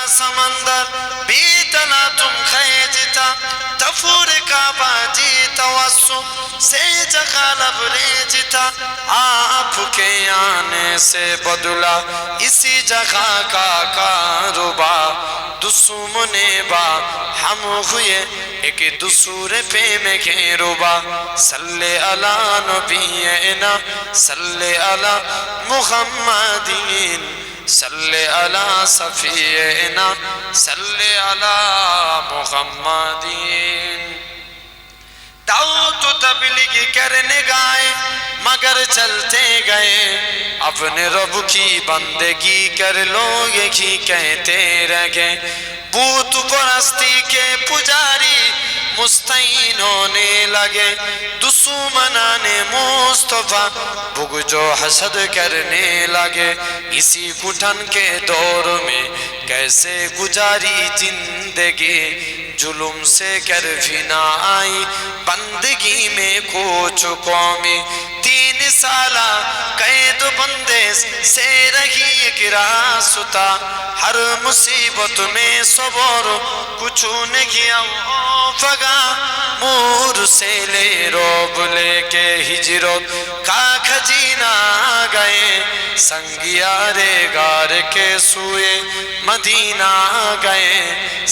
समंदर बीतना तुम खैजता तफूर का बाजी तवस्सु से जगह लबरेजता आपके आने से बदला इसी जगह का कारोबा दुश्मने बा हम हुए एक दूसरे पे में घेरुबा सल्ले अला नबीना सल्ले अला मुहम्मदीन सल्ले अला सफीना सल्ले अला मुहम्मदीन। दाऊद तो तबलीग करने गए मगर चलते गए अपने रब की बंदगी कर लो यही कहते रह गए। बूत परस्ती के पुजारी मुस्तईन होने लगे दुश्मनाने मुस्तफा बुग़्ज़ो हसद करने लगे। इसी घुटन के दौर में कैसे गुजारी जिंदगी जुल्म से कर भी ना आई बंदगी में कुछ कौमी 3 साला कैद बंदे से रही एक रास्ता हर मुसीबत में सबर कुछ नहीं किया फगा मूर से ले रोब लेके हिजरत का खजीना गए संगियारे गार के सुए मदीना गए।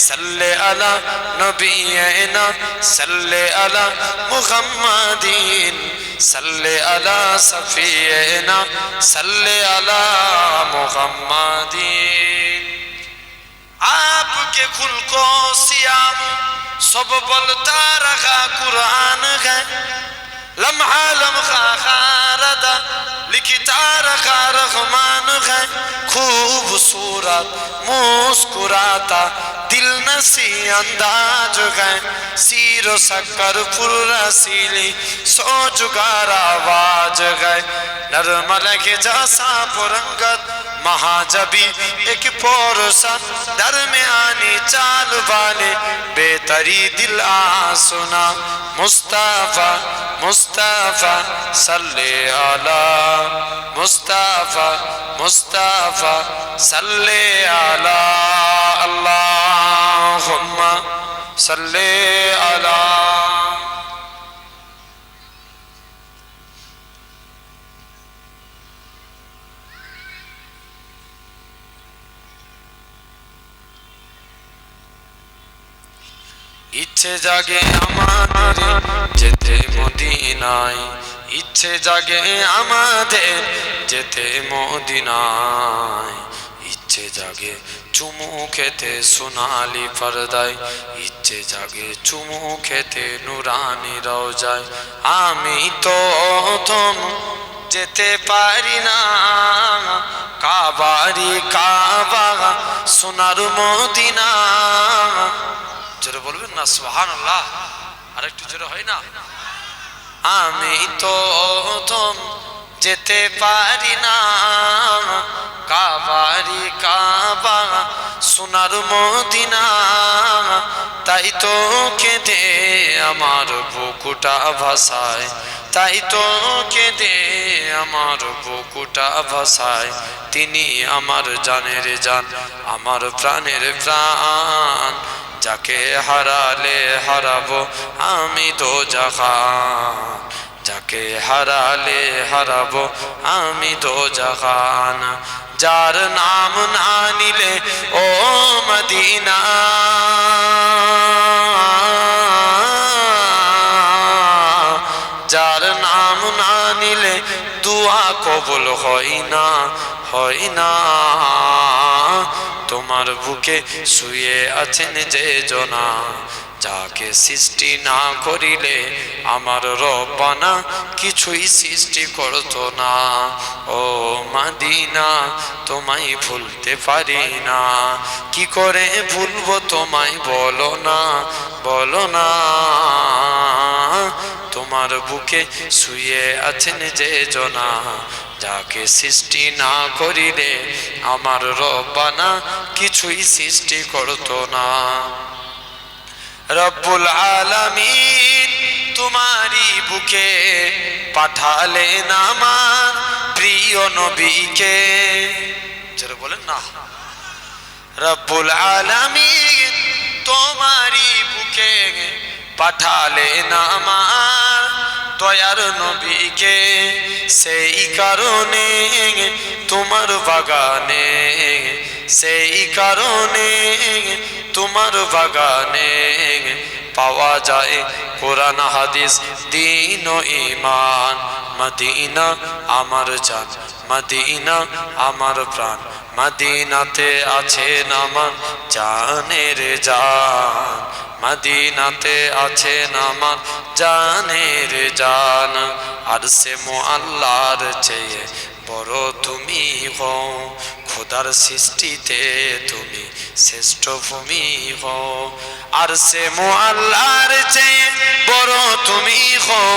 सल्ले अला नबीना सल्ले अला मुहम्मदीन सल्ले अला सफीना सल्ले अला मुहम्मदीन। आपके खुल को सियाम सब बोलता रखा कुरान है लम्हा लम्हा खारदा लिखता रखा रहमान है खूबसूरत मुस्कुराता दिल नसी अंदाज है सीरो शक्कर पुरसीली सो जुगार आवाज है नरमल के जैसा पुरंगत महाजबी एक पोरसा दरमियानी चाल वाले बेतरी दिल आसुना मुस्तफा मुस्तफा सल्ले अला मुस्तफा मुस्तफा सल्ले अला अल्लाहुम्मा सल्ले अला। इच्छे जागे आमादेर जेते मदीनाय इच्छे जागे आमादेर जेते मदीनाय इच्छे जागे चुमू खेते सोनाली पर्दाय इच्छे जागे चुमू खेते नुरानी रौजाय आमी तो तुम जेते पारी ना काबारी काबा सोनार मदीना जोरे बोलबेन ना सुबहानाल्लाह আর একটু জোরে হয় না আমি তো তুম যেতে পারি না কাবারি কাবা সোনার মদিনা তাই তো কেঁদে আমার বুকুটা ভাসায় তাই তো কেঁদে আমার বুকুটা ভাসায় তিনি আমার জানের জান আমার প্রাণের প্রাণ যাকে হারালে হারাবো আমি দোজাখান যাকে হারালে হারাবো আমি দোজাখান যার নাম না নিলে ও মদিনা যার নাম না নিলে দুয়া কবুল হয় না হয় না তোমার বুকে শুয়ে আছেন যে জনা যাকে সৃষ্টি না করিলে আমার রব্বানা কিছুই সৃষ্টি করতো না ও মদিনা তোমায় ভুলতে পারি না কি করে ভুলবো তোমায় বলো না তোমার বুকে শুয়ে আছেন যে জনা যাকে সৃষ্টি না করিলে আমার রব্বানা কিছুই সৃষ্টি করতো না রব্বুল আলামিন তোমারি বুকে পাঠালেন আমার প্রিয় নবীকে যারা বলেন না রব্বুল আলামিন তোমারই বুকে পাঠালেন আমার দয়ার নবীকে, সেই কারণে তোমার বাগানে, সেই কারণে তোমার বাগানে পাওয়া যায় কোরআন হাদিস দ্বীন ও ঈমান। মদিনা আমার জান, মদিনা আমার প্রাণ, মদিনাতে আছেন আমার জানের জান, মদিনাতে আছেন আমার জানের জান। আর সে মুআল্লার চেয়ে বড় তুমি হও, খোদার সৃষ্টিতে তুমি শ্রেষ্ঠ ভূমি হও। আর সে মুআল্লার চেয়ে বড় তুমি হও,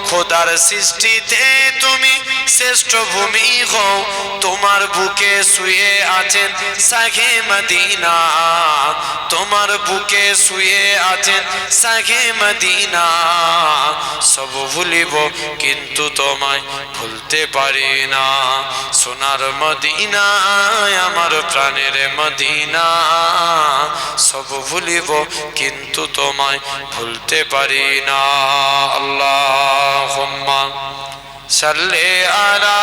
খোদার সৃষ্টিতে তুমি শ্রেষ্ঠ ভূমি হও। তোমার বুকে শুয়ে আছেন শাহে মদিনা, তোমার বুকে শুয়ে আছেন শাহে মদিনা। সব ভুলিব কিন্তু তোমায় ভুলতে পারি না, সোনার মদিনা আমার প্রাণের মদিনা। সব ভুলিব কিন্তু তোমায় ভুলতে পারি না। আল্লাহুম্মা সাল্লি আলা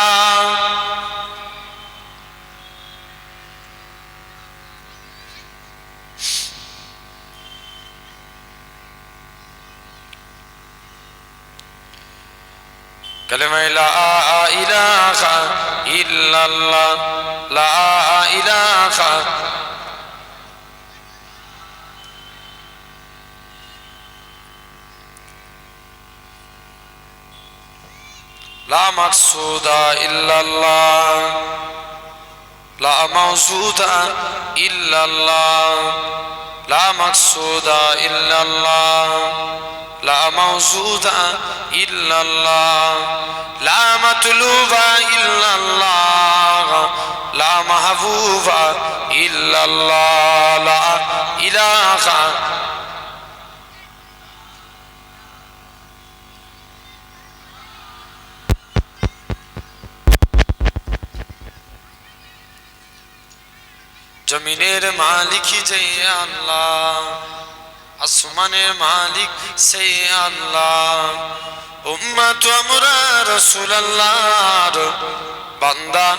কালেমা লা ইলাহা ইল্লাল্লাহ, লা ইলাহা লা মাকসুদা ইল্লাল্লাহ, লা মাওজুদা ইল্লাল্লাহ, লা মাকসুদা ইল্লাল্লাহ, লা মাওজুদা ইল্লাল্লাহ, লা মাতলুবা ইল্লাল্লাহ, লা মাহবুবা ইল্লাল্লাহ, লা ইলাহা জমিনের মালিক যে আল্লাহ, আসমানের মালিক সেই আল্লাহ। উম্মত আমরা রাসূলুল্লাহর বান্দা,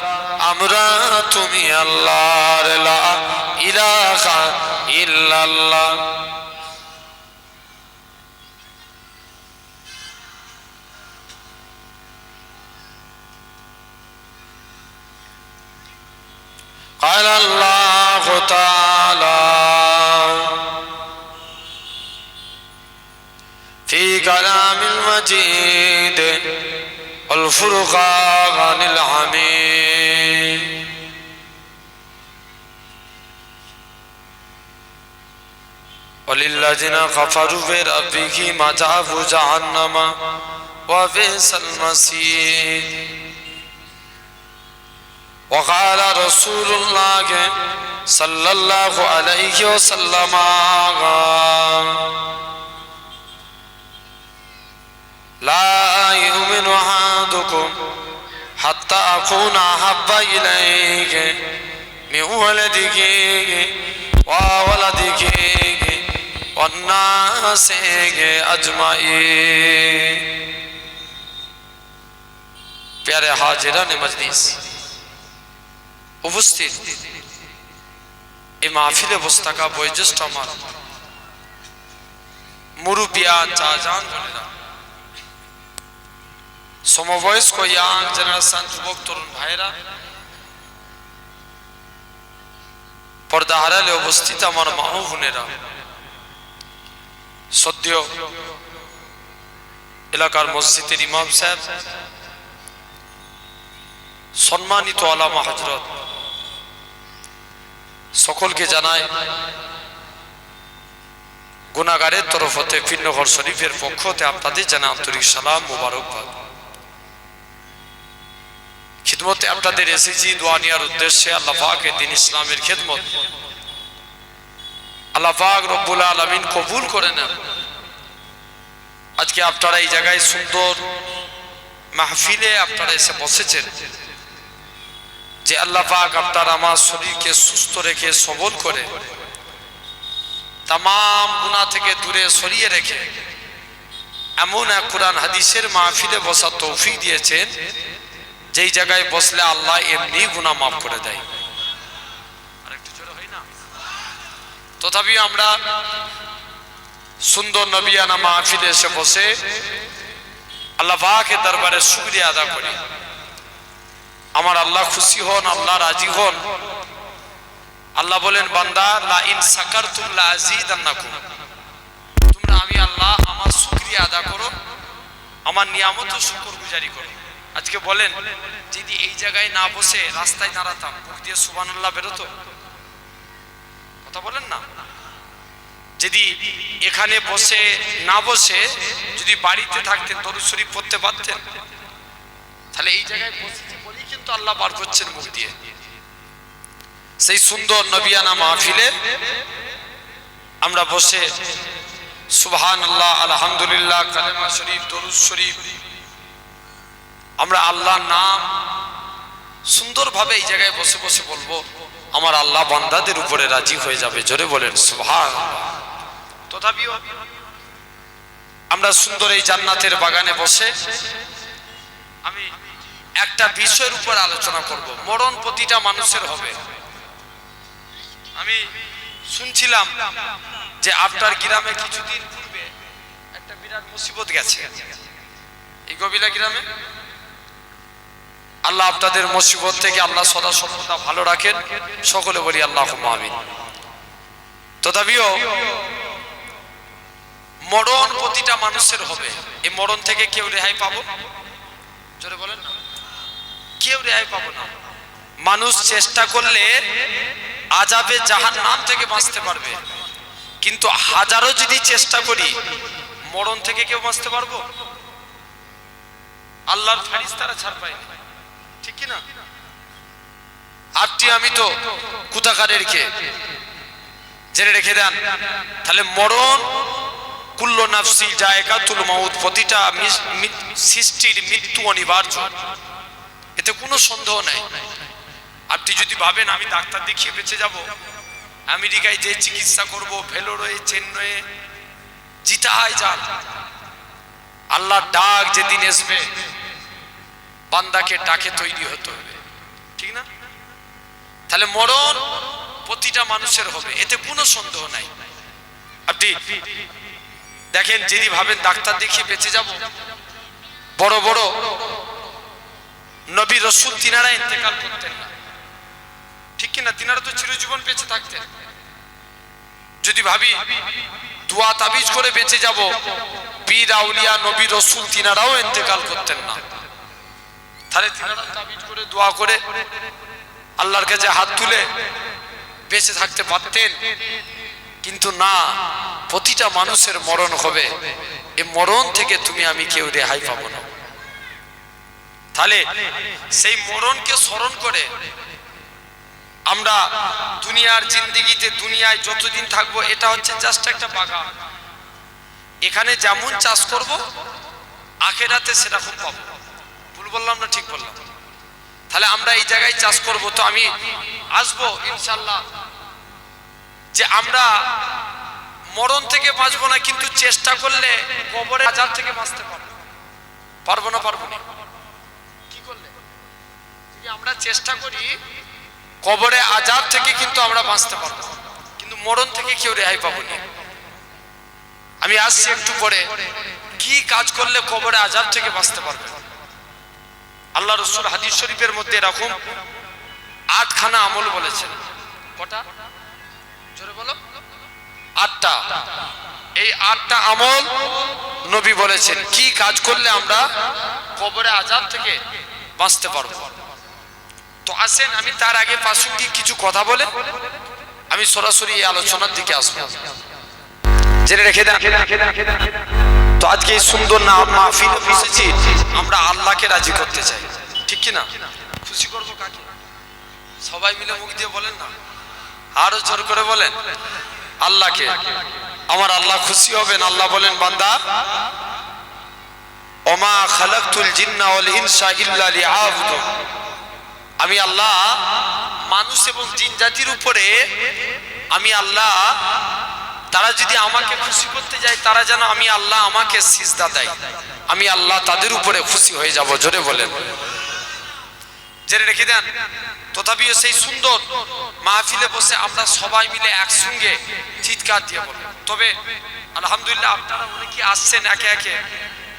আমরা তুমি আল্লাহর, লা ইলাহা ইল্লাল্লাহ। قال الله تعالى في كلام المجيد والفرقان الحميد وللذين كفروا بربهم عذاب جهنم وبئس المصير وقال رسول الله صلى الله عليه وسلم لا يؤمن أحدكم حتى أكون أحب إليه من ولده وولده والناس أجمعين। प्यारे हाजिरान मजलिस উপস্থিত, এই মাহফিলে বসে থাকা বয়োজ্যেষ্ঠ আমার মুরুবিয়া চাচান বোনেরা, সমবয়স্ক ইয়াং জেনারেশন যুবক তরুণ ভাইরা, পর্দা আড়ালে উপস্থিত আমার মা ও বোনেরা, সদ্য এলাকার মসজিদের ইমাম সাহেব, সম্মানিত আলামা হযরত, সকলকে জানায় গুনাহগারের তরফ হতে ফিরনগর শরীফের পক্ষ হতে আপনাদের জানাই আন্তরিক সালাম মোবারকবাদ। খিদমতে আপনাদের এসেছি দোয়া নেওয়ার উদ্দেশ্যে। আল্লাহ পাকের দ্বীন ইসলামের খিদমত আল্লাহ পাক রব্বুল আলামিন কবুল করে নেন। আজকে আপনারা এই জায়গায় সুন্দর মাহফিলে আপনারা এসে বসেছেন, যে আল্লাহ পাক আপনার আমার শরীরকে সুস্থ রেখে সবল করে তাম গুনাহ থেকে দূরে সরিয়ে রেখে এমন এক কোরআন হাদিসের মাহফিলে বসার তৌফিক দিয়েছেন যেই জায়গায় বসলে আল্লাহ এমনি গুনাহ মাফ করে দেয়। আরেকটু জোরে হয় না? তথাপি আমরা সুন্দর নবিয়ানা মাহফিলে এসে বসে আল্লাহ পাকের দরবারে শুকরিয়া আদা করি। আমার আল্লাহ খুশি হন, আল্লাহ রাজি হন। আল্লাহ বলেন, বান্দা লা ইন শাকারতুম লা আযীদান্নাকুম, তোমরা আমি আল্লাহ আমার শুকরিয়া আদা করো, আমার নিয়ামতের শুকরগুজারি করো। আজকে বলেন যদি এই জায়গায় না বসে রাস্তায় দাঁড়াতাম, মুখ দিয়ে সুবহানাল্লাহ বেরোতো? কথা বলেন না। যদি এখানে বসে না বসে যদি বাড়িতে থাকতেন দরুদ শরীফ পড়তে পারতেন, তাহলে এই জায়গায় বসেছি বলেই কিন্তু আল্লাহ বার করছেন মুখ দিয়ে। সেই সুন্দর নবিয়ানা মাহফিলে আমরা বসে সুবহানাল্লাহ, আলহামদুলিল্লাহ, কালেমা শরীফ, দরুদ শরীফ, আমরা আল্লাহর নাম সুন্দরভাবে এই জায়গায় বসে বসে বলবো, আমার আল্লাহ বান্দাদের উপরে রাজি হয়ে যাবে। জোরে বলেন সুবহানাল্লাহ। তথাপিও আমরা সুন্দর এই জান্নাতের বাগানে বসে আমি একটা বিষয়ের উপর আলোচনা করব। মরণ প্রতিটা মানুষের হবে। আমি শুনছিলাম যে আপনার গ্রামে কিছুদিন পূর্বে একটা বিরাট মুসিবত গেছে, এই গবিলা গ্রামে। আল্লাহ আপনাদের মুসিবত থেকে আল্লাহ সদা সর্বদা ভালো রাখেন, সকলে বলি আল্লাহুম্মা আমিন। তথাপিও মরণ প্রতিটা মানুষের হবে। এই মরণ থেকে কেউ রেহাই পাবো? জোরে বলেন না। কেউ রেহাই পাবো না। মানুষ চেষ্টা করলে আযাবে জাহান্নাম থেকে বাঁচতে পারবে, কিন্তু হাজারো যদি চেষ্টা করি মরণ থেকে কেউ বাঁচতে পারবো? আল্লাহর ফেরেশতারা ছাড় পায়নি, ঠিক কি না? আপনি আমি তো কুতাকারের কে জেনে রেখে দেন। তাহলে মরণ কুল্লু নাফসি জায়গাতুল মাউত, প্রতিটা সৃষ্টির মৃত্যু অনিবার্য, এতে কোনো সন্দেহ নাই। আপনি যদি ভাবেন আমি ডাক্তার দেখিয়ে বেঁচে যাব, আমেরিকায় যে চিকিৎসা করব, ভেলোরে, চেন্নাইয়ে, জিতায় যান, আল্লাহর ডাক যেদিন আসবে বান্দাকে ডাকে তৈরি হতে হবে, ঠিক না? তাহলে মরণ প্রতিটা মানুষের হবে, এতে কোনো সন্দেহ নাই। আপনি দেখেন, যদি ভাবেন ডাক্তার দেখিয়ে বেঁচে যাব, বড় বড় নবী রাসূল তিনারা ইন্তেকাল করতেন না, ঠিক কিনা? তিনারা তো চিরজীবন বেঁচে থাকতেন। যদি ভাবি দোয়া তাবিজ করে বেঁচে যাব, পীর আউলিয়া নবী রাসূল তিনারাও ইন্তেকাল করতেন না, তাহলে তিনারা তাবিজ করে দোয়া করে আল্লাহর কাছে হাত তুলে বেঁচে থাকতে পারতেন। কিন্তু না, প্রতিটা মানুষের মরণ হবে। এই মরণ থেকে তুমি আমি কেউ রেহাই পাবো না। তাহলে সেই মরণকে স্মরণ করে আমরা দুনিয়ার জিন্দেগিতে, দুনিয়ায় যতদিন থাকবো, এটা হচ্ছে জাস্ট একটা বাগান। এখানে যেমন চাষ করব আখিরাতে সেরকম পাবো। ভুল বললাম না ঠিক বললাম? তাহলে আমরা এই জায়গায় চাষ করব, তো আমি আসবো ইনশাআল্লাহ যে আমরা মরণ থেকে বাঁচবো না, কিন্তু চেষ্টা করলে কবরের আযাব থেকে বাঁচতে পারবো। পারবো না? পারবো না। কি করলে? যদি আমরা চেষ্টা করি কবরে আযাব থেকে কিন্তু আমরা বাঁচতে পারবো, কিন্তু মরণ থেকে কেউ রেহাই পাবো না। আমি আসছি একটু পরে, কি কাজ করলে কবরে আযাব থেকে বাঁচতে পারবে। আল্লাহ রাসূল হাদিস শরীফের মধ্যে এরকম 8খানা আমল বলেছেন। কটা? জোরে বলো। 8টা। এই 8টা আমল নবী বলেছেন কি কাজ করলে আমরা কবরে আযাব থেকে বাঁচতে পারবো। তো আসেন আমি তার আগে প্রাসঙ্গিক কিছু কথা বলে আমি সরাসরি এই আলোচনার দিকে আসবো। জেনে রেখে দেন, তো আজকে এই সুন্দর না মাহফিলে বসেছি, আমরা আল্লাহকে রাজি করতে চাই, ঠিক কি না? খুশি করবো কাকে? সবাই মিলে মুখ দিয়ে বলেন না, আরো জোর করে বলেন, আল্লাহকে। আমার আল্লাহ খুশি হবেন। আল্লাহ বলেন, বান্দা ওমা খালাকতুল জিন্না ওয়াল ইনসা ইল্লা লিয়াবুদুন, আমি আল্লাহ মানুষ এবং জিন জাতির উপরে আমি আল্লাহ, তারা যদি আমাকে খুশি করতে যায় তারা যেন আমি আল্লাহ আমাকে সিজদা দেয়, আমি আল্লাহ তাদের উপরে খুশি হয়ে যাব। জোরে বলেন, জেনে রেখে দেন। তথাপিও সেই সুন্দর মাহফিলে বসে আমরা সবাই মিলে একসঙ্গে চিৎকার দিয়ে বলবো। তবে আলহামদুলিল্লাহ আপনারা অনেকে আসছেন একে একে,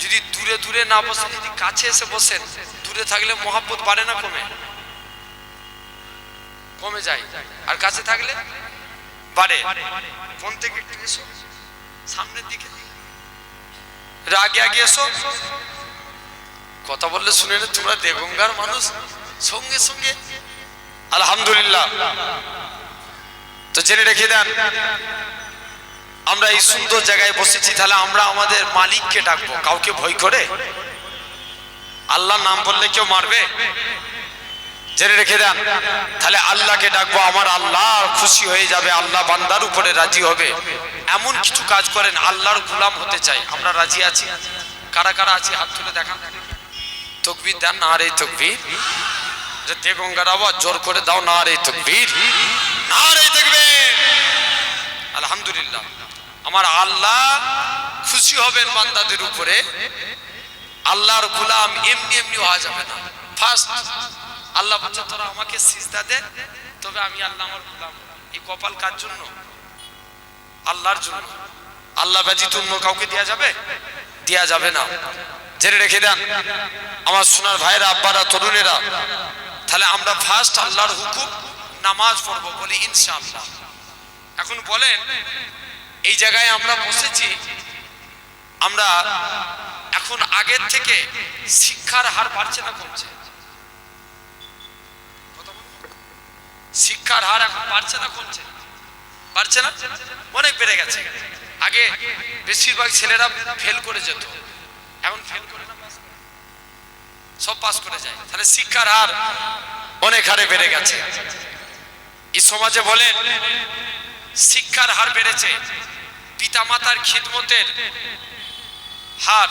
যদি দূরে দূরে না বসে যদি কাছে এসে বসেন, দূরে থাকলে মহব্বত বাড়ে না কমে? কমে যায়। আর কাছে থাকলে বাড়ে। কোন থেকে একটু এসো সামনের দিকে, আগে আগে এসো। কথা বললে শুনে না, তোমরা দেগঙ্গার মানুষ, সঙ্গে সঙ্গে আলহামদুলিল্লাহ। তো জেনে রেখে দেন, আমরা এই সুন্দর জায়গায় বসেছি, তাহলে আমরা আমাদের মালিককে ডাকবো। কাউকে ভয় করে? আল্লাহর নাম বললে কেউ মারবে? জেনে রেখে দেন, তাহলে আল্লাহকে ডাকবো। আমার আল্লাহ খুশি হয়ে যাবে, আল্লাহ বান্দার উপরে রাজি হবে। এমন কিছু কাজ করেন, আল্লাহর গোলাম হতে চাই। আমরা রাজি আছি? কারা কারা আছি হাত তুলে দেখান। তাকবীর দেন, নারে তাকবীর। দেগঙ্গার আওয়াজ জোর করে দাও, নারে তাকবীর, নারে তাকবীর। আলহামদুলিল্লাহ, আমার আল্লাহ খুশি হবেন বান্দাদের উপরে। আল্লাহর গোলাম এমনি এমনি হওয়া যাবে না। ফার্স্ট আল্লাহ বলছে তোরা আমাকে সিজদা দে, তবে আমি আল্লাহ আমার গোলাম। এই কপাল কার জন্য? আল্লাহর জন্য। আল্লাহ ব্যতীত অন্য কাউকে দেয়া যাবে? দেয়া যাবে না। জেনে রেখে দেন আমার সোনার ভাইরা, আব্বারা, তরুণেরা, তাহলে আমরা ফার্স্ট আল্লাহর হুকুম নামাজ পড়বো, বলি ইনশাআল্লাহ। এখন বলেন, এই জায়গায় আমরা বসেছি, আমরা এখন আগের থেকে শিক্ষার হার বাড়ছে না কমছে? শিক্ষার হার এখন বাড়ছে না কমছে? বাড়ছে না? অনেক বেড়ে গেছে। আগে বেশিরভাগ ছেলেরা ফেল করে যেত, এখন ফেল করে না, সব পাস করে যায়। তাহলে শিক্ষার হার অনেক হারে বেড়ে গেছে। এই সমাজে বলেন শিক্ষার হার বেড়েছে, পিতামাতার খিদমতের হার,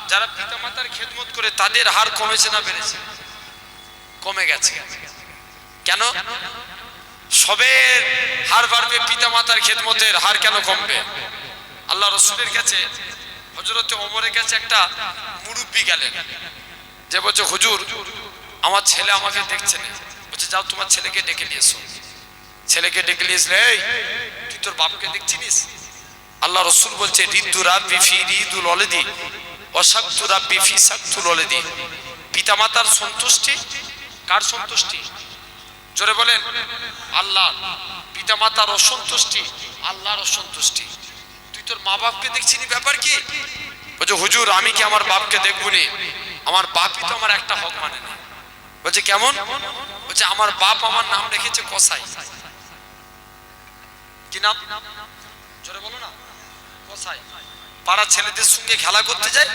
যারা পিতামাতার খিদমত করে তাদের হার কমেছে না বেড়েছে? কমে গেছে। কেন? সবের হার বাড়বে, পিতামাতার খিদমতের হার কেন কমবে? আল্লাহ রাসূলের কাছে, হযরতে ওমরের কাছে একটা মুরব্বি গেলেন, যে বলছে হুজুর আমার ছেলে আমাকে দেখছে না। বলছে যাও তোমার ছেলেকে ডেকে নিয়ে এসো। ছেলেকে ডেকে নিয়ে এসলে, এই তুই তোর বাপকে দেখছিস? আল্লাহ রাসূল বলছে রিদু রাব্বি ফি রিদুল ওয়ালিদি ওয়া সাকতু রাব্বি ফি সাকতুল ওয়ালিদি। পিতামাতার সন্তুষ্টি কার সন্তুষ্টি? জোরে বলেন, আল্লাহ। পিতামাতার অসন্তুষ্টি আল্লাহর অসন্তুষ্টি। তুই তোর মা বাপকে দেখছিস, ব্যাপার কি? বলছে হুজুর আমি কি আমার বাপকে দেখবনি? আমার বাপই তো আমার একটা হক মানে না। বলছে কেমন? বলছে আমার বাপ আমার নাম রেখেছে কসাই। কি নাম? জোরে বলো না। কসাই। পাড়া ছেলেদের সঙ্গে খেলা করতে যায়,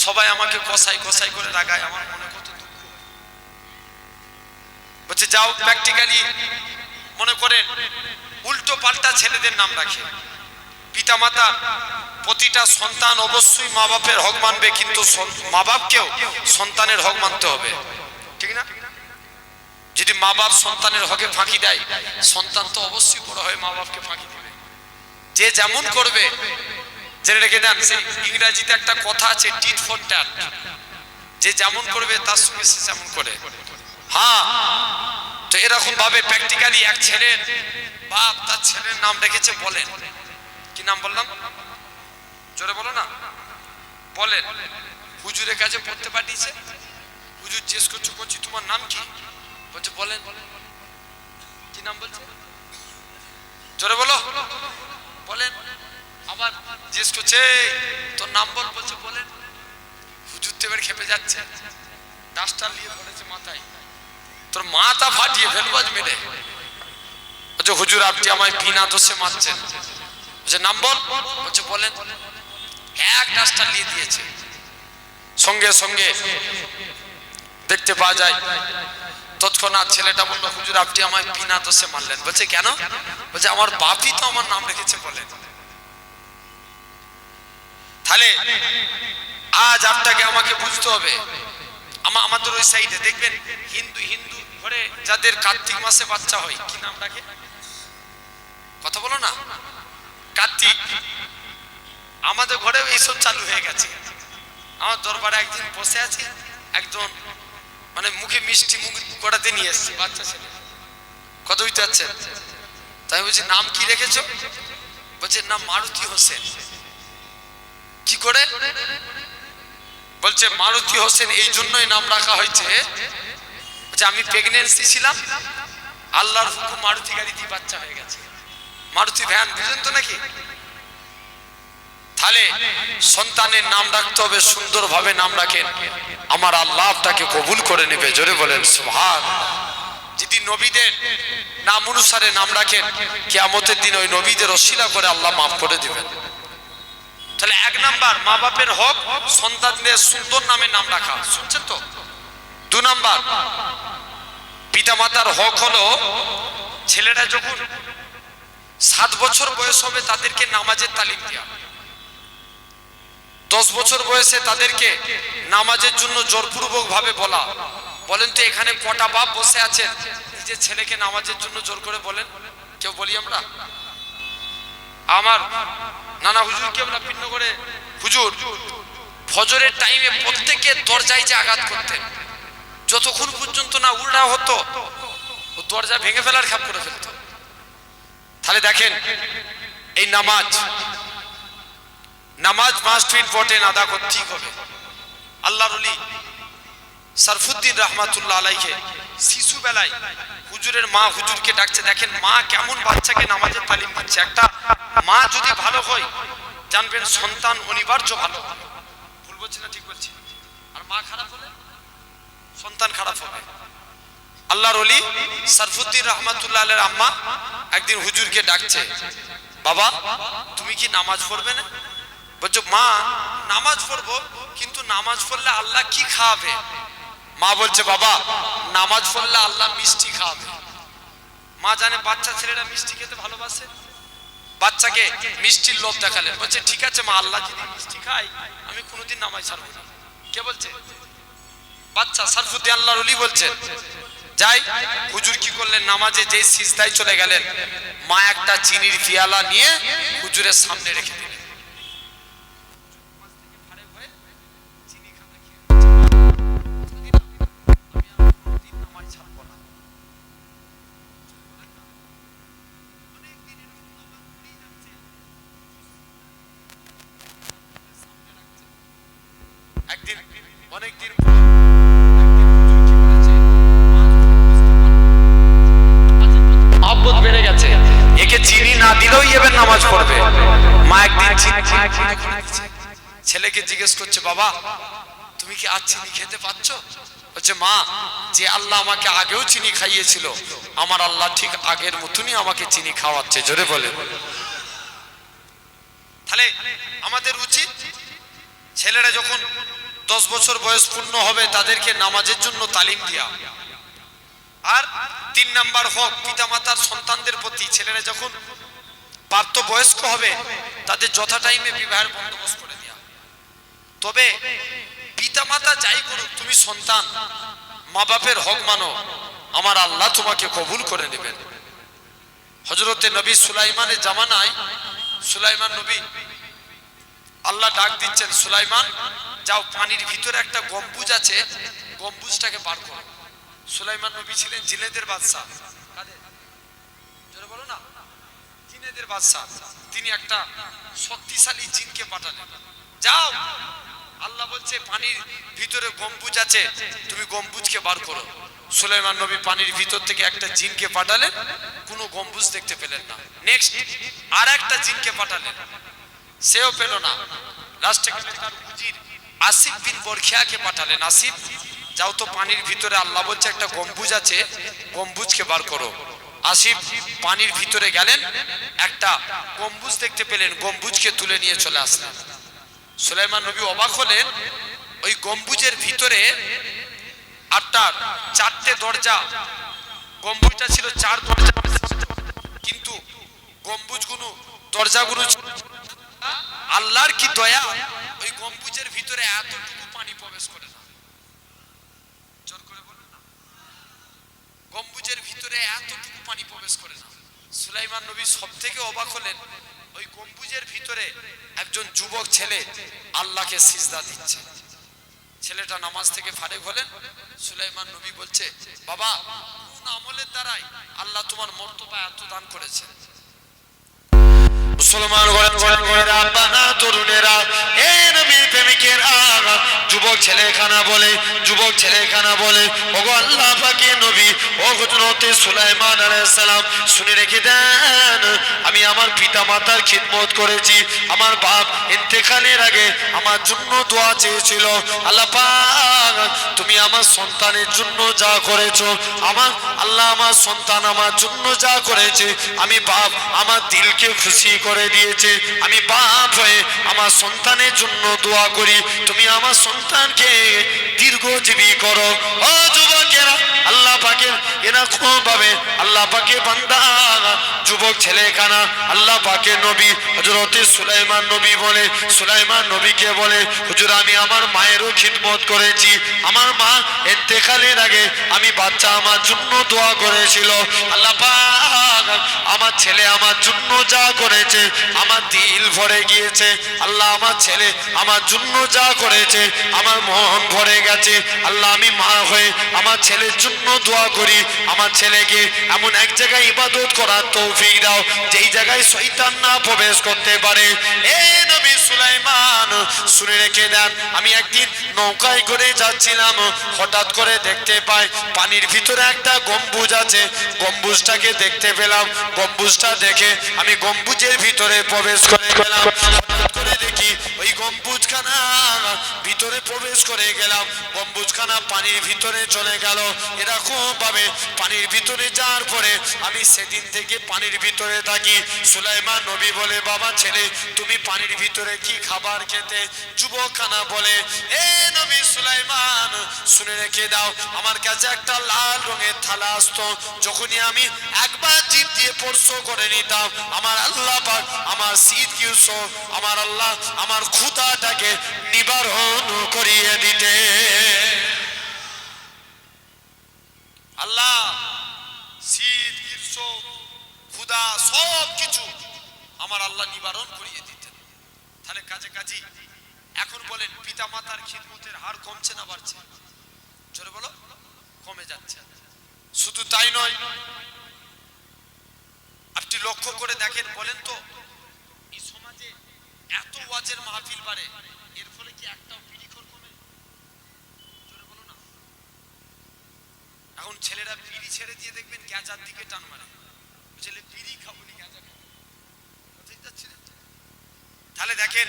সবাই আমাকে কসাই কসাই করে রাগায়, আমার মনে কত দুঃখ। বলছে যাও প্র্যাকটিক্যালি মনে করেন উল্টো পাল্টা ছেলেদের নাম রাখে। পিতামাতা প্রতিটা সন্তান অবশ্যই মা বাপের হক মানবে, কিন্তু মা বাপকেও সন্তানের হক মানতে হবে, ঠিক না? যদি মা বাপ সন্তানের হকে ফাঁকি দেয়, সন্তান তো অবশ্যই বড় হয়ে মা বাপকে ফাঁকি দেবে। যে যেমন করবে, জেনে রেখে দেন, ইংরেজিতে একটা কথা আছে টিট ফর ট্যাট। যে যেমন করবে তার সঙ্গে সে যেমন করে। হ্যাঁ, তো এরকম ভাবে প্র্যাকটিক্যালি এক ছেলের বাপ তার ছেলের নাম রেখেছে, বলেন কি নাম বললাম? জোরে বলো না। বলেন। হুজুরের কাছে পড়তে পাঠিয়েছে, হুজুর জিজ্ঞেস করছো, করছি তোমার নাম কি? বলছে বলেন। কি নাম বলছে? জোরে বলো। বলেন। আবার জিজ্ঞেস করছে তোর নাম বল, বলছে বলেন। হুজুর তো এবার খেপে যাচ্ছে, ডাস্টার নিয়ে ধরেছে মাথায়, তোর মাথা ফাটিয়ে ফেলবো আজ মেরে। বলছে হুজুর আপনি আমায় বিনা দোষে মারছেন। বলছে নাম বল, বলছে বলেন। এক ডাস্টার নিয়ে দিয়েছে। সঙ্গে সঙ্গে দেখতে পাওয়া যায় তৎক্ষণাৎ ছেলেটা বললো হুজুর আপনি আমায় বিনা দোষে মারলেন। বলছে কেন? বলছে আমার বাপই তো আমার নাম রেখেছে, বলেন। তাহলে আজ আপনাকে আমাকে বুঝতে হবে, আমাদের ওই সাইডে দেখবেন হিন্দু হিন্দু ঘরে যাদের কার্তিক মাসে বাচ্চা হয় কি নাম রাখে, কথা বলো না, কার্তিক। আমাদের ঘরেও এইসব চালু হয়ে গেছে। আমার দরবারে একদিন বসে আছি, একজন মানে মুখে মিষ্টি মুখ করাতে নিয়ে এসছে বাচ্চা ছেলে, কত বুঝতে পারছেন? তাই বলছি নাম কি রেখেছো? বলছে নাম মারুতি হোসেন। কি করে? বলছে মারুতি হোসেন এই জন্যই নাম রাখা হয়েছে যে আমি প্রেগনেন্সি ছিলাম, আল্লাহর হুকুম মারুতি গাড়ি দিয়ে বাচ্চা হয়ে গেছে। মারুতি ভ্যান, বুঝলেন তো নাকি? তাহলে সন্তানের নাম রাখতে হবে, সুন্দরভাবে নাম রাখেন, আমার আল্লাহ আপনাকে কবুল করে নেবে। জোরে বলেন সুবহানাল্লাহ। যদি নবীদের নাম অনুসারে নাম রাখেন, কিয়ামতের দিন ওই নবীদের ওসিলা করে আল্লাহ মাফ করে দিবেন। তাহলে এক নাম্বার মা বাপের হক, সন্তানদের সুন্দর নামে নাম রাখা, শুনছেন তো? 2 নাম্বার পিতা মাতার হক হলো ছেলেরা যখন 7 বছর বয়স হবে তাদেরকে নামাজের তালিম দেওয়া, 10 বছর বয়সে তাদেরকে নামাজের জন্য জোরপূর্বক ভাবে বলা। বলেন তো এখানে কটা বাপ বসে আছেন নিজের ছেলেকে নামাজের জন্য জোর করে বলেন? কেউ বলি আমরা? আমার নানা হুজুরকে আমরা ভিন্ন করে, হুজুর ফজরের টাইমে প্রত্যেকের দরজায় যে আঘাত করতেন, যতক্ষণ পর্যন্ত না উল্টা হতো ও দরজা ভেঙে ফেলার খাপ করে ফেলতো। তাহলে দেখেন এই নামাজ মাস্ট বি ইম্পর্টেন্ট, আদা করতেই হবে। আল্লাহর ওলি শরফুদ্দিন রহমাতুল্লাহ আলাইহি শিশু বেলায় হুজুরের মা হুজুরকে ডাকছে, দেখেন মা কেমন বাচ্চাকে নামাজের তালিম দিচ্ছে। একটা মা যদি ভালো হয় জানবেন সন্তান অনিবার্য ভালো। ভুল বলছি না ঠিক বলছি? আর মা খারাপ হলে সন্তান খারাপ হবে। আল্লাহর ওলি শরফুদ্দিন রহমাতুল্লাহ আলাইহির আম্মা একদিন হুজুরকে ডাকছে, বাবা তুমি কি নামাজ পড়বে না? বলছো মা নামাজ পড়বো, কিন্তু নামাজ পড়লে আল্লাহ কি খাওয়াবে? মা বলছে বাবা নামাজ পড়লে আল্লাহ মিষ্টি খাওয়াবে। মা জানে বাচ্চা ছেলেরা মিষ্টি খেতে ভালোবাসে, বাচ্চাকে মিষ্টির লোভ দেখালেন। বলছে ঠিক আছে মা, আল্লাহ যদি মিষ্টি খাই আমি কোনোদিন নামাজ ছাড়বো না। কে বলছে? বাচ্চা শরফুদ্দিন আল্লাহর ওলি বলছেন। যাই হুজুর কি করলেন, নামাজে যেই সিজদায় চলে গেলেন, মা একটা চিনির পিয়ালা নিয়ে হুজুরের সামনে রেখে দিলেন। একদিন অনেকদিন আব্বত বেড়ে গেছে, একে চিনি না দিলেও এবার নামাজ পড়বে। মা একদিন ছেলেকে জিজ্ঞেস করছে, বাবা তুমি কি আজ চিনি খেতে পাচ্ছ? বলছে মা যে আল্লাহ আমাকে আগেও চিনি খাইয়েছিল, আমার আল্লাহ ঠিক আগের মতনই আমাকে চিনি খাওয়াচ্ছে। জোরে বলে। তাহলে আমাদের উচিত ছেলেরা যখন 10 বছর বয়স পূর্ণ হবে তাদেরকে নামাজের জন্য তালিম দেওয়া। আর 3 নাম্বার হক পিতামাতার সন্তানদের প্রতি, ছেলেরা যখন প্রাপ্ত বয়স্ক হবে তাদের যথা টাইমে বিবাহের বন্দোবস্ত করে দেওয়া। তবে পিতামাতা যাই করুক, তুমি সন্তান মা বাপের হক মানো, আমার আল্লাহ তোমাকে কবুল করে নেবেন। হযরতে নবী সুলাইমানের জামানায় সুলাইমান নবী আল্লাহ ডাক দিচ্ছেন, সুলাইমান যাও পানির ভিতরে একটা গম্বুজ আছে, গম্বুজটাকে বার করো। সুলাইমান নবী ছিলেন জিনেদের বাদশা। বলো না, জিনেদের বাদশা। তিনি একটা শক্তিশালী জিনকে পাঠালেন, যাও আল্লাহ বলছে পানির ভিতরে গম্বুজ আছে, তুমি গম্বুজকে বার করো। সুলাইমান নবী পানির ভিতর থেকে একটা জিনকে পাঠালেন, কোনো গম্বুজ দেখতে পেলেন না। নেক্সট আর একটা জিনকে পাঠালেন, সেও পেল না। লাস্টে তার উজির আসিফ বিন বরখিয়াকে পাঠালেন, আসিফ যাও তো পানির ভিতরে আল্লাহ বলছে একটা গম্বুজ আছে, গম্বুজকে বার করো। আসিফ পানির ভিতরে গেলেন, একটা গম্বুজ দেখতে পেলেন, গম্বুজকে তুলে নিয়ে চলে আসলেন। সুলাইমান নবী অবাক হলেন, ওই গম্বুজের ভিতরে 4টে দরজা, গম্বুজটা ছিল 4 দরজা, কিন্তু গম্বুজগুলো দরজাগুলো আল্লাহর কি দয়া, ওই গম্বুজের ভিতরে এতটুকু পানি প্রবেশ করে না। গম্বুজের ভিতরে এতটুকু পানি প্রবেশ করে না। সুলাইমান নবী সব থেকে অবাক হলেন, ওই গম্বুজের ভিতরে একজন যুবক ছেলে আল্লাহকে সিজদা দিচ্ছে। ছেলেটা নামাজ থেকে ফারেক হলেন, সুলাইমান নবী বলছে, বাবা কোন আমলের দ্বারাই আল্লাহ তোমার মর্তবা এত দান করেছে? মুসলমান তরুণেরা, এ নবীর প্রেমিকেরা, যুবক ছেলেখানা বলে, যুবক ছেলেখানা বলে, ওগো আল্লাহ পাকের নবী, ও হযরত সুলাইমান আলাইহিস সালাম, শুনে রেখে দেন, আমি আমার পিতা মাতার খিদমত করেছি। আমার বাপ ইন্তেকালের আগে আমার জন্য দোয়া চেয়েছিল, আল্লাহ পাক তুমি আমার সন্তানের জন্য যা করেছো, আমার আল্লাহ আমার সন্তান আমার জন্য যা করেছে, আমি বাপ আমার দিলকে খুশি করে দিয়েছে। আমি বাপ হয়ে আমার সন্তানের জন্য দোয়া করি, তুমি আমার সন্তানকে দীর্ঘজীবী করো। ও যুবকেরা, আল্লাহ পাকের এরকম ভাবে আল্লাহ পাকের বান্দা যুবক ছেলেখানা আল্লাহ পাকের নবী হযরত সুলাইমান নবী বলে, সুলাইমান নবীকে বলে, হুজুর আমি আমার মায়েরও খিদমত করেছি, আমার মা ইন্তেকালের আগে আমি বাচ্চা আমার জন্য দোয়া করেছিল, আল্লাহ পাক আমার ছেলে আমার জন্য যা করেছে আমার দিল ভরে গিয়েছে, আল্লাহ আমার ছেলে আমার জন্য যা করেছে আমার মন ভরে গেছে। আল্লাহ আমি মা হয়ে আমার ছেলের জন্য দোয়া করি, আমার ছেলেকে এমন এক জায়গায় ইবাদত করার তৌফিক দাও যেই জায়গায় শয়তান না প্রবেশ করতে পারে। এ নবী সুলাইমান শুনে রেখে দেন, আমি একদিন নৌকায় করে যাচ্ছিলাম, হঠাৎ করে দেখতে পাই পানির ভিতরে একটা গম্বুজ আছে, গম্বুজটাকে দেখতে পেলাম, গম্বুজটা দেখে আমি গম্বুজের ভিতরে প্রবেশ করে গেলাম। হঠাৎ করে দেখি ওই গম্বুজখানা ভিতরে প্রবেশ করে গেলাম, গম্বুজখানা পানির ভিতরে চলে গেল। এরকম ভাবে পানির ভিতরে যাওয়ার পরে আমি সেদিন থেকে পানির ভিতরে থাকি। সুলাইমান নবী বলে, বাবা ছেলে তুমি পানির ভিতরে কি খাবার খেতে? যুবকখানা বলে, এ নবী সুলাইমান শুনে রেখে দাও, আমার কাছে একটা লাল রঙের থালা আসতো, যখনই আমি একবার জিভ দিয়ে স্পর্শ করে নিতাম আমার আল্লাহ পাক আমার শীত কিউস, আমার আল্লাহ আমার ক্ষুধাটাকে নিবারণ করিয়ে দিতে। আল্লাহ শীত গ্রীষ্ম ক্ষুধা সব কিছু আমার আল্লাহ নিবারণ করিয়ে দিতেন। তাহলে কাজে কাজী এখন বলেন পিতা মাতার খিদমতের হার কমছে না বাড়ছে? জোরে বলো, কমে যাচ্ছে। শুধু তাই নয়, আপনি লক্ষ্য করে দেখেন, বলেন তো এই সমাজে এত ওয়াজের মাহফিল বাড়ে, এর ফলে কি একটাও বিড়িখোর কমে? জোরে বলো না। এখন ছেলেরা বিড়ি ছেড়ে দিয়ে দেখবেন গ্যাঁজার দিকে টান মারে, ছেলে বিড়ি খাবো নি গ্যাঁজা খাবো, কোথায় যাচ্ছে? তাহলে দেখেন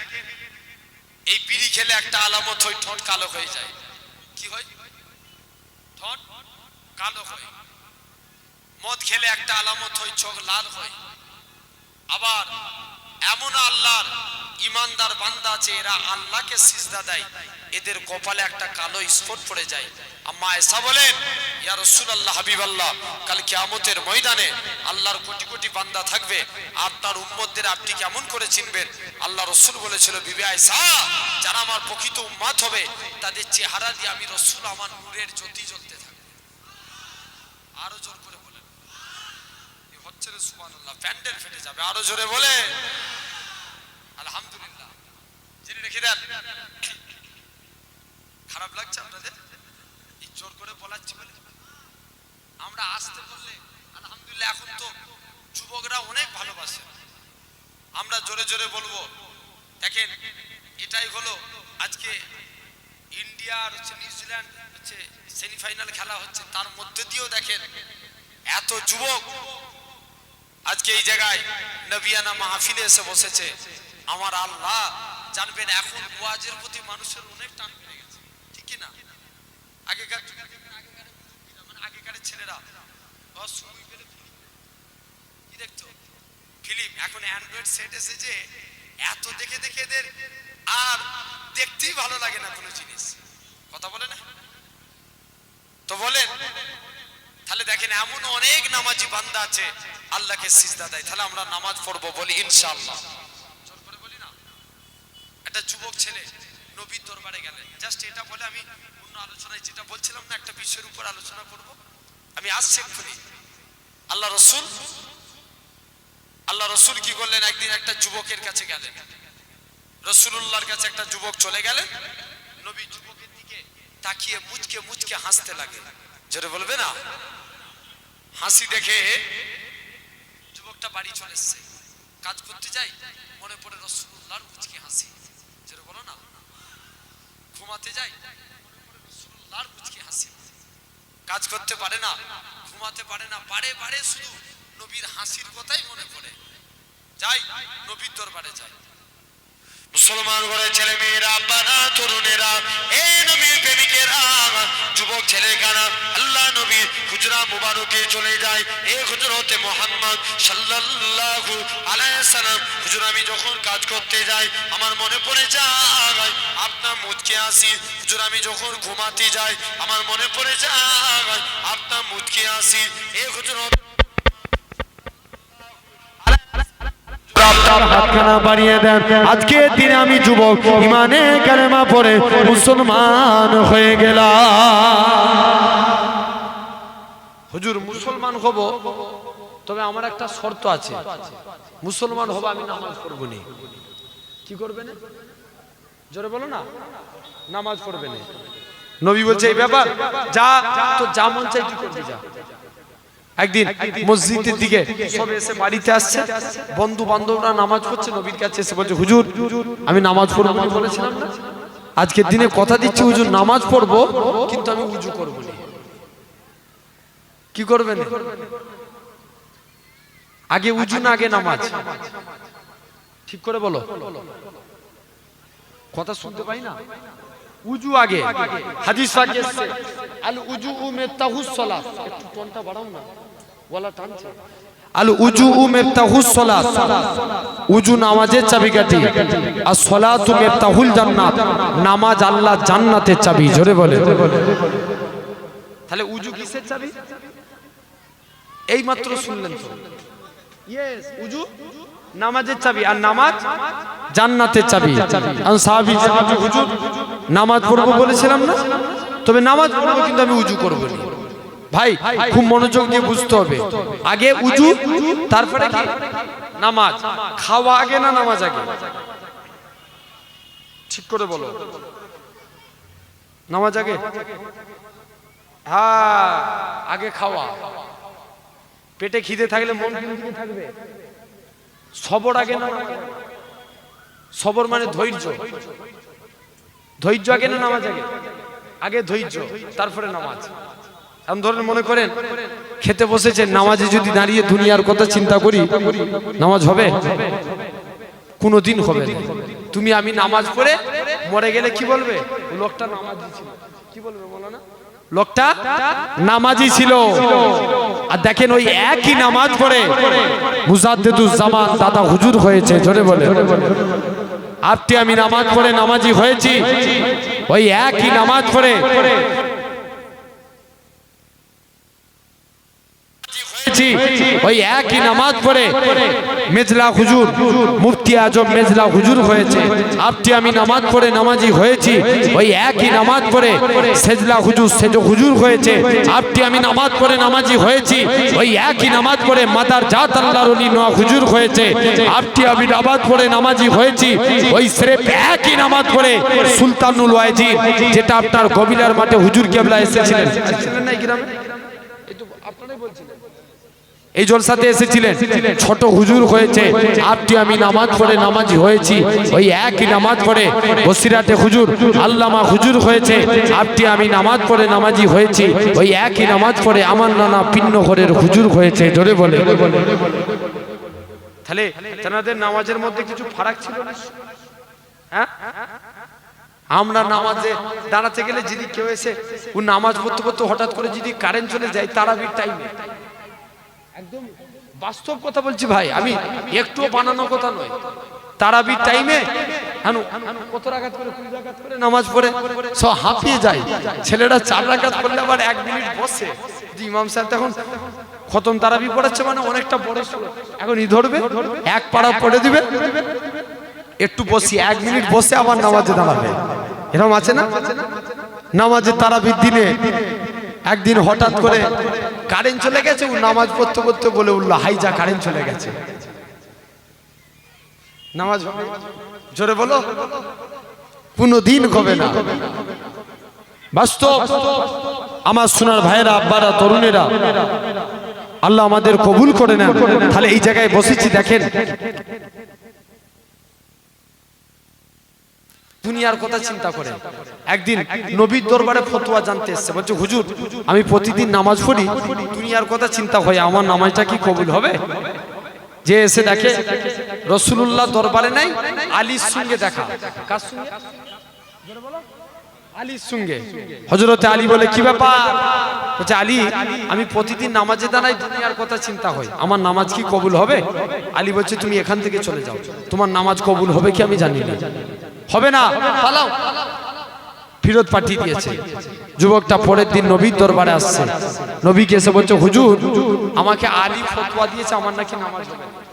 এই বিড়ি খেলে একটা আলামত হয়, ঠোঁট কালো হয়ে যায়। কি হয়? ঠোঁট কালো হয়। মদ খেলে একটা আলামত হয়, চোখ লাল হয়। আবার এমন আল্লাহর ইমানদার বান্দা আছে, এরা আল্লাহকে সিজদা দেয়, এদের কপালে একটা কালো স্পট পড়ে যায়। আম্মা আয়েশা বলেন, ইয়া রাসূলুল্লাহ হাবিবাল্লাহ, কাল কিয়ামতের ময়দানে আল্লাহর কোটি কোটি বান্দা থাকবে, আপনার উম্মতদের আপনি কেমন করে চিনবেন? আল্লাহ রাসূল বলেছিল, বিবি আয়েশা, যারা আমার প্রকৃত উম্মত হবে তাদের চেহারা দিয়ে আমি রাসূল আমার নূরের জ্যোতি জ্বলতে থাকবে। আরো জোর করে বলেন, এই হচ্ছে রে সুবহানাল্লাহ, প্যান্ডেল ফেটে যাবে। আরো জোরে বলে আলহামদুলিল্লাহ। জেনে রেখে দেন, খারাপ লাগছে আপনাদের এই জোর করে বলাচ্ছি বলে? আমরা আসতে বললে আলহামদুলিল্লাহ এখন তো যুবকরা অনেক ভালোবাসে, আমরা জোরে জোরে বলবো। দেখেন এটাই হলো আজকে ইন্ডিয়া আর হচ্ছে নিউজিল্যান্ড হচ্ছে সেমিফাইনাল খেলা হচ্ছে, তার মধ্যে দিয়েও দেখেন এত যুবক আজকে এই জায়গায় নবিয়ানা মাহফিলে এসে বসেছে। আমার আল্লাহ জানবেন এখন ওয়াজের প্রতি মানুষের অনেক টান বেড়ে গেছে, ঠিক কি না? আগেকার আগেকার ছেলেরা কি দেখতো ফিল্ম, এখন অ্যান্ড্রয়েড সেট এসেছে, এত দেখে দেখে এদের আর দেখতেই ভালো লাগে না কোনো জিনিস। কথা বলে না তো বলেন। তাহলে দেখেন এমন অনেক নামাজি বান্দা আছে আল্লাহকে সিজদা দেয়। তাহলে আমরা নামাজ পড়বো, বলি ইনশাআল্লাহ। জোর করে বলি না। একটা যুবক ছেলে নবীর দরবারে গেলেন, জাস্ট এটা বলে আমি অন্য আলোচনায় যেটা বলছিলাম না, একটা বিষয়ের উপর আলোচনা করব। আমি আসছি এক্ষুনি। আল্লাহ রসুল কি করলেন, একদিন একটা যুবকের কাছে গেলেন, রসুলুল্লাহর কাছে একটা যুবক চলে গেলেন, নবী যুবকের দিকে তাকিয়ে মুচকে মুচকে হাসতে লাগে। জোরে বলবে না? হাসি দেখে যুবকটা বাড়ি চলে এসছে, কাজ করতে যাই, মনে পড়ে রসুলুল্লাহর মুচকি হাসি। জোরে বলো না? ঘুমাতে যাই, রসুলুল্লাহর মুচকি হাসি। কাজ করতে পারে না, ঘুমাতে পারে না, বারে বারে শুধু নবীর হাসির কথাই মনে পড়ে। যাই নবীর দরবারে যাই। মুসলমান ঘরে ছেলে মেয়েরা, আব্বারা, তরুণেরা, এই নবীর প্রেমিকেরা, যুবক ছেলেখানা আল্লাহ নবীর হুজরা মুবারকে চলে যায়। এই হুজরতে মুহাম্মদ সাল্লাল্লাহু আলাইহি সাল্লাম হুজুর, আমি যখন কাজ করতে যাই আমার মনে পড়ে যায় আপনার মুচকি হাসি। হুজুর, আমি যখন ঘুমাতে যাই আমার মনে পড়ে যায় আপনার মুচকি হাসি। এই হুজুর হাতখানা বাড়িয়ে দেন। আজকে দিনে আমি যুবক ইমানে কালেমা পড়ে মুসলমান হয়ে গেলাম। হুজুর মুসলমান হব, তবে আমার একটা শর্ত আছে। মুসলমান হব, আমি নামাজ পড়ব না। কি করবে না? জোরে বলো না। নামাজ পড়বে না। নবী বলছে এই ব্যাপার, যা তো যা মন চাই কি করবি যা। একদিন মসজিদের দিকে সব এসে বাড়িতে আসছে, বন্ধু বান্ধবরা নামাজ পড়ছে, নবীর কাছে এসে বলছে হুজুর আমি নামাজ পড়বো বলেছিলাম না, আজকের দিনে কথা দিচ্ছি হুজুর নামাজ পড়বো, কিন্তু আমি উজু করবো না। কি করবেন? আগে উজু না আগে নামাজ? ঠিক করে বলো, কথা শুনতে পাই না। উজু আগে, হাদিস পাকে এসেছে আল উজু মিফতাহুস সালাত। একটু টোনটা বাড়াও না, ওয়ালা টানছে। আল উজু মিফতাহুস সালাত, উজু নামাজের চাবিকাঠি। আর সালাতু মিফতাহুল জান্নাত, নামাজ আল্লাহ জান্নাতের চাবি। জোরে বলে। তাহলে উজু কিসের চাবি? এই মাত্র শুনলেন তো। ইয়েস, উজু নামাজের চাবি, আর নামাজ জান্নাতের চাবি। আর সাহাবী হুজুর নামাজ পড়বো বলেছিলাম না, তবে নামাজ পড়বো কিন্তু আমি উজু করবো না। ভাই খুব মনোযোগ দিয়ে বুঝতে হবে, আগে উজু তারপরে কি নামাজ। খাওয়া আগে না নামাজ আগে? ঠিক করে বলো। নামাজ আগে? হ্যাঁ, আগে খাওয়া। পেটে খিদে থাকলে মন কিন্তু থাকবে। সবর আগে না? সবর মানে ধৈর্য। ধৈর্য আগে না নামাজ আগে? আগে ধৈর্য, তারপরে নামাজ। এখন ধরেন মনে করেন খেতে বসেছেন, নামাজে যদি দাঁড়িয়ে দুনিয়ার কথা চিন্তা করি, নামাজ হবে? কোনোদিন হবে না। তুমি আমি নামাজ পড়ে মরে গেলে কি বলবে? লোকটা নামাজি ছিল। কি বলবে বলো না? লোকটা নামাজি ছিল। আর দেখেন ওই একই নামাজ পড়ে মুজাদ্দিদুজ জামান দাদা হুজুর হয়েছে। জোরে বলে। আপনি আমি নামাজ পড়ে নামাজি হয়েছি, ওই একই নামাজ পড়ে ওই একই নামাজ পড়ে মেজলা হুজুর, মুফতি আজম মেজলা হুজুর হয়েছে। আপনি আমি নামাজ পড়ে নামাজি হয়েছি, ওই একই নামাজ পড়ে সেজলা হুজুর সেজ হুজুর হয়েছে। আপনি আমি নামাজ পড়ে নামাজি হয়েছি, ওই একই নামাজ পড়ে মাদার জাত আল্লাহর ওলি নোয়া হুজুর হয়েছে। আপনি আমি নামাজ পড়ে নামাজি হয়েছি, ওই স্রেফ একই নামাজ পড়ে সুলতানুল ওয়াজিদ, যেটা আপনার গবিলার মাঠে হুজুর কেবলা এসেছিলেন। না এই গ্রামে? এই তো আপনারাই বলছিলেন, এই জলসাতে এসেছিলেন, ছোট হুজুর হয়েছে। আপনি আমি নামাজ পড়ে নামাজি হয়েছি, ওই একই নামাজ পড়ে বসিরাটে হুজুর আল্লামা হুজুর হয়েছে। আপনি আমি নামাজ পড়ে নামাজি হয়েছি, ওই একই নামাজ পড়ে আমার নানা পিন্নঘরের হুজুর হয়েছে। জোরে বলে। তাহলে তেনাদের নামাজের মধ্যে কিছু ফারাক ছিল না? হ্যাঁ, আমরা নামাজে দাঁড়াতে গেলে যদি কেউ এসে ও নামাজ পড়তে পড়তে হঠাৎ করে যদি কারেন্ট চলে যায় তারাবির টাইমে, একদম বাস্তব কথা বলছি ভাই, আমি একটু বানানো কথা নয়, তারাবির টাইমে কত রাকাত করে 20 রাকাত করে নামাজ পড়ে সব হাঁপিয়ে যায়। ছেলেরা 4 রাকাত পড়লে আবার 1 মিনিট বসে, যে ইমাম সাহেব তখন খতম তারাবি পড়াচ্ছে, মানে অনেকটা বড় সূরা, এখন ই ধরবে এক পারা পড়ে দিবে, একটু বসি 1 মিনিট বসে আবার নামাজে দাঁড়াবে। এরকম আছে না? নামাজে তারাবির দিনে একদিন হঠাৎ করে কারেন্ট চলে গেছে, ও নামাজ পড়তে পড়তে বলে উঠলো, হাই যা কারেন্ট চলে গেছে। নামাজ জোরে বলো, কোনদিন হবে না। বাস্তব আমার সোনার ভাইয়েরা, আব্বারা, তরুণেরা, আল্লাহ আমাদের কবুল করে নেন। তাহলে এই জায়গায় বসেছি, দেখেন দুনিয়ার কথা চিন্তা করে। একদিন নবীর দরবারে ফতোয়া জানতে এসেছে, বলছে হুজুর আমি প্রতিদিন নামাজ পড়ি, দুনিয়ার কথা চিন্তা হয়, আমার নামাজটা কি কবুল হবে? যে এসে দেখে রাসূলুল্লাহ দরবারে নাই, আলীর সঙ্গে দেখা। কার সঙ্গে? আলীর সঙ্গে। হযরতে আলী বলে কি ব্যাপার? বলছে আলী আমি প্রতিদিন নামাজে দাঁড়াই, দুনিয়ার কথা চিন্তা হয়, আমার নামাজ কি কবুল হবে? আলী বলছে তুমি এখান থেকে চলে যাও, তোমার নামাজ কবুল হবে কি আমি জানি না, হবে না, পালাও। ফেরত পাঠিয়ে দিয়েছে। যুবকটা পরের দিন নবীর দরবারে আসছে, নবীকে এসে বলছে হুজুর আমাকে আলী ফতোয়া দিয়েছে আমার নাকি নামাজ হবে না।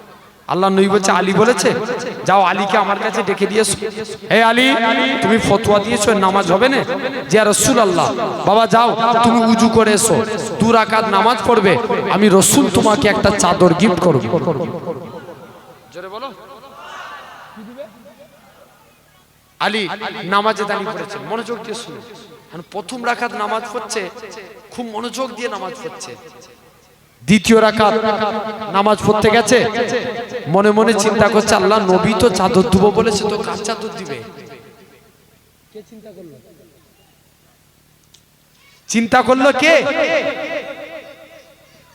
আল্লাহ নবী বলছে আলী বলেছে, যাও আলীকে আমার কাছে ডেকে দিয়েছো। হে আলী তুমি ফতোয়া দিয়েছো নামাজ হবে না? যে রাসূলুল্লাহ, বাবা যাও তুমি উজু করে এসো, 2 রাকাত নামাজ পড়বে, আমি রাসূল তোমাকে একটা চাদর গিফট করব। জোরে বলো। আলী নামাজে দাঁড়িয়ে পড়েছে, মনোযোগ দিয়ে শুনো। প্রথম রাকাত নামাজ পড়ছে, খুব মনোযোগ দিয়ে নামাজ পড়ছে। দ্বিতীয় রাকাত নামাজ পড়তে গেছে, মনে মনে চিন্তা করছে আল্লাহ নবী তো চাদর দেবো বলেছে, তো কার চাদর দিবে? কে চিন্তা করলো? চিন্তা করলো কে?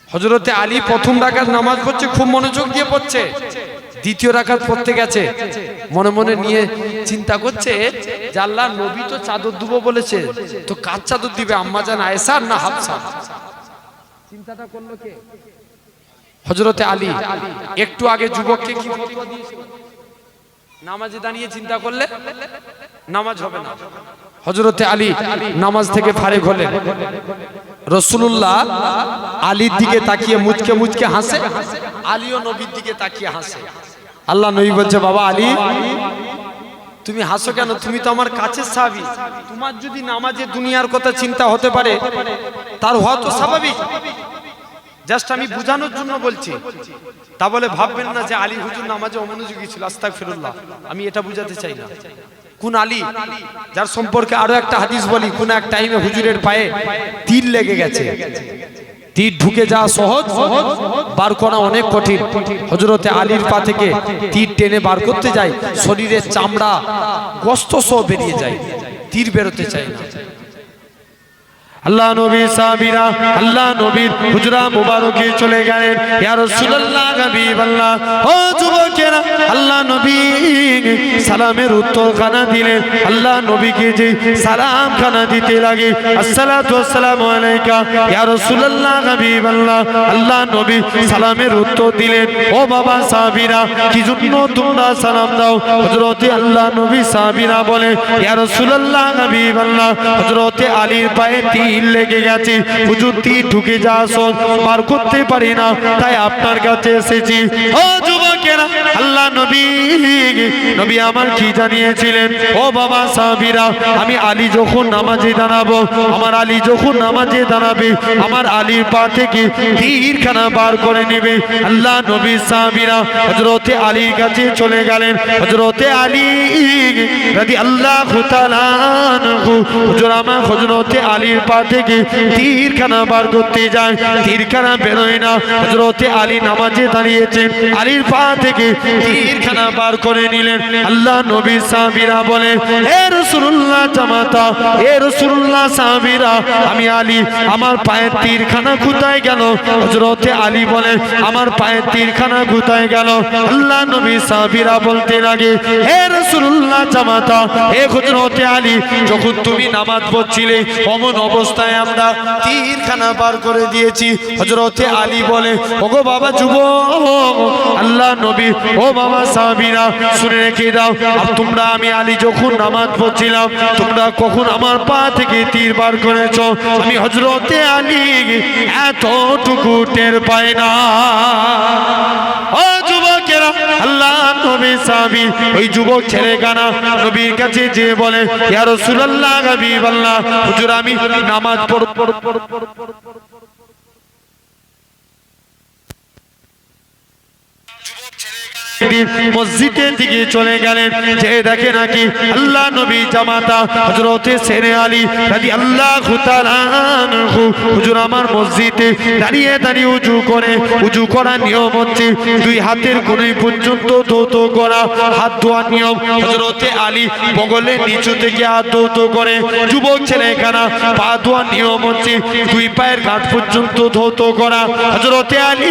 হযরতে আলী প্রথম রাকাত নামাজ পড়ছে, খুব মনোযোগ দিয়ে পড়ছে। দ্বিতীয় রাকাত পড়তে গেছে, মনে মনে নিয়ে চিন্তা করছে যে আল্লাহ নবী তো চাদর দেবো বলেছে, তো কার চাদর দিবে? আম্মা জান আয়েশা না হাফসা? চিন্তাটা করলো কে? হযরতে আলী। একটু আগে যুবককে কি ফতোয়া দিয়েছিল? নামাজে দাঁড়িয়ে চিন্তা করলে নামাজ হবে না। হযরতে আলী নামাজ থেকে ফারেক হলেন। রাসূলুল্লাহ আলীর দিকে তাকিয়ে মুচকে মুচকে হাসে, আলীও নবীর দিকে তাকিয়ে হাসে। আল্লাহ নবী বলছে বাবা আলী তুমি হাসো কেন? তুমি তো আমার কাছের সাহাবী, তোমার যদি নামাজে দুনিয়ার কথা চিন্তা হতে পারে তার হওয়া তো স্বাভাবিক, জাস্ট আমি বোঝানোর জন্য বলছি। তা বলে ভাববেন না যে আলী হুজুর নামাজে অমনোযোগী ছিল, আস্তাগফিরুল্লাহ, আমি এটা বুঝাতে চাই না। কোন আলী? যার সম্পর্কে আরো একটা হাদিস বলি, কোন এক টাইমে হুজুরের পায়ে তীর লেগে গেছে, তীর ঢুকে যাওয়া সহজ, বার করা অনেক কঠিন। হযরতে আলীর পা থেকে তীর টেনে বার করতে যায়, শরীরের চামড়া গোশত সহ বেরিয়ে যায়, তীর বেরোতে চায় না। আল্লাহ নবী সাহাবীরা আল্লাহ নবীর হুজরা মুবারকে চলে গেলেন। ইয়া রাসূলুল্লাহ হাবিবাল্লাহ, ও যুবকেরা, আল্লাহ নবী সালামের উত্তর খানা দিলেন। আল্লাহ নবীকে যে সালাম খানা দিতে লাগে, আসসালাতু ওয়াসসালামু আলাইকা ইয়া রাসূলুল্লাহ হাবিবাল্লাহ, আল্লাহ নবী সালামের উত্তর দিলেন। ও বাবা সাহাবীরা, কি জন্য তোমরা সালাম দাও? হযরতে আল্লাহ নবী সাহাবীরা বলে ইয়া রাসূলুল্লাহ হাবিবাল্লাহ, হযরতে আলীর পায়ে তীর লেগে গেছে, হুজুর তীর ঢুকে যাওয়া সব পার করতে পারি না, তাই আপনার কাছে এসেছি। ও যুবকেরা, আল্লাহ নবী আমার কি জানিয়েছিলেন? ও বাবা সাহাবীরা, আমি আলী যখন নামাজে দাঁড়াবো, আমার আলী যখন নামাজে দাঁড়াবে, আমার আলীর পা থেকে তীরখানা বার করে নেবে। আল্লাহ নবী সাহাবীরা হযরতে আলীর কাছে চলে গেলেন। হযরতে আলী রাদিয়াল্লাহু তাআলা আনহু, হুজুর আমার হযরতে আলীর পা থেকে তীরখানা বার করতে যায়, তীরখানা বেরোয় না। হযরতে আলী নামাজে দাঁড়িয়েছেন, আলীর পা থেকে তীরখানা বার করে নিলেন। আল্লাহ নবী সাহাবীরা বলে হে রাসূলুল্লাহ জামাতা, হে রাসূলুল্লাহ সাহাবীরা, আমি আলী, আমার পায়ের তীরখানা কোথায় গেল? হযরতে আলী বলে আমার পায়ের তীরখানা কোথায় গেল? আল্লাহ নবী সাহাবীরা বলতে লাগে হে রাসূলুল্লাহ জামাতা, হে হযরতে আলী, যখন তুমি নামাজ পড়ছিলে অমন অবস্থায় আমরা তীরখানা বার করে দিয়েছি। হযরতে আলী বলে ওগো বাবা যুবক, আল্লাহ নবী, ও বাবা সাহাবীরা শুনে রেখে দাও, আর তোমরা, আমি আলী যখন নামাজ পড়ছিলাম তোমরা কখন আমার পা থেকে তীর বার করেছো? আমি হযরতে আলী এতটুকু টের পাই না। ও যুবকেরা, আল্লাহ নবী সাহাবী ওই যুবক ছেলেখানা নবীর কাছে যেয়ে বলে ইয়া রাসূলুল্লাহ হাবিবাল্লাহ হুজুর আমি নামাজ পড়ব মসজিদের দিকে চলে গেলেন যে দেখে নাকি আল্লাহ নবী জামাতা হযরতে সেরে আলী রাদিয়াল্লাহু তাআলা আনহু হুজুর আমার মসজিদে দাঁড়িয়ে দাঁড়িয়ে উযু করার নিয়ম হচ্ছে দুই হাতের কোণে পর্যন্ত ধৌত করা হাত ধোয়ার নিয়ম হযরতে আলী বগলের নিচু থেকে হাত ধৌত করে যুবক ছেলেখানা পা ধোয়ার নিয়ম হচ্ছে দুই পায়ের গাঁট পর্যন্ত ধৌত করা হযরতে আলী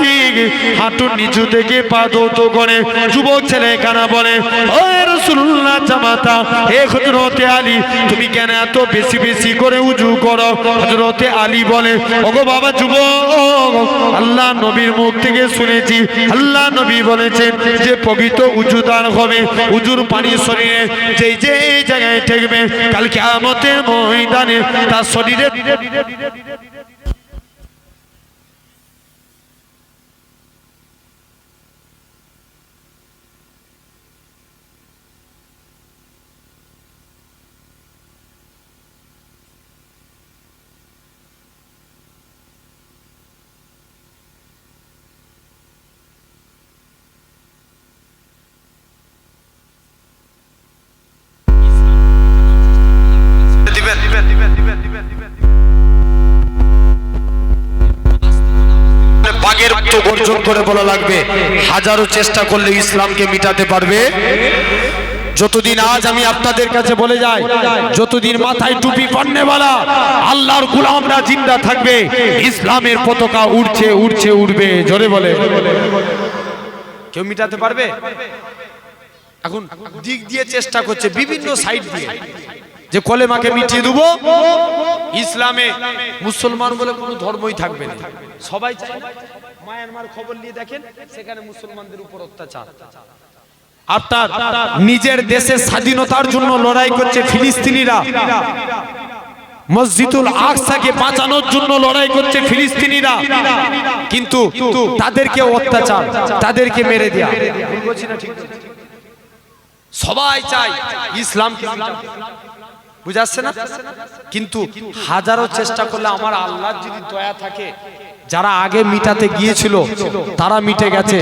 হাঁটুর নিচু থেকে পা ধৌত করে যুবক ছেলেখানা বলে ও রাসূলুল্লাহ জামাতা হে হযরতে আলী তুমি কেন এত বেশি বেশি করে উযু করো হযরতে আলী বলে ওগো বাবা যুবক আল্লাহ নবীর মুখ থেকে শুনেছি আল্লাহ নবী বলেছেন যে পবিত্র উযুদার হবে উযুর পানি শরীরে যেই জায়গায় ঠেকবে কাল কিয়ামতের ময়দানে তার শরীরে বাগের তো গর্জন করে বলা লাগবে হাজারো চেষ্টা করলে ইসলামকে মিটাতে পারবে যতদিন আজ আমি আপনাদের কাছে বলে যাই যতদিন মাথায় টুপি পরনেওয়ালা আল্লাহর গোলামরা জিন্দা থাকবে ইসলামের পতাকা উড়ছে উড়ছে উড়বে জোরে বলে কেউ মিটাতে পারবে এখন দিক দিয়ে চেষ্টা করছে বিভিন্ন সাইড দিয়ে যে কলেমাকে মিটিয়ে দেব ইসলামে মুসলমান বলে কোনো ধর্মই থাকবে না সবাই চায় মায়ানমার খবর নিয়ে দেখেন সেখানে মুসলমানদের উপর অত্যাচার আপনার নিজের দেশের স্বাধীনতার জন্য লড়াই করছে ফিলিস্তিনিরা মসজিদুল আকসাকে বাঁচানোর জন্য লড়াই করছে ফিলিস্তিনিরা কিন্তু তাদেরকে অত্যাচার তাদেরকে মেরে দেয়া ভুল বলছি না ঠিক সবাই চায় ইসলামকে বুঝাচ্ছে না কিন্তু হাজারো চেষ্টা করলে আমার আল্লাহর যদি দয়া থাকে যারা আগে মিটাতে গিয়েছিল তারা মিটে গেছে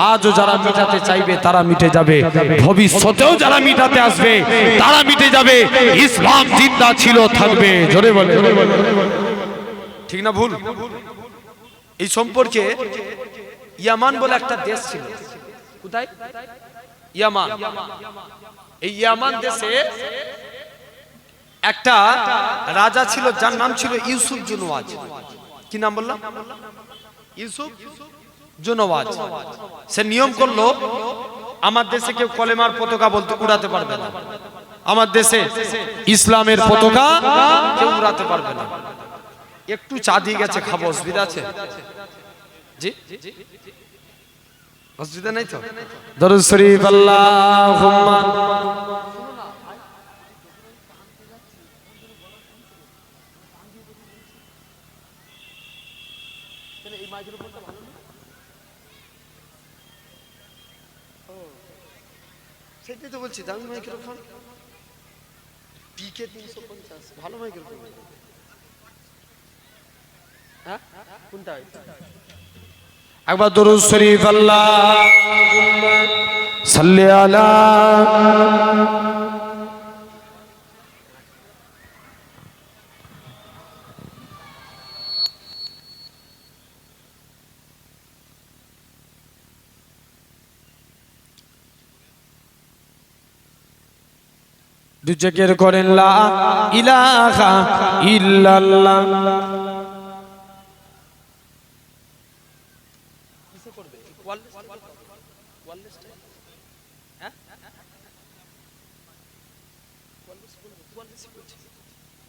আজও যারা মিটাতে চাইবে তারা মিটে যাবে ভবিষ্যতেও যারা মিটাতে আসবে তারা মিটে যাবে ইসলাম জিন্দা ছিল থাকবে জোরে বলে ঠিক না ভুল এই সম্পর্কে ইয়ামান বলে একটা দেশ ছিল কোথায় ইয়ামান এই ইয়ামান দেশে একটা রাজা ছিল যার নাম ছিল ইউসুফ জুনওয়াজ কি নাম বললাম ইউসুফ জুনওয়াজ সে নিয়ম করলো আমার দেশে কেউ কলেমার পতাকা বলতে উড়াতে পারবে না আমার দেশে ইসলামের পতাকা কেউ উড়াতে পারবে না একটু চা দিয়ে গেছে খাবো অসুবিধা আছে জি অসুবিধা নাই তো দরুদ শরীফ আল্লাহুম্মা সেটাই তো বলছি দামি মাইক্রোফোন পিকে 350 ভালো মাইক্রোফোন হ্যাঁ কোনটা একবার দরুদ শরীফ আল্লাহুম্মা সাল্লি আলা দুজকের করেন লা ইলাহা ইল্লাল্লাহ কিসে করবে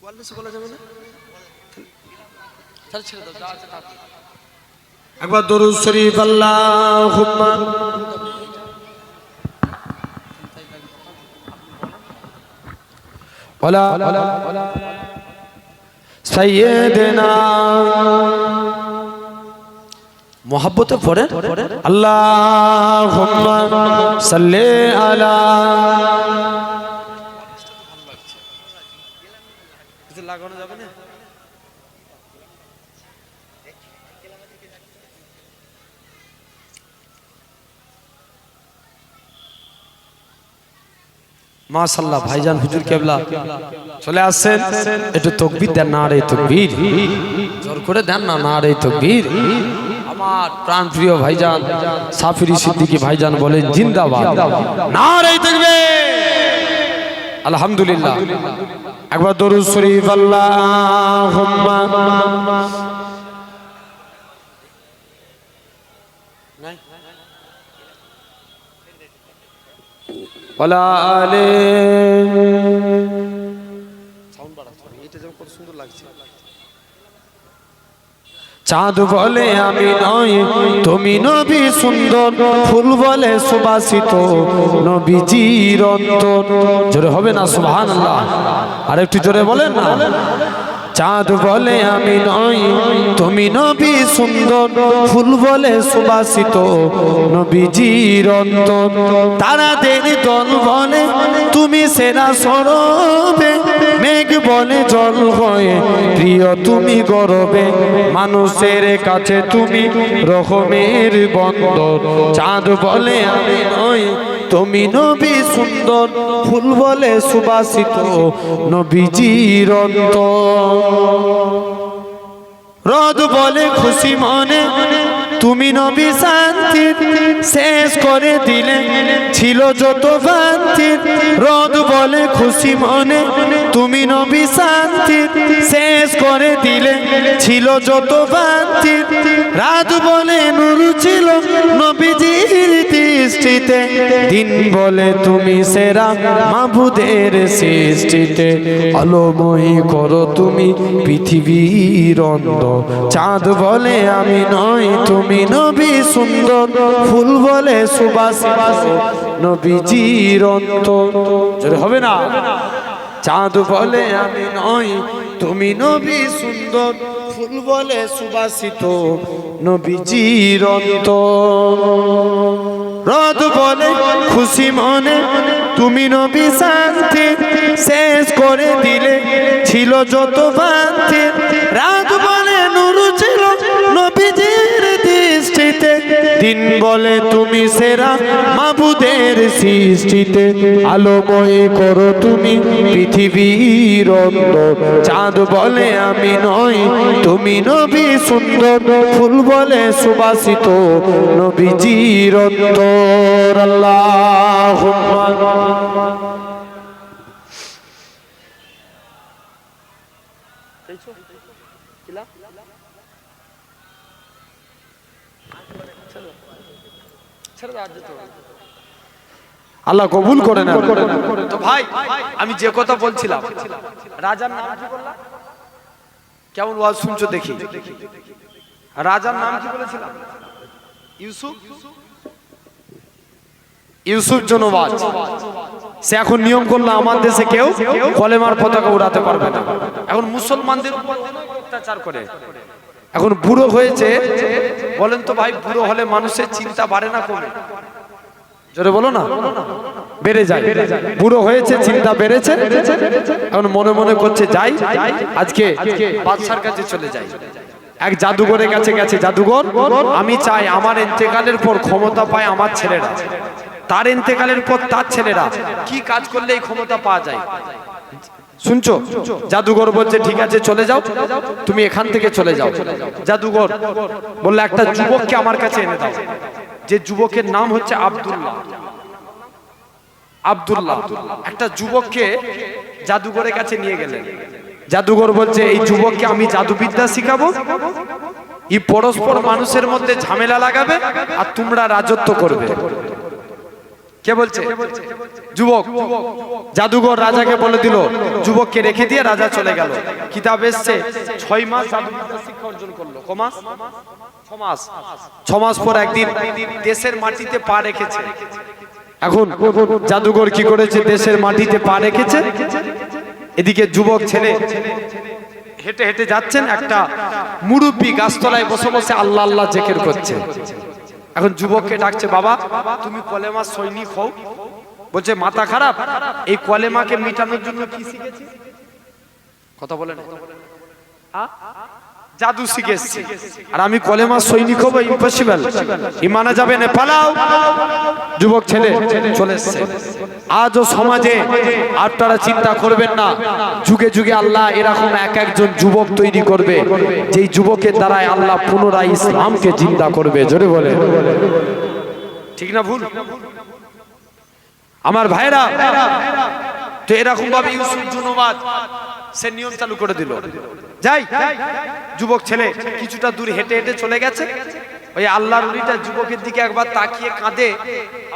ওয়ারলেস বলা যাবে না তাহলে ছেড়ে দাও যা আছে তা একবার দরুদ শরীফ আল্লাহুম্মা ওয়ালা সাইয়্যিদিনা মোহাব্বতে পড়েন আল্লাহুম্মা সাল্লি আলা কিছু লাগানো যাবে না মাশাআল্লাহ ভাইজান হুজুর কেবলা চলে আসছেন একটু তাকবীর দেন না রে তাকবীর জোর করে দেন না না রে তাকবীর আমার প্রাণ প্রিয় ভাইজান সাফিরি সিদ্দিকী ভাইজান বলেন জিন্দাবাদ না রে তাকবীর আলহামদুলিল্লাহ একবার দরুদ শরীফ আল্লাহুম্মা ওয়ালা আলে সাউন্ড বাড়াও এটা যেন কত সুন্দর লাগছে চাঁদ বলে আমি নই তুমি নবী সুন্দর ফুল বলে সুবাসিত নবীজির অন্তর জোরে হবে না সুবহানাল্লাহ আর একটু জোরে বলেন না চাঁদ বলে আমি নই তুমি নবী সুন্দর ফুল বলে সুবাসিত নবীজির অন্তর তারাদের দল বলে তুমি সেরা সরবে মেঘ বলে জল হয়ে প্রিয় তুমি গরবে মানুষের কাছে তুমি রহমের বন্দর চাঁদ বলে আমি নই তুমি নবী সুন্দর ফুল বলে সুবাসিত নবীজির অন্তর রোদ বলে খুশি মনে তুমি নবী শান্তি শেষ করে দিলে ছিল যত ভ্রান্তি রোদ বলে খুশি মনে তুমি নবী শান্তি শেষ করে দিলে ছিল যত ভ্রান্তি রাত বলে নূর ছিল নবীজির দৃষ্টিতে দিন বলে তুমি সেরা মাবুদের সৃষ্টিতে আলোময়ী করো তুমি পৃথিবীর অন্ধ চাঁদ বলে আমি নই তুমি নবী সুন্দর ফুল বলে সুবাসিত নবীজির অন্তর জোরে হবে না চাঁদ বলে আমি নই তুমি নবী সুন্দর ফুল বলে সুবাসিত নবীজির অন্তর রোদ বলে খুশি মনে তুমি নবী শান্তি শেষ করে দিলে ছিল যত ভ্রান্তি রাত বলে নূর ছিল নবীজির দৃষ্টিতে দিন বলে তুমি সেরা মাবুদের সৃষ্টিতে আলোময় করো তুমি পৃথিবীর অন্তর চাঁদ বলে আমি নই তুমি নবী সুন্দর ফুল বলে সুবাসিত নবীজির অন্তর আল্লাহুম্মা আল্লাহ কবুল করে না তো ভাই আমি যে কথা বলছিলাম রাজার নাম কি বললাম কেমন ওয়াজ শুনছো দেখি রাজার নাম কি বলেছিলাম ইউসুফ ইউসুফ জনবাজ সে এখন নিয়ম করলো আমার দেশে কেউ কলেমার পতাকা উড়াতে পারবে না এখন মুসলমানদের উপর অত্যাচার করে এখন বুড়ো হয়েছে বলেন তো ভাই বুড়ো হলে মানুষের চিন্তা বাড়ে না কমে জোরে বলো না বেড়ে যায় বুড়ো হয়েছে চিন্তা বেড়েছে এখন মনে মনে করছে যাই আজকে বাদশার কাছে চলে যাই এক জাদুঘরের কাছে গেছে জাদুঘর আমি চাই আমার ইন্তেকালের পর ক্ষমতা পায় আমার ছেলেরা তার ইন্তেকালের পর তার ছেলেরা কি কাজ করলে এই ক্ষমতা পাওয়া যায় শুনছো জাদুঘর বলছে ঠিক আছে চলে যাও তুমি এখান থেকে চলে যাও জাদুঘর বললে একটা যুবককে আমার কাছে এনে দাও যে যুবকের নাম হচ্ছে আব্দুল্লাহ আব্দুল্লাহ একটা যুবককে জাদুঘরের কাছে নিয়ে গেলেন জাদুঘর বলছে এই যুবককে আমি জাদুবিদ্যা শিখাবো এই পরস্পর মানুষের মধ্যে ঝামেলা লাগাবে আর তোমরা রাজত্ব করবে কে বলছে যুবক জাদুঘর রাজাকে বলে দিল যুবককে রেখে দিয়ে রাজা চলে গেল কিতাব এসছে 6 মাস জাদুবিদ্যা শিক্ষা অর্জন করলো ক মাস 6 মাস পর একদিন দেশের মাটিতে পা রেখেছে এখন জাদুঘর কি করেছে দেশের মাটিতে পা রেখেছে এদিকে যুবক ছেলে হেঁটে হেঁটে যাচ্ছেন, একটা মুরব্বী গাছতলায় বসে বসে আল্লাহ আল্লাহ জিকির করছে। এখন যুবককে ডাকছে, বাবা তুমি কলেমা সৈনিক হও। বলছে মাথা খারাপ, এই কলেমাকে মিটানোর জন্য কি শিখেছি? কথা বলে না, জাদু শিখেছি। আর আমি কলেমা সৈনিক হবো, ইম্পসিবল, মানা যাবে না, পালাও। যুবক ছেলে চলে এসছে। আজও সমাজে আপনারা চিন্তা করবেন না, যুগে যুগে আল্লাহ এরকম এক একজন যুবক তৈরি করবে, যেই যুবকের দ্বারাই আল্লাহ পুনরায় ইসলামকে জিন্দা করবে। জোরে বলে ঠিক না ভুল? আমার ভাইরা, তো এরকম ভাবে ইউসুফ জুনুবাদ সে নিয়ম চালু করে দিল। যাই, যুবক ছেলে কিছুটা দূর হেঁটে হেঁটে চলে গেছে। ওই আল্লাহর ওলিটা যুবকের দিকে একবার তাকিয়ে কাঁদে,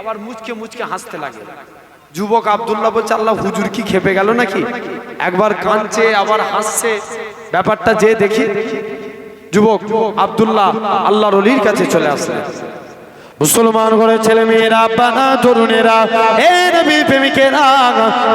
আবার মুচকে মুচকে হাসতে লাগে। যুবক আব্দুল্লাহ বলছে, আল্লাহ হুজুর কি খেপে গেল নাকি? একবার কাঁদছে আবার হাসছে, ব্যাপারটা যে দেখি। যুবক আব্দুল্লাহ আল্লাহর ওলির কাছে চলে আসলেন। মুসলমান ঘরে ছেলে মেয়েরা, বানা তরুণেরা, হে নবী প্রেমিকেরা,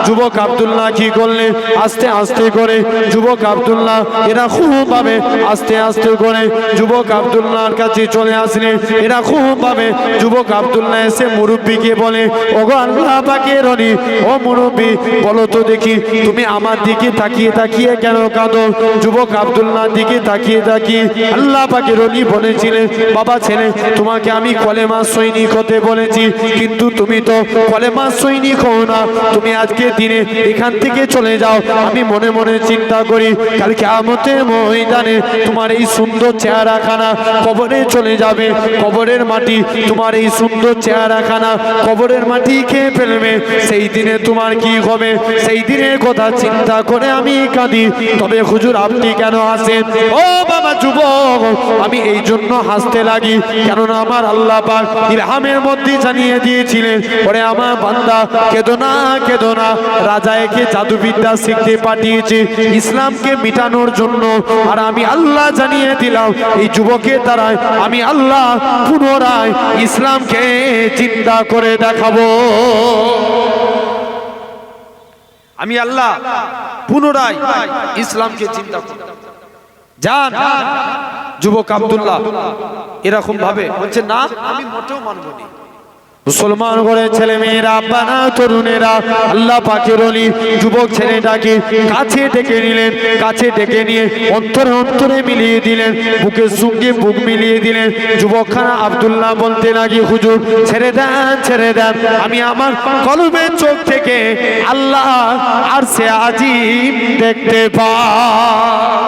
যুবক আব্দুল্লাহ কি করলে আস্তে আস্তে করে যুবক আব্দুল্লাহ এরা খুব ভাবে আস্তে আস্তে করে যুবক আব্দুল্লাহর কাছে চলে আসলেন। এরা খুব ভাবে যুবক আব্দুল্লাহ এসে মুরব্বীকে বলে, ওগো আল্লাহ পাকের ওলি, ও মুরব্বী বলো তো দেখি, তুমি আমার দিকে তাকিয়ে তাকিয়ে কেন কাঁদো? যুবক আব্দুল্লাহর দিকে তাকিয়ে তাকিয়ে আল্লাহ পাকের ওলি বলেছিলেন, বাবা ছেলে তোমাকে আমি কলেমা সৈনিক হতে বলেছি, কিন্তু তুমি তো কলেমা সৈনিক হও না। তুমি আজকে দিনে এখান থেকে চলে যাও। আমি মনে মনে চিন্তা করি, কাল কিয়ামতের ময়দানে তোমার এই সুন্দর চেহারাখানা কবরে চলে যাবে। কবরের মাটি তোমার এই সুন্দর চেহারাখানা কবরের মাটি খেয়ে ফেলবে। সেই দিনে তোমার কি হবে? সেই দিনের কথা চিন্তা করে আমি কাঁদি। তবে হুজুর আপনি কেন হাসেন? ও বাবা যুবক, আমি এই জন্য হাসতে লাগি, কেননা আমার আল্লাহ পাক ইলহামের মধ্যে জানিয়ে দিয়েছিলেন, ওরে আমার বান্দা কেঁদো না, কেঁদো না। রাজা একে জাদুবিদ্যা শিখতে পাঠিয়েছে ইসলামকে মিটানোর জন্য। আর আমি আল্লাহ জানিয়ে দিলাম, এই যুবকের দ্বারাই আমি আল্লাহ পুনরায় ইসলামকে চিন্তা করে দেখাবো। আমি আল্লাহ পুনরায় ইসলামকে চিন্তা করব। জান যুবক আব্দুল্লাহ এরকম ভাবে বলছে, না আমি মোটেও মানব না। মুসলমান ঘরে ছেলে মেয়েরা, বানা তরুণেরা, আল্লাহ পাকের ওলি যুবক ছেলেটাকে কাছে ডেকে নিলেন। কাছে ডেকে নিয়ে অন্তরে অন্তরে মিলিয়ে দিলেন, বুকের সঙ্গে বুক মিলিয়ে দিলেন। যুবকখানা আব্দুল্লাহ বলতে লাগি, হুজুর ছেড়ে দেন, ছেড়ে দেন। আমি আমার কলবের চোখ থেকে আল্লাহ আর সে আজিম দেখতে পাই।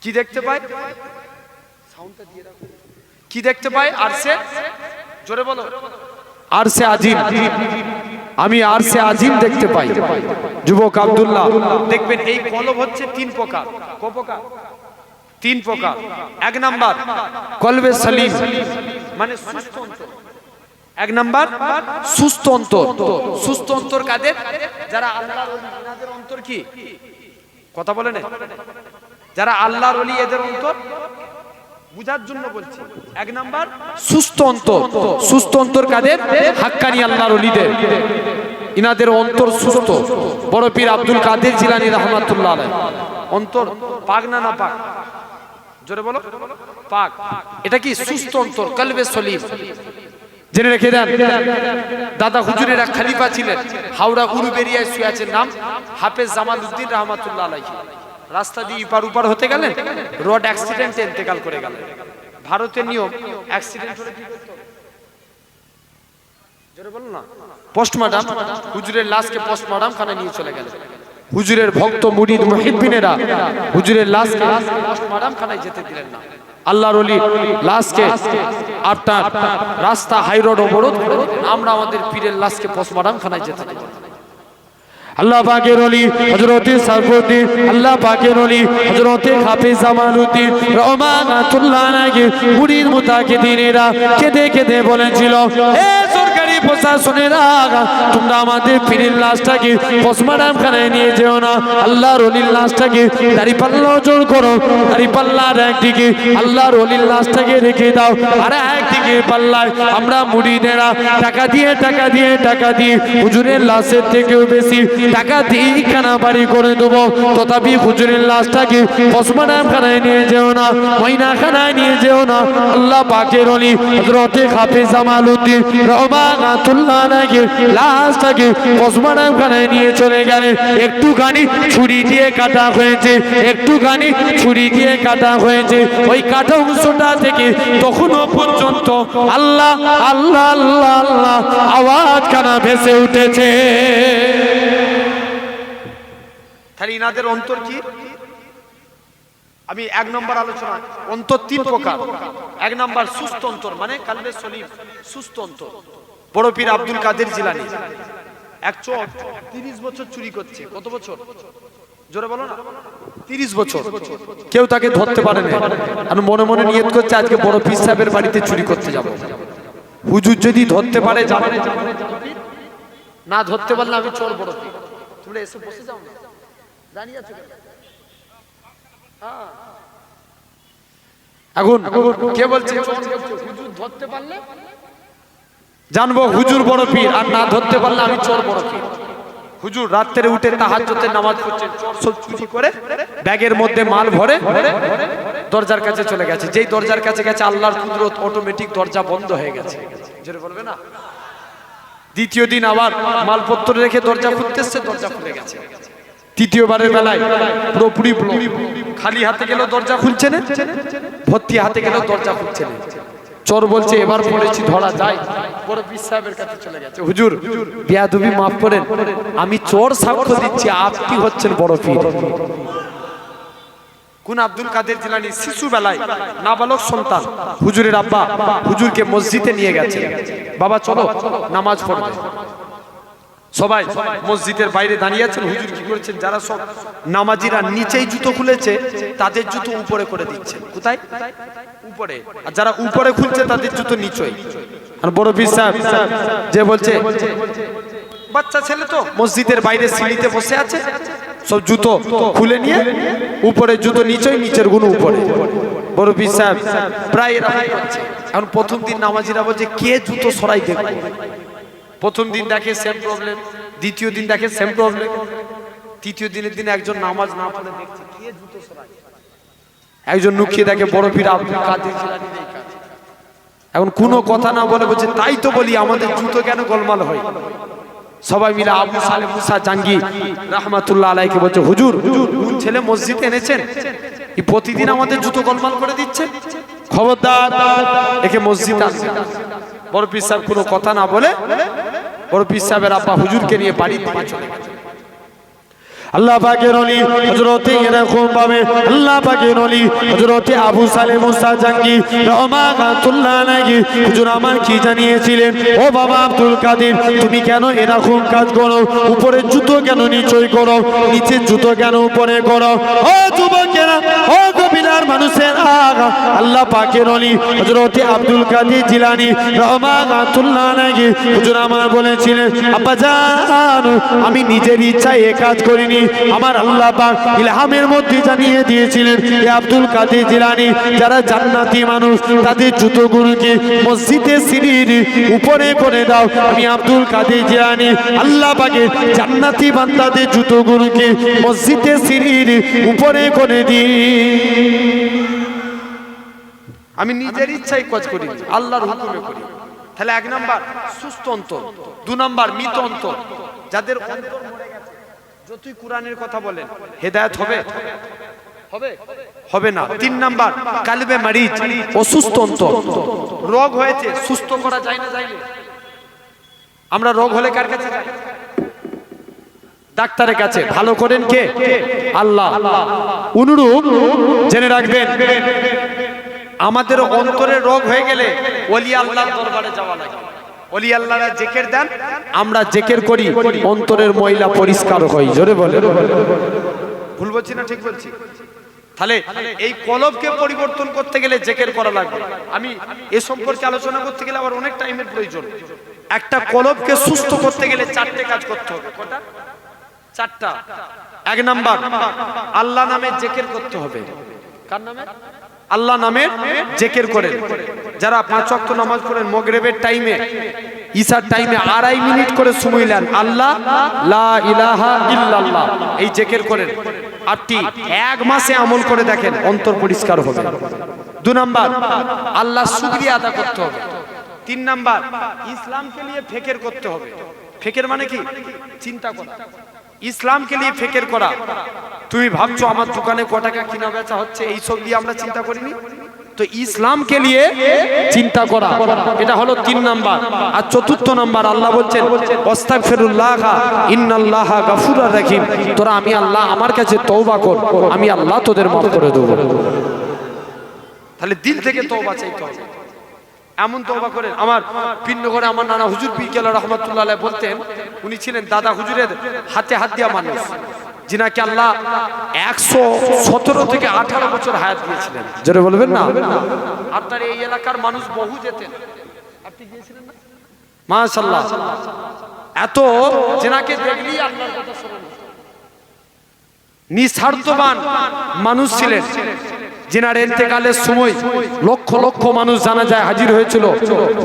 কি দেখতে পাই? সাউন্ডটা দিয়ে রাখো। কি দেখতে পাই? আরশে, জোরে বলো, আরশে আজিম। আমি আরশে আজিম দেখতে পাই। যুবক আব্দুল্লাহ দেখবেন এই কলব হচ্ছে তিন প্রকার। কয় প্রকার? তিন প্রকার। এক নাম্বার কলবে সালিম, মানে সুস্থ অন্তর। এক নাম্বার সুস্থ অন্তর। সুস্থ অন্তর কাদের? যারা আল্লাহর ওলি, এনাদের অন্তর কি? কথা বলে না, যারা আল্লাহর ওলি এদের অন্তর বুঝার জন্য বলছি। এক নাম্বার সুস্থ অন্তর। সুস্থ অন্তর কাদের? হাক্কানি আল্লাহর ওলিদের, ইনাদের অন্তর সুস্থ। বড় পীর আব্দুল কাদের জিলানী রাহমাতুল্লাহ আলাইহি অন্তর পাক না, না পাক? জোরে বলো, পাক। এটা কি? সুস্থ অন্তর, কলবে সলিম। জেনে রেখে দেন, দাদা হুজুরের এক খলিফা ছিলেন, হাওড়া উরুবেরিয়ায় শুয়ে আছেন, নাম হাফেজ জামাল উদ্দিন রাহমাতুল্লাহ আলাইহি। রাস্তা দিয়ে ইপার উপার হতে গেলেন, রোড অ্যাক্সিডেন্টে ইন্তেকাল করে গেলেন। ভারতের নিয়ম, অ্যাক্সিডেন্ট হলে কি করতে হবে? জোরে বলো না, পোস্টমর্টম। হুজুরের লাশকে পোস্টমর্টম খানায় নিয়ে চলে গেলেন। হুজুরের ভক্ত মুরিদ মুহিব্বিনেরা হুজুরের লাশকে পোস্টমর্টম খানায় যেতে দিলেন না। আল্লাহর ওলি লাশকে আপনার রাস্তা হাই রোড অবরোধ করে আমরা আমাদের পীরের লাশকে পোস্টমর্টম খানায় যেতে দিলাম। আল্লাহ পাকের ওলি হযরতে সারফুদ্দিন, আল্লাহ পাকের ওলি হযরতে হাফেজ জামালউদ্দিন রহমাতুল্লাহ আলাইহি মুরিদ মুতাকিদিনেরা কেঁদে কেঁদে বলেছিল, হে সরকারি প্রশাসনেরা তোমরা আমাদের পীরের লাশটাকে পোস্টমর্টম খানায় নিয়ে যেও না, আল্লাহর ওলির লাশটাকে দাড়িপাল্লা ওজন করো, দাড়িপাল্লার একদিকে আল্লাহর ওলির লাশটাকে রেখে দাও, আর একদিকে পাল্লায় আমরা মুরিদেরা টাকা দিয়ে হুজুরের লাশের থেকেও বেশি টাকা দিয়ে খানা বাড়ি করে দেবো, তথাপি হুজুরের লাশটাকে পোস্টমর্টম খানায় নিয়ে যেও না, ময়না খানায় নিয়ে যেও না। আল্লাহ পাকের ওলি হযরতে হাফেজ জামালউদ্দিন রহমাতুল্লাহ আলাইহি লাশটাকে পোস্টমর্টম খানায় নিয়ে চলে গেলেন। একটুখানি ছুরি দিয়ে কাটা হয়েছে, ওই কাটা অংশটা থেকে তখনও পর্যন্ত আল্লাহ আল্লাহ আল্লাহ আল্লাহ আওয়াজ কানা ভেসে উঠেছে। তাহলে ইনাদের অন্তর কি? আমি এক নম্বর আলোচনা, অন্তর তিন প্রকার। এক নম্বর সুস্থ অন্তর, মানে কালবে সলিম, সুস্থ অন্তর। বড় পীর আব্দুল কাদের জিলানী এক চোর 30 বছর চুরি করছে। কত বছর? জোরে বলো না। 30 বছর কেউ তাকে ধরতে পারে না, আর মনে মনে নিয়ত করছে আজকে বড় পীর সাহেবের বাড়িতে চুরি করতে যাব। হুজুর যদি ধরতে পারে যাবে, না ধরতে পারলে আমি চোর বড় পীর। তোমরা এসে বসে যাও না, দাঁড়িয়ে আছো কেন? এখন কে বলছে হুজুর ধরতে পারলে জানবো হুজুর বড় পীর, আর না ধরতে পারলে আমি চোর বড় পীর। হুজুর রাত্রে উঠে তাহাজ্জুদের নামাজ পড়ছেন, চোর সব চুরি করে ব্যাগের মধ্যে মাল ভরে দরজার কাছে চলে গেছে। যেই দরজার কাছে গেছে আল্লাহর কুদরত, অটোমেটিক দরজা বন্ধ হয়ে গেছে। জোরে বলবে না। দ্বিতীয় দিন আবার মালপত্র রেখে দরজা খুলতেছে, দরজা খুলে গেছে। তৃতীয়বারের বেলায় পুরোপুরি খালি হাতে গেল দরজা খুলছে না, ভর্তি হাতে গেল দরজা খুলছে না। চোর বলছে এবার পড়েছি, ধরা যায়। বড় পীর সাহেবের কাছে চলে গেছে। হুজুর বেয়াদবি মাফ করেন, আমি চোর সাক্ষ্য দিচ্ছি, আপনি হচ্ছেন বড় পীর। কোন আব্দুল কাদের জিলানী শিশু বেলায় নাবালক সন্তান, হুজুরের আব্বা হুজুরকে মসজিদে নিয়ে গেছে, বাবা চলো নামাজ পড়বে। সবাই মসজিদের বাইরে দাঁড়িয়ে আছেন। হুজুর কি করেছেন? যারা সব নামাজিরা নিচেই জুতো খুলেছে তাদের জুতো উপরে করে দিচ্ছেন। কোথায়? উপরে। আর যারা উপরে খুলছে তাদের জুতো নিচেই। আর বড় পীর সাহেব যে বলছে বাচ্চা ছেলে তো মসজিদের বাইরে সিঁড়িতে বসে আছে, সব জুতো খুলে নিয়ে উপরে জুতো নিচেই, নিচের গুলো উপরে। বড় পীর সাহেব প্রায় এরকম করছে। এখন প্রথম দিন নামাজিরা বলছে কে জুতো সরাই দেখবে। প্রথম দিন দেখে সেম প্রবলেম, দ্বিতীয় দিন দেখে সেম প্রবলেম, তৃতীয় দিনের দিন একজন নামাজ না পড়ে দেখছে কে জুতো সরায়। একজন নুকিয়ে দেখে বড় পীর আব্দুল কাদের জিলানী। এখন কোনো কথা না বলে বলছে তাই তো বলি আমাদের জুতো কেন গোলমাল হয়। সবাই মিলে আবু সালে মুসা জাঙ্গি রাহমাতুল্লাহ আলাইহি বলছে হুজুর কোন ছেলে মসজিদে এনেছেন, এই প্রতিদিন আমাদের জুতো গোলমাল করে দিচ্ছে, খবরদার একে মসজিদ আসবে। বড় পীর সাহেব কোনো কথা না বলে বড় পীর সাহেবের আব্বা হুজুরকে নিয়ে বাড়ি থেকে চলে গেছে। আল্লাহ পাকের ওলি হযরতে এরকম ভাবে আল্লাহ পাকের ওলি হযরতে আবু সালে মুসা জাঙ্গি রহমাতুল্লাহ আলাইহি হুজুর আমার কি জানিয়েছিলেন, ও বাবা আব্দুল কাদের তুমি কেন এরকম কাজ করো, উপরে জুতো কেন নিচই করো, নিচে জুতো কেন উপরে করো। ও যুবকেরা, ও কবিলার মানুষের আগা, আল্লাহ পাকের ওলি হযরতে আব্দুল কাদের জিলানী রহমাতুল্লাহ আলাইহি হুজুর আমার বলেছিলেন আব্বা জান আমি নিজের ইচ্ছায় এই কাজ করিনি, আমার আল্লাহ পাক ইলহামের মধ্যে জানিয়ে দিয়েছিলেন এ আব্দুল কাদের জিলানী যারা জান্নাতি মানুষ তাদের জুতোগুলোকে মসজিদের সিঁড়ির উপরে করে দাও। আমি আব্দুল কাদের জিলানী আল্লাহ পাকের জান্নাতি বান্দাদের জুতোগুলোকে মসজিদের সিঁড়ির উপরে করে দিই। আমি নিজের ইচ্ছায় কাজ করি, আল্লাহর হুকুমে করি। তাহলে এক নাম্বার সুস্থ অন্তর, দু নাম্বার মৃত অন্তর। যাদের অন্তর মরে গেছে, যতই কোরআনের কথা বলেন হেদায়েত হবে হবে হবে না। তিন নাম্বার কালবে মারিজ, অসুস্থ অন্তর। রোগ হয়েছে, সুস্থ করা যায় না, যায় না। আমরা রোগ হলে কার কাছে যাই? ডাক্তারের কাছে। ভালো করেন কে? আল্লাহ। অনুরূপ জেনে রাখবেন আমাদের অন্তরে রোগ হয়ে গেলে ওলি আল্লাহর দরবারে যাওয়া লাগে। ওলি আল্লাহরা জিকির দেন, আমরা জিকির করি, অন্তরের ময়লা পরিষ্কার হয়। জোরে বলে। ভুল বলছি না ঠিক বলছি? তাহলে এই কলবকে পরিবর্তন করতে গেলে জিকির করা লাগবে। আমি এ সম্পর্কে আলোচনা করতে গেলে আবার অনেক টাইমের প্রয়োজন। একটা কলবকে সুস্থ করতে গেলে চারটে কাজ করতে হবে। কটা? চারটা। এক নাম্বার, আল্লাহ নামে জিকির করতে হবে। কার নামে? আল্লাহ নামে জিকির করেন। যারা 5 ওয়াক্ত নামাজ পড়েন, মাগরিবের টাইমে, ঈশার টাইমে 2.5 মিনিট করে সময় নেন, আল্লাহ লা ইলাহা ইল্লাল্লাহ এই জিকির করেন। আপনি 1 মাসে আমল করে দেখেন, অন্তর পরিষ্কার হবে। 2 নাম্বার, আল্লাহ শুকরিয়া আদা করতে হবে। 3 নাম্বার, ইসলামকে নিয়ে ফিকির করতে হবে। ফিকির মানে কি? চিন্তা করা। ইসলামকে নিয়ে ফিকির করা। তুমি ভাবছো আমার দোকানে ক টাকা কিনা বেচা হচ্ছে, এই সব নিয়ে আমরা চিন্তা করিনি। তো ইসলামকে নিয়ে চিন্তা করা, এটা হলো 3 নাম্বার। আর 4র্থ নাম্বার, আল্লাহ বলছেন আস্তাগফিরুল্লাহ ইন্নাল্লাহা গাফুরুর রহিম। তোরা আমি আল্লাহ আমার কাছে তওবা কর, আমি আল্লাহ তোদের মাফ করে দেব। তাহলে দিল থেকে তওবা চাইতে হবে। এমন তওবা করেন। আমার পিণ্ড ঘরে আমার নানা হুজুর পীর কেবলা রাহমাতুল্লাহ আলাইহি বলতেন, উনি ছিলেন দাদা হুজুরের হাতে হাত দিয়া মানুষ, যিনাকে আল্লাহ 117 থেকে 18 বছর হায়াত দিয়েছিলেন। জোরে বলবেন না? আপনার এই এলাকার মানুষ বহু যেতেন। আপনি গিয়েছিলেন না? মাশাআল্লাহ। এত যিনাকে দেখলেই আল্লাহর কথা স্মরণ হতো। নিঃস্বার্থবান মানুষ ছিলেন, যিনার ইন্তেকালের সময় লক্ষ লক্ষ মানুষ জানাজায় হাজির হয়েছিল।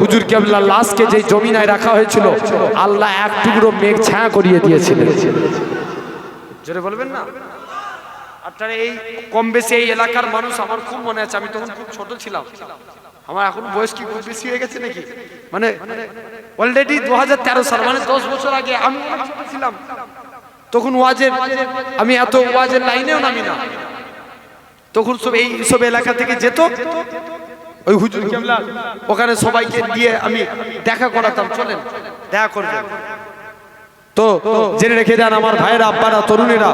হুজুর কেবলার লাশকে যে জমিনায় রাখা হয়েছিল, আল্লাহ এক টুকরো মেঘ ছায়া করিয়ে দিয়েছিলেন। জোরে বলবেন না? আপনারা এই কম বেশি এই এলাকার মানুষ, আমার খুব মনে আছে, আমি তখন খুব ছোট ছিলাম। আমার এখন বয়স কি খুব বেশি হয়ে গেছে নাকি? মানে অলরেডি 2013 সাল, মানে 10 বছর আগে আমি অনেক ছোট ছিলাম। তখন ওয়াজের, আমি এত ওয়াজের লাইনেও নামি না। তখন সব এলাকা থেকে যেত ওই হুজুর কেবলা, ওখানে সবাইকে দিয়ে আমি দেখা করাতাম, চলেন দেখা করবেন। তো জেনে রেখে দেন আমার ভাইয়েরা, আব্বারা, তরুণেরা।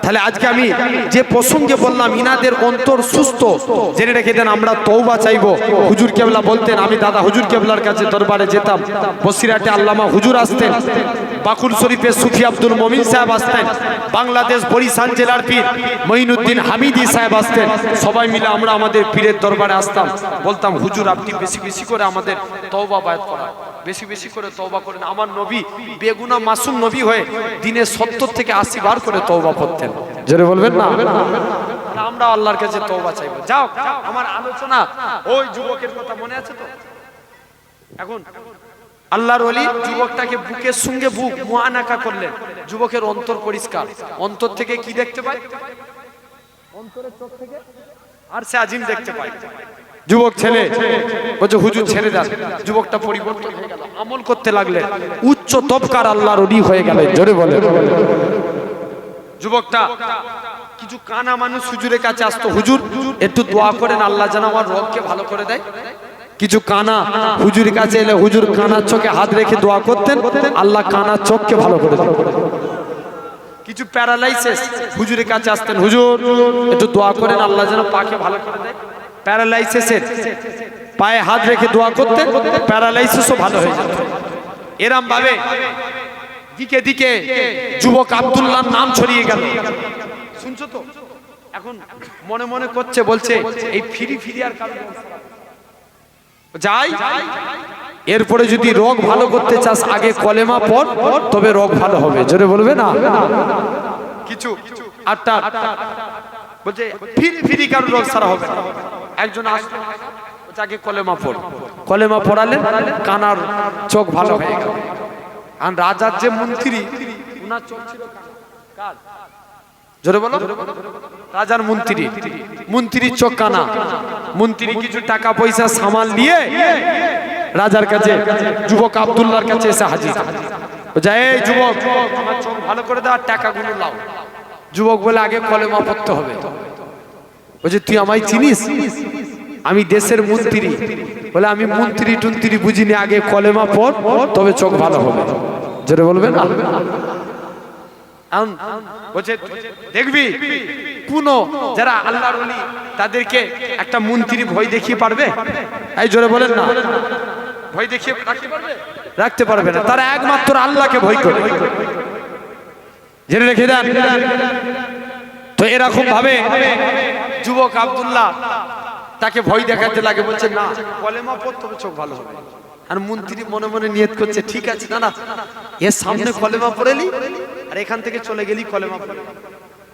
তাহলে আজকে আমি যে প্রসঙ্গে বললাম, ইনাদের অন্তর সুস্থ, জেনে রেখে দেন আমরা তওবা চাইবো। হুজুর কেবলা বলতেন, আমি দাদা হুজুর কেবলার কাছে দরবারে যেতাম। বসিরহাটে আল্লামা হুজুর আসতেন, বাকুল শরীফে সুফি আব্দুল মমিন সাহেব আসতেন, বাংলাদেশ বরিশাল জেলার পীর মঈনুদ্দিন হামিদি সাহেব আসতেন। সবাই মিলে আমরা আমাদের পীরের দরবারে আসতাম, বলতাম হুজুর আপনি বেশি বেশি করে আমাদের তওবা বায়াত করান, বেশি বেশি করে তওবা করেন। আমার নবী বেগুনা মাসুম নবী হয়ে দিনে 70 থেকে 80 বার করে তওবা পড়তেন। জোরে বলবেন না? আমরা আল্লাহর কাছে তওবা চাইবো। যাও, আমার আলোচনা ওই যুবকের কথা মনে আছে তো? এখন আল্লাহর ওলি যুবকটাকে বুকের সঙ্গে বুক মুআনাকা করলেন। যুবকের অন্তর পরিষ্কার। অন্তর থেকে কি দেখতে পায়? অন্তরের চোখ থেকে আরশে আজিম দেখতে পায়। যুবক ছেলে বলছে হুজুর ছেড়ে দেন। যুবকটা পরিবর্তন হয়ে গেল, আমল করতে লাগলেন, উচ্চ তবকার আল্লাহর ওলি হয়ে গেলেন। জোরে বলেন। যুবকটা কিছু কানা মানুষ হুজুরের কাছে আসতো, হুজুর একটু দোয়া করেন আল্লাহ যেন আমার রোগকে ভালো করে দেয়। কিছু কানা হুজুরের কাছে এলে হুজুর কানার চোখে হাত রেখে দোয়া করতেন, আল্লাহ কানার চোখকে ভালো করে দেয়। কিছু প্যারালাইসিস হুজুরের কাছে আসতেন, হুজুর একটু দোয়া করেন আল্লাহ যেন পাকে ভালো করে দেয়। প্যারালাইসিসের পায়ে হাত রেখে দোয়া করতেন, প্যারালাইসিসও ভালো হয়ে যেত। এরম ভাবে দিকে দিকে যুবক আব্দুল্লাহর নাম ছড়িয়ে গেল। শুনছো তো? এখন মনে মনে করছে, বলছে এই ফিরি ফিরি আর কারণ যাই। এরপরে যদি রোগ ভালো করতে চাস আগে কলেমা পড়, তবে রোগ ভালো হবে। জোরে বলবে না? কিছু আটটা বলছে ফিরি ফিরি কারণ রোগ সারা হবে না। একজন আসলো, বলছে আগে কলেমা পড়। কলেমা পড়ালেন, কানার চোখ ভালো হয়ে গেল। আর রাজার যে মন্ত্রী, উনার চোখ ছিল কার? জোরে বলো। রাজার মন্ত্রী, মন্ত্রীর চোখ কানা। মন্ত্রী কিছু টাকা পয়সা সামাল নিয়ে রাজার কাছে, যুবক আব্দুল্লাহর কাছে এসে হাজির। এই যুবক আমার চোখ ভালো করে দাও, টাকাগুলো লাও। যুবক বলে আগে কলেমা পড়তে হবে। বলছে তুই আমায় চিনিস? আমি দেশের মন্ত্রী। বলে আমি মন্ত্রী টন্ত্রী বুঝিনি, আগে কলেমা পড় তবে চোখ ভালো হবে। জোরে বলবে না? বলছে দেখবি কোন যারা আল্লাহর ওলি তাদেরকে একটা মন্ত্রী ভয় দেখিয়ে পারবে? এই জোরে বলেন না। ভয় দেখিয়ে রাখতে পারবে না। তারা একমাত্র আল্লাহকে ভয় করে। জেনে রেখে দেন। তো তো এরকম ভাবে যুবক আব্দুল্লাহ তাকে ভয় দেখাতে লাগে, বলছে না কলেমা পড় তবে চোখ ভালো হবে। আর মন্ত্রী মনে মনে নিয়ত করছে ঠিক আছে না না এর সামনে কলেমা পড়েলি আর এখান থেকে চলে গেলি কলেমা পড়ে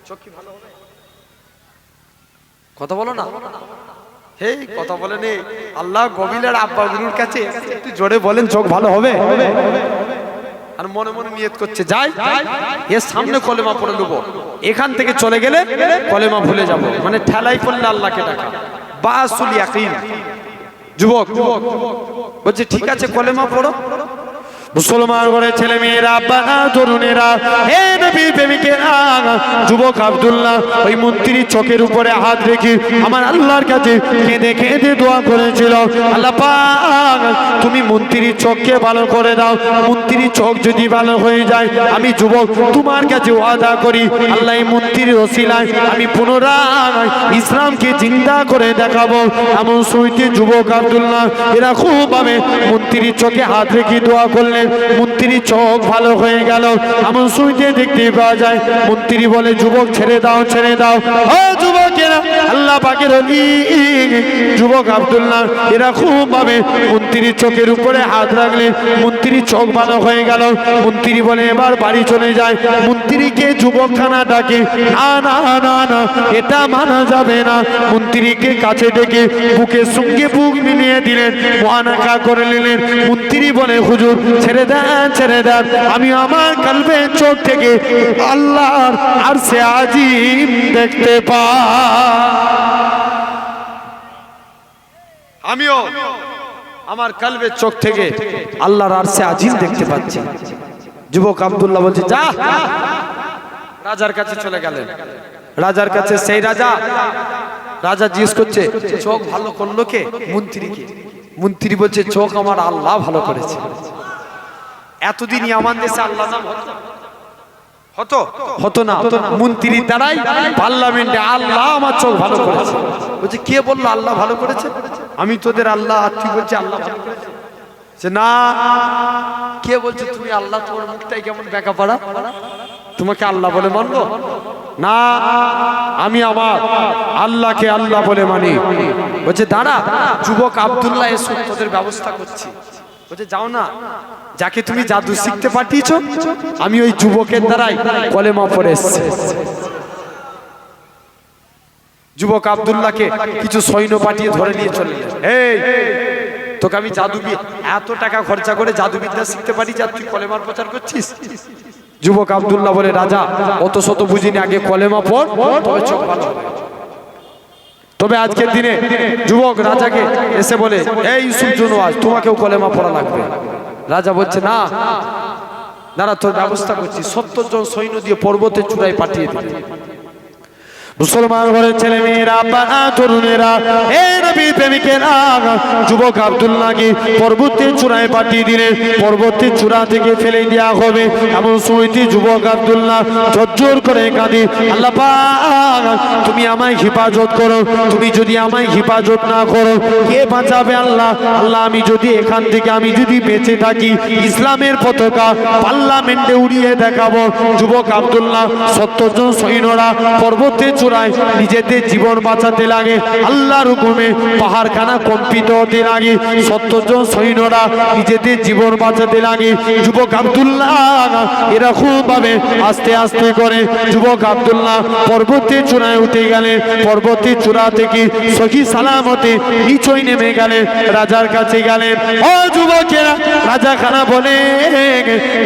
চোখ কি ভালো হবে? কথা বলো না, হে কথা বলেন আল্লাহ গবিলের আব্বা গুরুর কাছে একটু জোরে বলেন চোখ ভালো হবে। আর মনে মনে নিয়ত করছে যাই এর সামনে কলেমা পড়ে নেবো, এখান থেকে চলে গেলে কলেমা ভুলে যাব, মানে ঠেলাই পড়লে আল্লাহকে ডাকা বাসুল ইয়াকিন। যুবক বলছে ঠিক আছে কলেমা পড়ো। মুসলমান ঘরে ছেলে মেয়েরা, বাবা তরুণেরা, হে নবী প্রেমিকেরা, যুবক আব্দুল্লাহ ওই মন্ত্রীর চোখের উপরে হাত রেখে আমার আল্লাহর কাছে কেঁদে কেঁদে দোয়া করেছিল, আল্লাহ পাক তুমি মন্ত্রীর চোখকে ভালো করে দাও। মন্ত্রীর চোখ যদি ভালো হয়ে যায় আমি যুবক তোমার কাছে ওয়াদা করি আল্লাহ এই মন্ত্রীর ওসিলায় আমি পুনরায় ইসলামকে জিন্দা করে দেখাবো। এমন সুইতে যুবক আব্দুল্লাহ এরা খুব ভাবে মন্ত্রীর চোখে হাত রেখে দোয়া করলেন, মন্ত্রীর চোখ ভালো হয়ে গেল। এমন সুইতে দেখতে পাওয়া যায় মন্ত্রী বলে যুবক ছেড়ে দাও ছেড়ে দাও। ও যুবকেরা আল্লাহ পাকের ওলি যুবক আব্দুল্লাহ এরা খুব ভাবে মন্ত্রীর চোখের উপরে হাত রাখলেন, মন্ত্রীর চোখ ভালো হয়ে গেল। মন্ত্রী বলে এবার বাড়ি চলে যায়। মন্ত্রীকে যুবকখানা ডাকে, না না না না এটা মানা যাবে না। মন্ত্রীকে কাছে ডেকে বুকের সঙ্গে বুক মিলিয়ে দিলেন, মুআনাকা করে নিলেন। মন্ত্রী বলে হুজুর ছেড়ে দেন ছেড়ে দেন, আমি আমার কলবের চোখ থেকে আল্লাহর আরশে আজিম দেখতে পাই। আমিও আমার কলবের চোখ থেকে আল্লাহর আরশে আজিম দেখতে পাচ্ছি। যুবক আব্দুল্লাহ বলছে যা, রাজার কাছে চলে গেলেন। রাজার কাছে সেই রাজা জিজ্ঞেস করছে চোখ ভালো করলো কে? মন্ত্রীকে। মন্ত্রী বলছে চোখ আমার আল্লাহ ভালো করেছে। এতদিনই আমার দেশে আল্লাহ নাম হতো না, মন্ত্রীর দ্বারাই পার্লামেন্টে আল্লাহ আমার চোখ ভালো করেছে। বলছে কে বললো আল্লাহ ভালো করেছে? আমি তোদের আল্লাহ, আর তুই বলছি আল্লাহ ভালো করেছে? না কে বলছে তুমি আল্লাহ? তোমার মুখটাই কেমন বেঁকা পড়া, তোমাকে আল্লাহ বলে মানবো না, আমি আমার আল্লাহকে আল্লাহ বলে মানি। বলছে দাঁড়া যুবক আব্দুল্লাহ এসো তোদের ব্যবস্থা করছি। বলছে যাও না, যাকে তুমি জাদু শিখতে পাঠিয়েছো আমি ওই যুবকের দ্বারাই কলেমা পড়ে এসেছি। যুবক আব্দুল্লাহকে কিছু সৈন্য পাঠিয়ে ধরে নিয়ে চলে গেলেন। এই তোকে আমি এত টাকা খরচা করে জাদুবিদ্যা শিখতে পারি যা তুই কলেমার প্রচার করছিস? যুবক আব্দুল্লাহ বলে রাজা অত শত বুঝিনি, আগে কলেমা পড় তবে চোখ ভালো হবে। তবে আজকের দিনে যুবক রাজাকে এসে বলে এই ইউসুফ জুনওয়াজ তোমাকেও কলেমা পড়া লাগবে। রাজা বলছে না দাঁড়া তোর ব্যবস্থা করছি। 70 জন সৈন্য দিয়ে পর্বতের চূড়ায় পাঠিয়ে দিল। মুসলমান ঘরের ছেলে মেয়েরা, বাবা তরুণেরা, হে নবী প্রেমিকেরা, যুবক আব্দুল্লাহকে পর্বতের চূড়ায় পাঠিয়ে দিলেন। পর্বতের চূড়া থেকে ফেলে দেওয়া হবে এমন সময়তে যুবক আব্দুল্লাহ ঝরঝর করে কাঁদে, আল্লাহ পাক তুমি আমায় হেফাজত করো, তুমি যদি আমায় হেফাজত না করো কে বাঁচাবে? আল্লাহ আল্লাহ আমি যদি এখান থেকে আমি যদি বেঁচে থাকি ইসলামের পতাকা পার্লামেন্টে উড়িয়ে দেখাবো। যুবক আব্দুল্লাহ 70 জন সৈন্যরা পর্বতের নিজেদের জীবন বাঁচাতে লাগে, আল্লাহর হুকুমে পাহাড়খানা কম্পিত হতে লাগে। 70 জন সৈন্যরা নিজেদের জীবন বাঁচাতে লাগে। যুবক আব্দুল্লাহ এরকম ভাবে আস্তে আস্তে করে যুবক আব্দুল্লাহ পর্বতের চূড়ায় উঠে গেলেন। পর্বতের চূড়া থেকে সহি সালামতে নিচই নেমে গেলেন, রাজার কাছে গেলেন। ও যুবকেরা, রাজা খানা বলে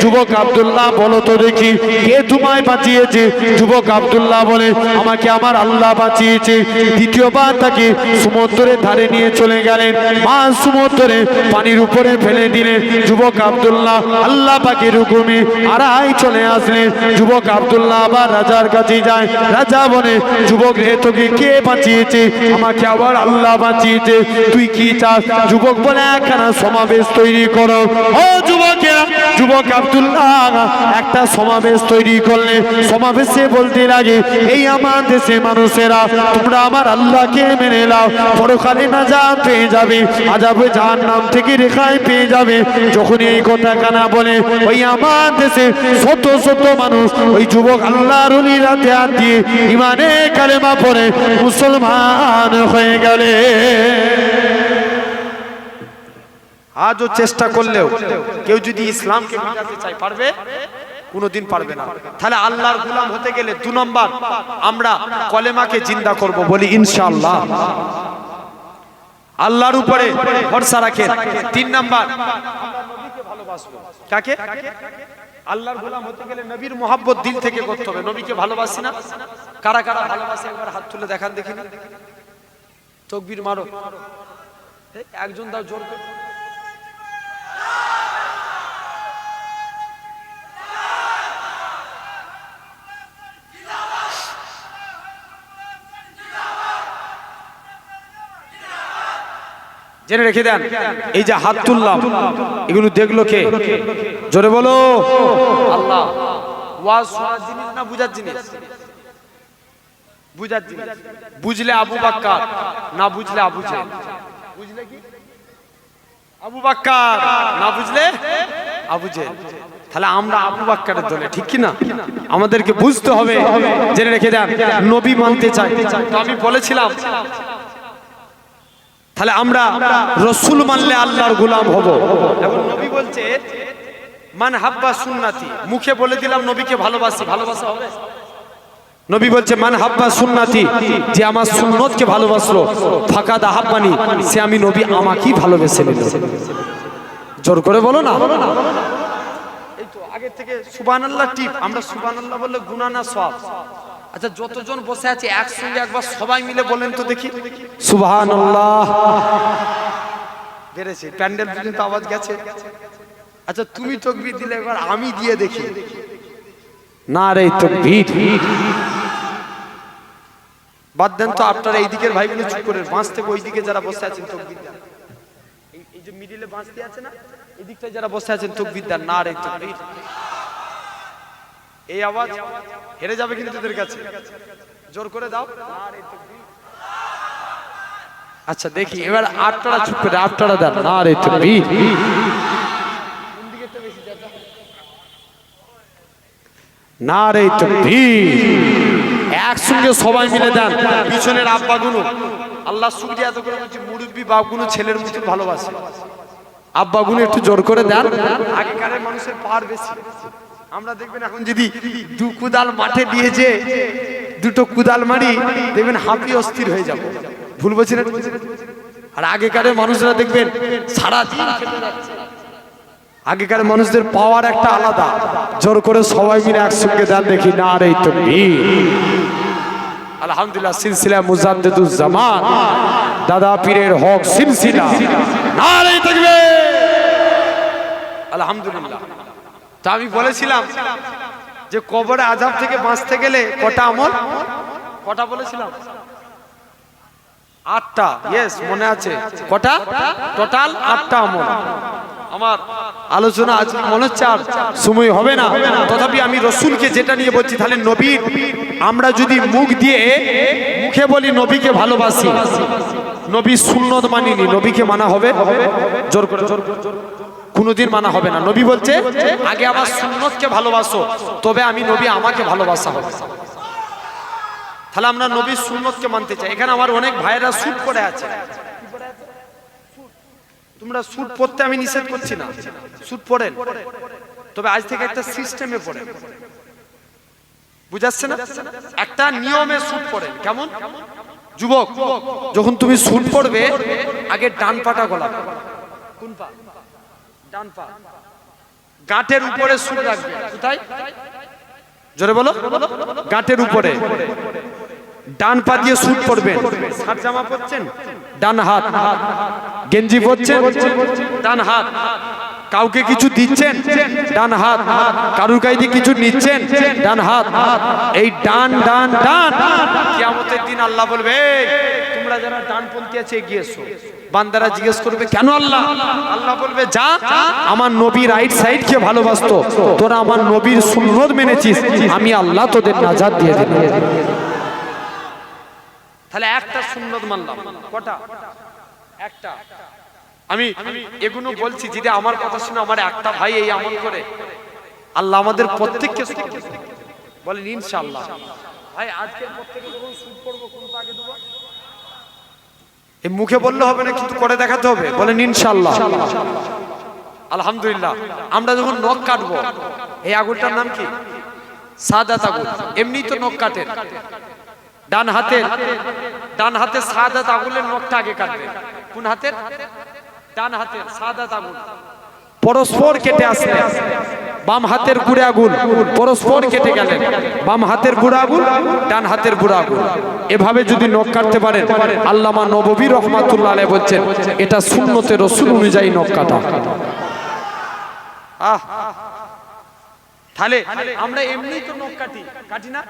যুবক আব্দুল্লাহ বলো তো দেখি কে তোমায় বাঁচিয়েছে? যুবক আব্দুল্লাহ বলে আমাকে আমার আল্লাহ বাঁচিয়েছে। দ্বিতীয়বার তাকে সমুদ্রের ধারে নিয়ে চলে গেলেন, মা সমুদ্রে পানির উপরে ফেলে দিলেন। যুবক আব্দুল্লাহ আল্লাহ পাকের হুকুমে আড়াই চলে আসলেন। যুবক আব্দুল্লাহ আবার রাজার কাছে যায়। রাজা বলে যুবক রে তোকে কে বাঁচিয়েছে? আমাকে আবার আল্লাহ বাঁচিয়েছে, তুই কি চাস? যুবক বলে একখানা সমাবেশ তৈরি করো। ও যুবক যুবকেরা, যুবক আব্দুল্লাহ একটা সমাবেশ তৈরি করলে সমাবেশে বলতে লাগে, এই আমার দেশের মানুষেরা তোমরা আমার আল্লাহকে মেনে নাও, পরকালে নাজাত পেয়ে যাবে, আযাবে জাহান্নাম থেকে রেহাই পেয়ে যাবে। যখন এই কথা কানা বলে ওই আমার দেশে শত শত মানুষ ওই যুবক আল্লাহর ওলির হাতে হাত দিয়ে ইমানে কালেমা পড়ে মুসলমান হয়ে গেলে। আজও চেষ্টা করলেও কেউ যদি ইসলামকে মিটাতে চায় পারবে? কোনোদিন পারবে না। তাহলে আল্লাহর গোলাম হতে গেলে 2 নম্বর আমরা কলেমাকে জিন্দা করব, বলি ইনশাআল্লাহ। আল্লাহর উপরে ভরসা রাখেন। 3 নম্বর আমরা নবীকে ভালোবাসবো। কাকে? আল্লাহর গোলাম হতে গেলে নবীর মহব্বত দিল থেকে করতে হবে। নবীকে ভালোবাসি না? কারা কারা ভালোবাসে একবার হাত তুলে দেখান দেখি না। তাকবীর মারো। একজন দাও জোর করে। জেনে রেখে দেন, এই যে হাত তুললাম এগুলো দেখলো কে? জোরে বলো। আল্লাহ। ওয়াজ শোনার জিনিস না বুঝার জিনিস? বুঝার জিনিস। বুঝলে আবু বকর, না বুঝলে আবু জেহেল। বুঝলে কি? আবু বকর, না বুঝলে আবু জেহেল। তাহলে আমরা আবু বকরের দলে, ঠিক কি না? আমাদেরকে বুঝতে হবে। জেনে রেখে দেন, নবী মানতে চাই। তো আমি বলেছিলাম তাহলে আমরা রাসূল মানলে আল্লাহর গোলাম হব। এখন নবী বলছে মান হাব্বা সুন্নতি, মুখে বলে দিলাম নবীকে ভালোবাসি, ভালোবাসা হবে? নবী বলছে মান হাব্বা সুন্নতি, যে আমার সুন্নতকে ভালোবাসলো, ফাকাদ আহাব্বানি, সে আমি নবী আমাকেই ভালোবেসে নিল। জোর করে বলো না। এই তো আগে থেকে সুবহানাল্লাহ টিপ। আমরা সুবহানাল্লাহ বললে গুনাহ না সওয়াব? আচ্ছা যতজন বসে আছে একসঙ্গে একবার সবাই মিলে বলেন তো দেখি সুবহানাল্লাহ। বেড়েছে প্যান্ডেল পর্যন্ত আওয়াজ গেছে। আচ্ছা তুমি তাকবীর দিলে একবার আমি দিয়ে দেখি। নারে তাকবীর। বাদ দেন তো, আপনারা এই দিকের ভাইগুলো চুপ করে, বাঁশ থেকে ওই দিকে যারা বসে আছেন তাকবীর দেন। এই যে মিডিলে বাঁশ দিয়ে আছে না, এই দিকটা যারা বসে আছেন তাকবীর দেন। নারে তাকবীর। এই আওয়াজ হেরে যাবে কিন্তু এদের কাছে। জোর করে দাও। আচ্ছা দেখি এবার আপনারা চুপ করে, আপনারা দেন নারে তাকবীর। নারে তাকবীর। একসঙ্গে সবাই মিলে দেন। পিছনের আব্বাগুলো, আল্লাহ শুকরিয়া আদায় করে বলছি, মুরব্বি বাপগুলো ছেলের মতো ভালোবাসে। আব্বাগুলো একটু জোর করে দেন। আগেকার মানুষের পাওয়ার বেশি। আমরা দেখবেন এখন যদি 2 কুদাল মাঠে দিয়েছে, 2টো কুদাল মারি, দেখবেন হাঁপি অস্থির হয়ে যাবে। ভুল বলছি না? আর আগেকার মানুষরা দেখবেন সারা দিন খেতে যাচ্ছে। আগেকার মানুষদের পাওয়ার একটা আলাদা। জোর করে সবাই মিলে একসঙ্গে দেন দেখি নারে তাকবীর। আলহামদুলিল্লাহ। সিলসিলা মুজাদ্দিদুজ জামান, দাদা পীরের হক সিলসিলা, নারে তাকবীর। আলহামদুলিল্লাহ। তা আমি বলেছিলাম যে কবরে আযাব থেকে বাঁচতে গেলে কটা আমল? কটা বলেছিলাম? 8টা। ইয়েস, মনে আছে। কটা? টোটাল 8টা আমল। আমার আলোচনা আজ মনে হচ্ছে আর সময় হবে না, তথাপি আমি রাসূলকে যেটা নিয়ে বলছি, তাহলে নবীর আমরা যদি মুখ দিয়ে মুখে বলি নবীকে ভালোবাসি, নবীর সুন্নত মানিনি, নবীকে মানা হবে? জোর করে। কোনোদিন মানা হবে না। নবী বলছে আগে আমার সুন্নতকে ভালোবাসো, তবে আমি নবী আমাকে ভালোবাসা হবে। তাহলে আমরা নবীর সুন্নতকে মানতে চাই। এখানে আমার অনেক ভাইয়েরা স্যুট পরে আছে। তোমরা স্যুট পরতে আমি নিষেধ করছি না, স্যুট পরেন, তবে আজ থেকে একটা সিস্টেমে পরেন। বুঝাচ্ছে না? একটা নিয়মে স্যুট পরেন। কেমন? যুবক, যখন তুমি স্যুট পরবে আগে ডান পাটা গলাবে। কোন পা? ডান পা। গাঁটের উপরে স্যুট রাখবে। কোথায়? জোরে বলো। গাঁটের উপরে। ডান পা দিয়ে স্যুট পরবেন। শার্ট জামা পরছেন, ডান হাত। গেঞ্জি পরছেন, ডান হাত। কাউকে কিছু দিচ্ছেন, ডান হাত। কারুর কাছে কিছু নিচ্ছেন, ডান হাত। এই ডান ডান ডান। কিয়ামতের দিন আল্লাহ বলবে তোমরা তোমরা যারা ডানপন্থী আছে এগিয়ে এসো। বান্দারা জিজ্ঞেস করবে কেন আল্লাহ? আল্লাহ বলবে যা, আমার নবী রাইট সাইড কে ভালোবাসতো, তোরা আমার নবীর সুন্নত মেনেছিস, আমি আল্লাহ তোদের নাজাত দিয়ে দিলাম। তাহলে একটা সুন্নত মানলাম, কটা? একটা। আমি এগুলো বলছি যদি আমার কথা শুনে আমার একটা ভাই এই আমল করে, আল্লাহ আমাদের প্রত্যেককে বলেন ইনশাআল্লাহ। ভাই আজকের পর থেকে যখন শুট করব কোনটা আগে দেব? এই মুখে বললে হবে না, কিন্তু করে দেখাতে হবে। বলেন ইনশাআল্লাহ। আলহামদুলিল্লাহ। আমরা যখন নখ কাটবো, এই আগুনটার নাম কি? সাদাত আগুন। এমনি তো নখ কাটেন, ডান হাতে সাদাত আগুনের নখটা আগে কাটবেন। কোন হাতের? ডান হাতের সাদাত আগুন পরস্পর কেটে আসলে বাম হাতের বুড়া আগুন পরস্পর কেটে গেলেন, বাম হাতের বুড়া আগুন ডান হাতের বুড়া আগুন। এভাবে যদি নখ কাটতে পারেন, আল্লামা নববী রহমাতুল্লাহ আলাইহি বলছেন এটা সুন্নতে রাসূল অনুযায়ী নখ কাটা। তাহলে আমরা এমনি তো নখ কাটি না,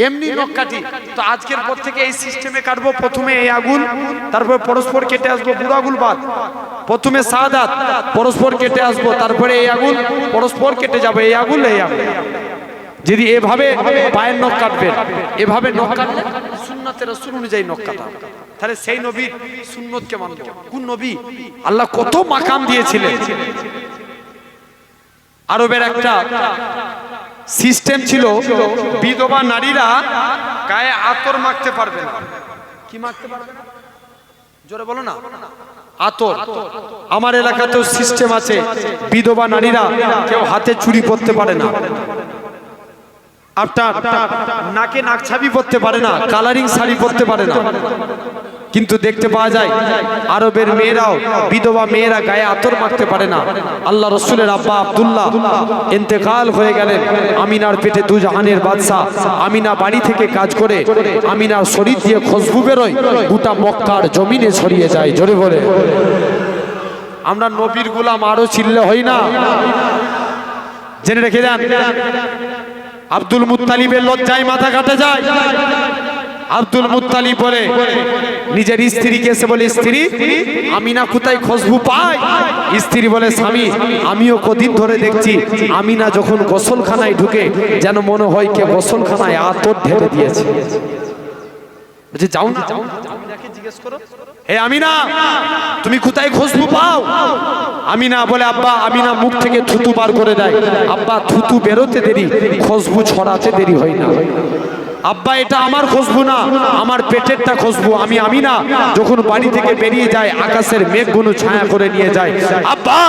এমনি নখ কাটি। তো আজকের পর থেকে এই সিস্টেমে কাটবো। প্রথমে এই আগুন, তারপর পরস্পর কেটে আসবো, বুড়া আগুন বাদ। প্রথমে সাদাত, পরস্পর কেটে আসবো, তারপরে এই আগুন, পরস্পর কেটে যাবে এই আগুন এই আগুন। যদি এভাবে পায়ের নখ কাটবেন, এভাবে নখ কাটলে সুন্নতে রাসূল অনুযায়ী নখ কাটা। তাহলে সেই নবীর সুন্নতকে মানবো। কোন নবী? আল্লাহ কত মাকাম দিয়েছিলেন। আরবের একটা সিস্টেম ছিল, বিধবা নারীরা গায়ে আতর মাখতে পারবে না। কি মাখতে পারবে না? জোরে বলো না। আতর। আমার এলাকাতেও সিস্টেম আছে, বিধবা নারীরা কেউ হাতে চুড়ি পরতে পারে না, আপনার নাকে নাকছাবি পরতে পারে না, কালারিং শাড়ি পরতে পারে না। কিন্তু দেখতে পাওয়া যায় আরবের মেয়েরাও, বিধবা মেয়েরা গায়ে আতর মাখতে পারে না। আল্লাহ রসুলের আব্বা আব্দুল্লাহ ইন্তেকাল হয়ে গেলেন। আমিনার পেটে দু জাহানের বাদশা। আমিনা বাড়ি থেকে কাজ করে, আমিনার শরীর দিয়ে খুশবু বেরোয়, গোটা মক্কার জমিনে ছড়িয়ে যায়। জোরে বলে আমরা নবীর গোলাম আরো চিল্লে হই না। জেনে রেখে দেন, আব্দুল মুত্তালিবের লজ্জায় মাথা কাটে যায়। আব্দুল মুত্তালিব বলে নিজের স্ত্রীকে এসে বলে, স্ত্রী আমিনা কোথায় খুশবু পায়? স্ত্রী বলে, স্বামী আমিও কদিন ধরে দেখছি আমিনা যখন গোসলখানায় ঢুকে যেন মনে হয় কে গোসলখানায় আতর ঢেলে দিয়েছে। বলছে যাও না, আমিনাকে জিজ্ঞেস করো, হে আমিনা তুমি কোথায় খুশবু পাও? আমিনা বলে, আব্বা আমিনা মুখ থেকে থুতু বার করে দেয়। আব্বা থুতু বেরোতে দেরি, খুশবু ছড়াতে দেরি হয় না। আব্বা এটা আমার খুশবু না, আমার পেটেরটা খুশবু। আমি আমিনা যখন বাড়ি থেকে বেরিয়ে যায় আকাশের মেঘগুলো ছায়া করে নিয়ে যায়। আব্বা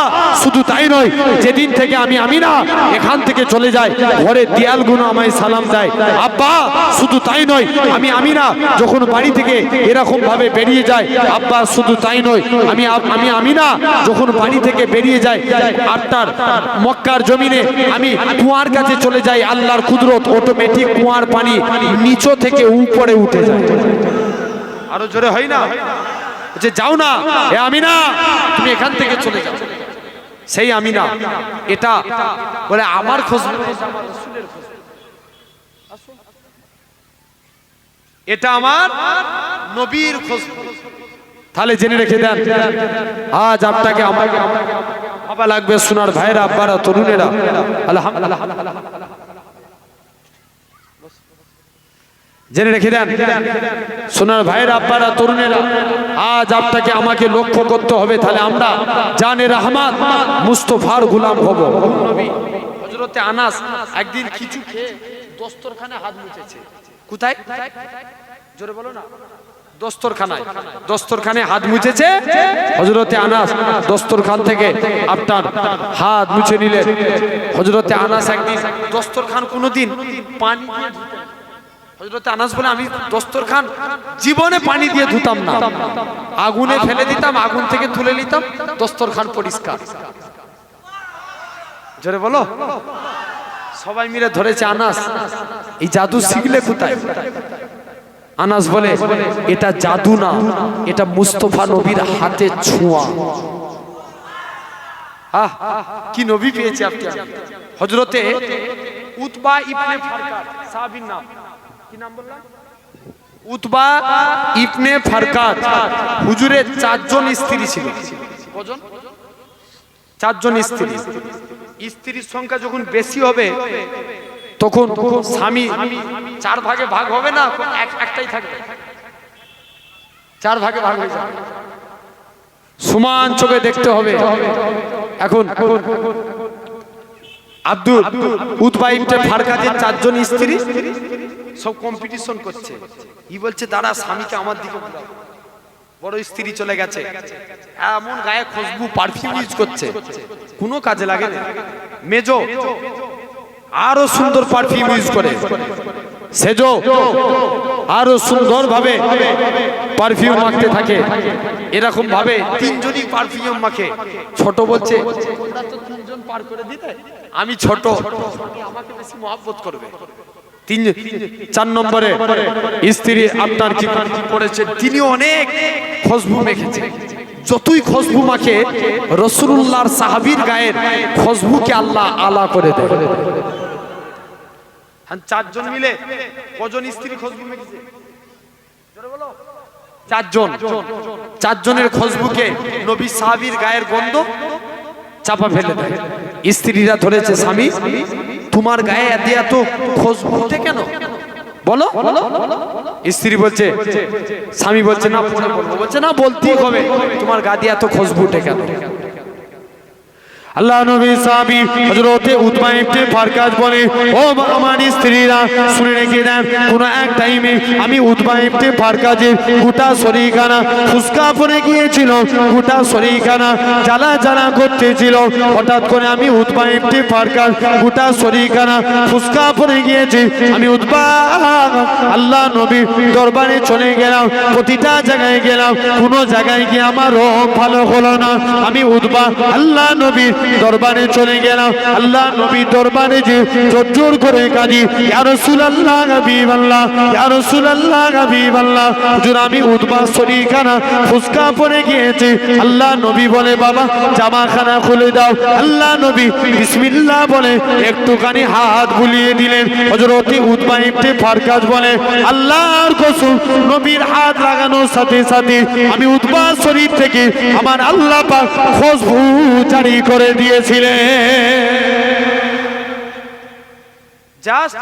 শুধু তাই নয়, যেদিন থেকে আমি আমিনা এখান থেকে চলে যায় ঘরের দেয়ালগুলো আমায় সালাম দেয়। আব্বা শুধু তাই নয়, আমি আমিনা যখন বাড়ি থেকে এরকম ভাবে বেরিয়ে যায়, আব্বা শুধু তাই নয়, আমি আমিনা যখন বাড়ি থেকে বেরিয়ে যায় আপনার মক্কার জমিনে আমি কুয়ার কাছে চলে যাই। আল্লাহর কুদরত, অটোমেটিক কুয়ার পানি নিচে থেকে উপরে উঠে যায়। আরো জোরে হয় না? যে যাও না এ আমিনা, তুমি এখান থেকে চলে যাও। সেই আমিনা এটা বলে আমার খুশবু, আমার রাসূলের খুশবু, এটা আমার নবীর খুশবু। তাহলে জেনে রেখে দেন, আজ আপনাকে আমাকে ভাবা লাগবে সোনার ভাইরা, আব্বারা, তরুণেরা। আলহামদুলিল্লাহ, জেনে রেখে দেন সোনার ভাইয়ের আব্বারা, তরুণেরা, আজ আপনাকে আমাকে লক্ষ্য করতে হবে। তাহলে আমরা জানে রহমান মুস্তফার গোলাম হব। নবী হযরতে আনাস একদিন কিছু খেয়ে দস্তরখানে হাত মুছেছে। কোথায়? জোরে বলো না। দস্তরখানে হাত মুছেছে। হযরতে আনাস দস্তরখান থেকে আপনার হাত মুছে নিলেন। হযরতে আনাস একদিন দস্তরখান কোনোদিন পানি দিয়ে ধুতেন। হযরতে আনাস বলে, আমি দস্তরখান জীবনে পানি দিয়ে ধুতাম না, আগুনে ফেলে দিতাম, আগুন থেকে তুলে নিতাম, দস্তরখান পরিষ্কার। জোরে বলো। সবাই মিলে ধরেছে আনাস এই জাদু শিখলে কোথায়? আনাস বলে, এটা জাদু না, এটা মুস্তাফা নবীর হাতে ছোঁয়া। কি নবী পেয়েছে আপনি! হযরতে উতবা ইবনে ফারকার সাহাবীর নাম কি নাম বললাম? উতবা ইবনে ফারকাত হুজুরের 4 জন স্ত্রী ছিল। কজন? 4 জন স্ত্রী। স্ত্রীর সংখ্যা যখন বেশি হবে তখন স্বামী 4 ভাগে ভাগ হবে না, একটাই থাকবে, 4 ভাগে ভাগ হয়ে যাবে। সমান চোখে দেখতে হবে। এখন আব্দুল উতবা ইবনে ফারকাতের 4 জন স্ত্রী সব কম্পিটিশন করছে। ই বলছে দাঁড়া, স্বামীকে আমার দিকে ঘুরাও। বড় স্ত্রী চলে গেছে, এমন গায়ে খুশবু পারফিউম ইউজ করছে, কোনো কাজে লাগে না। মেজো আরো সুন্দর পারফিউম ইউজ করে, সেজো আরো সুন্দর ভাবে পারফিউম মাখতে থাকে। এরকম ভাবে 3 জনই পারফিউম মাখে। ছোট বলছে তোমরা তো 3 জন পার করে দিতে, আমি ছোট, আমাকে বেশি মহব্বত করবে। 4 নম্বরে স্ত্রী আপনার কি করেছে, তিনি অনেক খুশবু মেখেছে। যতই খুশবু মাখে রাসূলুল্লাহর সাহাবীর গায়ের খুশবুকে আল্লাহ আলা করে দেয়। 4 জন মিলে কজন স্ত্রী খুশবু মেখেছে? জোরে বলো। 4 জন। 4 জনের খুশবুকে নবী সাহাবীর গায়ের গন্ধ চাপা ফেলে দেয়। স্ত্রীরা ধরেছে, স্বামী তোমার গায়ে এত খুশবু ওঠে কেন বলো? স্ত্রী বলছে, স্বামী বলছে না পরে বলবো, বলছে না বলতেই হবে, তোমার গা দিয়ে এত খুশবু ওঠে কেন? আল্লাহ নবী সাহাবী হযরতে উতবা ইবনে ফারকাত বলে, ও আমার স্ত্রীরা শুনে রেখে দেন, কোন এক টাইমে আমি উতবা ইবনে ফারকাতের গোটা শরীরখানা ফুসকা পড়ে গিয়েছিল, গোটা শরীরখানা জ্বালা জ্বালা করতেছিল। হঠাৎ করে আমি উতবা ইবনে ফারকাত গোটা শরীরখানা ফুসকা পড়ে গিয়েছে। আমি উতবা আল্লাহ নবীর দরবারে চলে গেলাম, প্রতিটা জায়গায় গেলাম, কোনো জায়গায় গিয়ে আমার রোগ ভালো হলো না। আমি উতবা আল্লাহ নবীর দরবারে চলে গেলাম, আল্লাহ নবী দরবারে যে জোর করে কাঁদি, ইয়া রাসূলুল্লাহ হাবিবাল্লাহ, ইয়া রাসূলুল্লাহ হাবিবাল্লাহ, হুজুর আমি উতবা শরীরখানা ফুসকা পড়ে গিয়েছে। আল্লাহ নবী বলে, বাবা জামাখানা খুলে দাও। আল্লাহ নবী বিসমিল্লাহ বলে একটুখানি হাত বুলিয়ে দিলেন। হযরত উতবা ইবনে ফারকাত বলে, আল্লাহর কসম, নবীর হাত লাগানোর সাথে সাথে আমি উতবা শরীর থেকে আমার আল্লাহ পাক খুশবু জারি করে দিয়েছিলেন। জাস্ট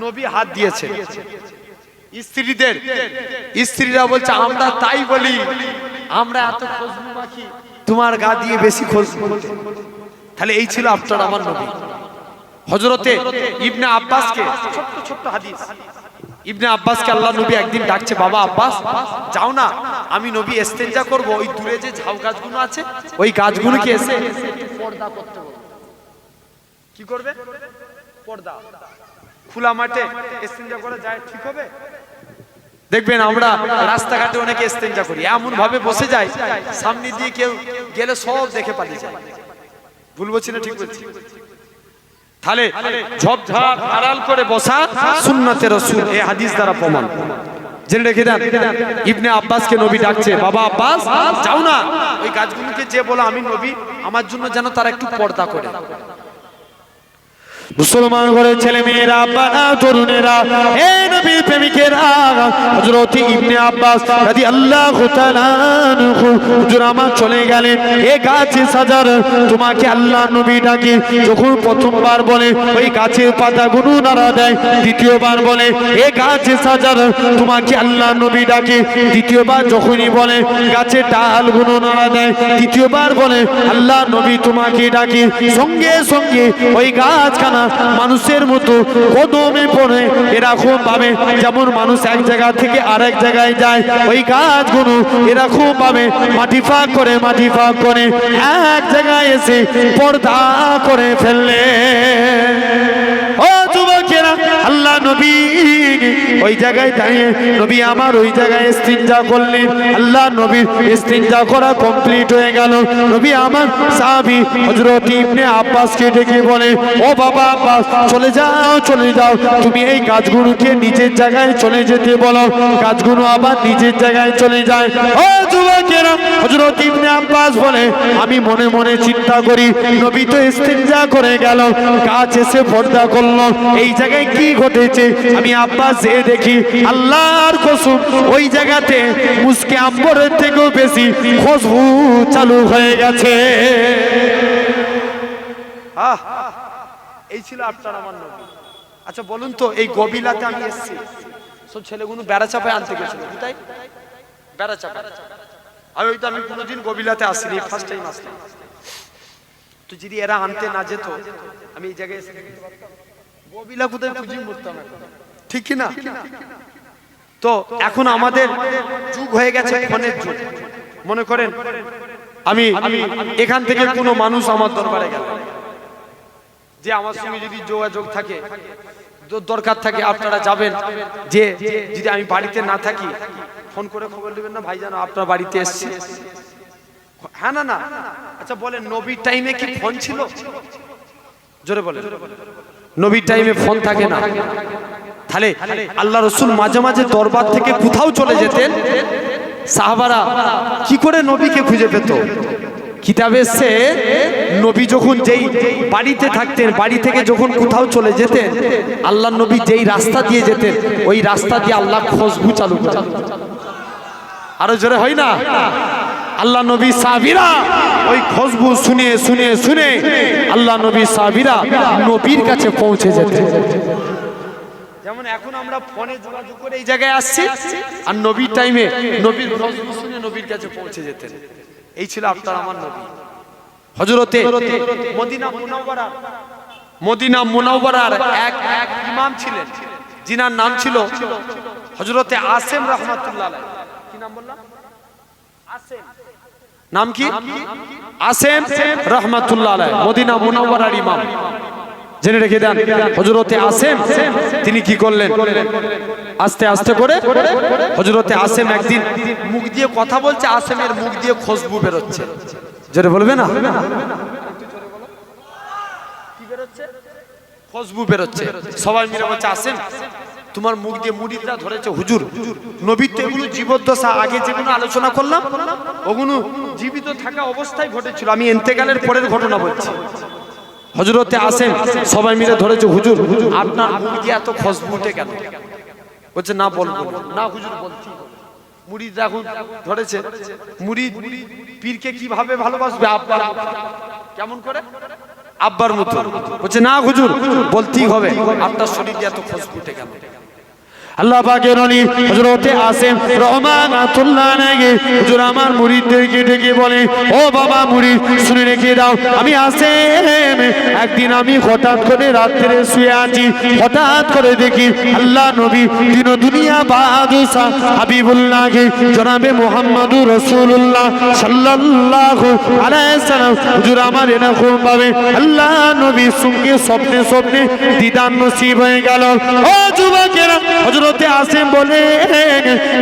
নবী হাত দিয়েছে। স্ত্রীদের স্ত্রীরা বলছে, আমরা তাই বলি, আমরা এত খুশবু মাখি, তোমার গা দিয়ে বেশি খুশবু। তাহলে এই ছিল আপনার আমার নবী। হযরতে ইবনে আব্বাসকে, ছোট্ট ছোট্ট হাদিস, ইবনে আব্বাসকে আল্লাহ নবী একদিন ডাকছে, বাবা আব্বাস যাও না, আমি নবী ইস্তেঞ্জা করব, ওই দূরে যে ঝাউ গাছগুলো আছে ওই গাছগুলোকে এসে পর্দা করতে বলো। কি করবে? পর্দা। খোলা মাঠে ইস্তেঞ্জা করা যায়, ঠিক হবে? দেখবেন আমরা রাস্তাঘাটে অনেকে ইস্তেঞ্জা করি, এমন ভাবে বসে যায় সামনে দিয়ে কেউ গেলে সব দেখে পালিয়ে যায়। ভুল বলছি না ঠিক বলছি? তাহলে ঝপঝপ আড়াল করে বসা সুন্নতে রাসূল, এই হাদিস দ্বারা প্রমাণ। জেনে রেখে দেন, ইবনে আব্বাসকে নবী ডাকছে, বাবা আব্বাস যাও না, ওই গাছগুলোকে যে বলো আমি নবী, আমার জন্য যেন তারা একটু পর্দা করে। মুসলমান ঘরের ছেলে মেয়েরা, বাবা তরুণেরা, হে নবীর প্রেমিকেরা, হযরত ইবনে আব্বাস রাদিয়াল্লাহু তাআলা আনহু হুজুর আমার চলে গেলেন। এই গাছে সাজার তোমাকে আল্লাহ নবী ডাকে, যখন প্রথমবার বলে ওই গাছের পাতাগুলো নাড়া দেয়, দ্বিতীয়বার বলে এই গাছে সাজার তোমাকে আল্লাহ নবী ডাকে, দ্বিতীয়বার যখনই বলে গাছের ডালগুলো নাড়া দেয়, তৃতীয়বার বলে আল্লাহ নবী তোমাকে ডাকে। সঙ্গে সঙ্গে ওই গাছখানা মানুষের মতো কদমে পড়ে, এরকম ভাবে যেমন মানুষ এক জায়গা থেকে আরেক জায়গায় যায়, ওই গাছগুলো এরকম ভাবে মাটি ফাঁক করে এক জায়গায় এসে পর্দা করে ফেললে। ও যুবকেরা, আল্লাহ নবী ওই জায়গায় দাঁড়িয়ে নবী আমার ওই জায়গায় ইস্তিনজা করলেন। আল্লাহ নবীর ইস্তিনজা করা কমপ্লিট হয়ে গেল। নবী আমার সাহাবী হযরত ইবনে আব্বাসকে ডেকে বলে, ও বাবা আব্বাস, চলে যাও, তুমি এই গাছগুলোকে নিচের জায়গায় চলে যেতে বলো। গাছগুলো আবার নিচের জায়গায় চলে যায়। ও যুবকেরা, হযরত ইবনে আব্বাস বলে, আমি মনে মনে চিন্তা করি, নবী তো ইস্তিনজা করে গেল, গাছ এসে পর্দা করলো, এই জায়গায় কি ঘটেছে? রয়েছে। আমি আব্বা যে দেখি আল্লাহর কসম ওই জায়গাতে মুসকে আম্বরের থেকেও বেশি খুশবু চালু হয়ে গেছে। এই ছিল আপনার আমার নবী। আচ্ছা বলুন তো, এই গবিলাতে আমি এসেছি, সব ছেলেগুলো বেড়া চাপায় আনতে গেছিল, তাই বেড়া চাপায়। আমি কোনোদিন গবিলাতে আসিনি, ফার্স্ট টাইম আসলাম। তো যদি এরা আনতে না যেত, আমি এই জায়গায় এসে গবিলা কোথায় খুঁজে মরতাম, ঠিক কি না? তো এখন আমাদের যুগ হয়ে গেছে ফোনের যুগ। মনে করেন আমি এখান থেকে কোনো মানুষ আমার দরবারে গেল, যে আমার সঙ্গে যদি যোগাযোগ থাকে, দরকার থাকে, আপনারা যাবেন, যে যদি আমি বাড়িতে না থাকি ফোন করে খবর নেবেন না, ভাইজান আপনার বাড়িতে এসেছি। হ্যাঁ না না, আচ্ছা বলেন নবীর টাইমে কি ফোন ছিল? জোরে বলেন, নবীর টাইমে ফোন থাকে না। তাহলে আল্লাহ রসুল মাঝে মাঝে দরবার থেকে কোথাও চলে যেতেন, সাহাবারা কি করে নবীকে খুঁজে পেত? কিতাবে সে নবী যখন যেই বাড়িতে থাকতেন, বাড়ি থেকে যখন কোথাও চলে যেতেন, আল্লাহ নবী যেই রাস্তা দিয়ে যেতেন, ওই রাস্তা দিয়ে আল্লাহ খুশবু চালু করতেন। আরো জোরে হয় না? আল্লাহ নবী সাহাবীরা ওই খুশবু শুনে শুনে শুনে আল্লাহ নবী সাহাবীরা নবীর কাছে পৌঁছে যেতেন। যেমন এখন আমরা ফোনে যোগাযোগ করে এই জায়গায় আসছি, আর নবীর টাইমে নবীর খুশবু শুনে নবীর কাছে পৌঁছে যেতেন। এই ছিল আপনার আমার নবী। হযরতে মদিনা মুনাওয়ারার এক ইমাম ছিলেন, যিনার নাম ছিল হযরতে আসেম রাহমাতুল্লাহ আলাইহি। কি নাম বললাম? আসেম। নাম কি? আসেম রাহমাতুল্লাহ আলাইহি, মদিনা মুনাওয়ারার ইমাম। জেনে রেখে দেন, হযরতে আসেম তিনি কি করলেন? আস্তে আস্তে করে হযরতে আসেম একদিন মুখ দিয়ে কথা বলছে, আসেমের মুখ দিয়ে খুশবু বের হচ্ছে। জোরে বলবে না? কি বের হচ্ছে? খুশবু বের হচ্ছে। সবাই মিলে বলছে, আসেম তোমার মুখ দিয়ে মুরিদরা ধরেছে। হুজুর, নবীর তো এগুলো জীবদ্দশা, আগে যেগুলো আলোচনা করলাম ওগুলো জীবিত থাকা অবস্থায় ঘটেছিল, আমি ইন্তেকালের পরের ঘটনা বলছি। হযরতে আসেম সবাই মিলে ধরেছে, হুজুর আপনার মুখ দিয়ে এত খুশবু উঠে কেন? বলছে না বলবো না হুজুর, বলছি। মুরিদ এখন ধরেছে, মুরিদ পীরকে কিভাবে ভালোবাসবে? আব্বার কেমন করে? আব্বার মতো। বলছে না হুজুর, বলতেই হবে, আপনার শরীর দিয়ে এত খুশবু উঠে কেন? আল্লাহ পাকের ওলি হযরতে আসেম রাহমাতুল্লাহ আলাইহি হুজুর আমার মুরিদদেরকে ডেকে বলে, ও বাবা মুরিদ শুনে রেখে দাও, আমি আসেম একদিন আমি হঠাৎ করে রাত্রে শুয়ে আছি, হঠাৎ করে দেখি আল্লাহ নবী দিন দুনিয়া বাদশা হাবিবুল্লাহ জনাবে মুহাম্মদুর রাসূলুল্লাহ সাল্লাল্লাহু আলাইহি সাল্লাম হুজুর আমার এরকম ভাবে আল্লাহ নবীর সঙ্গে স্বপ্নে স্বপ্নে দিদার নসিব হয়ে গেল। ও যুবকেরা, হযরতে আসেম বলে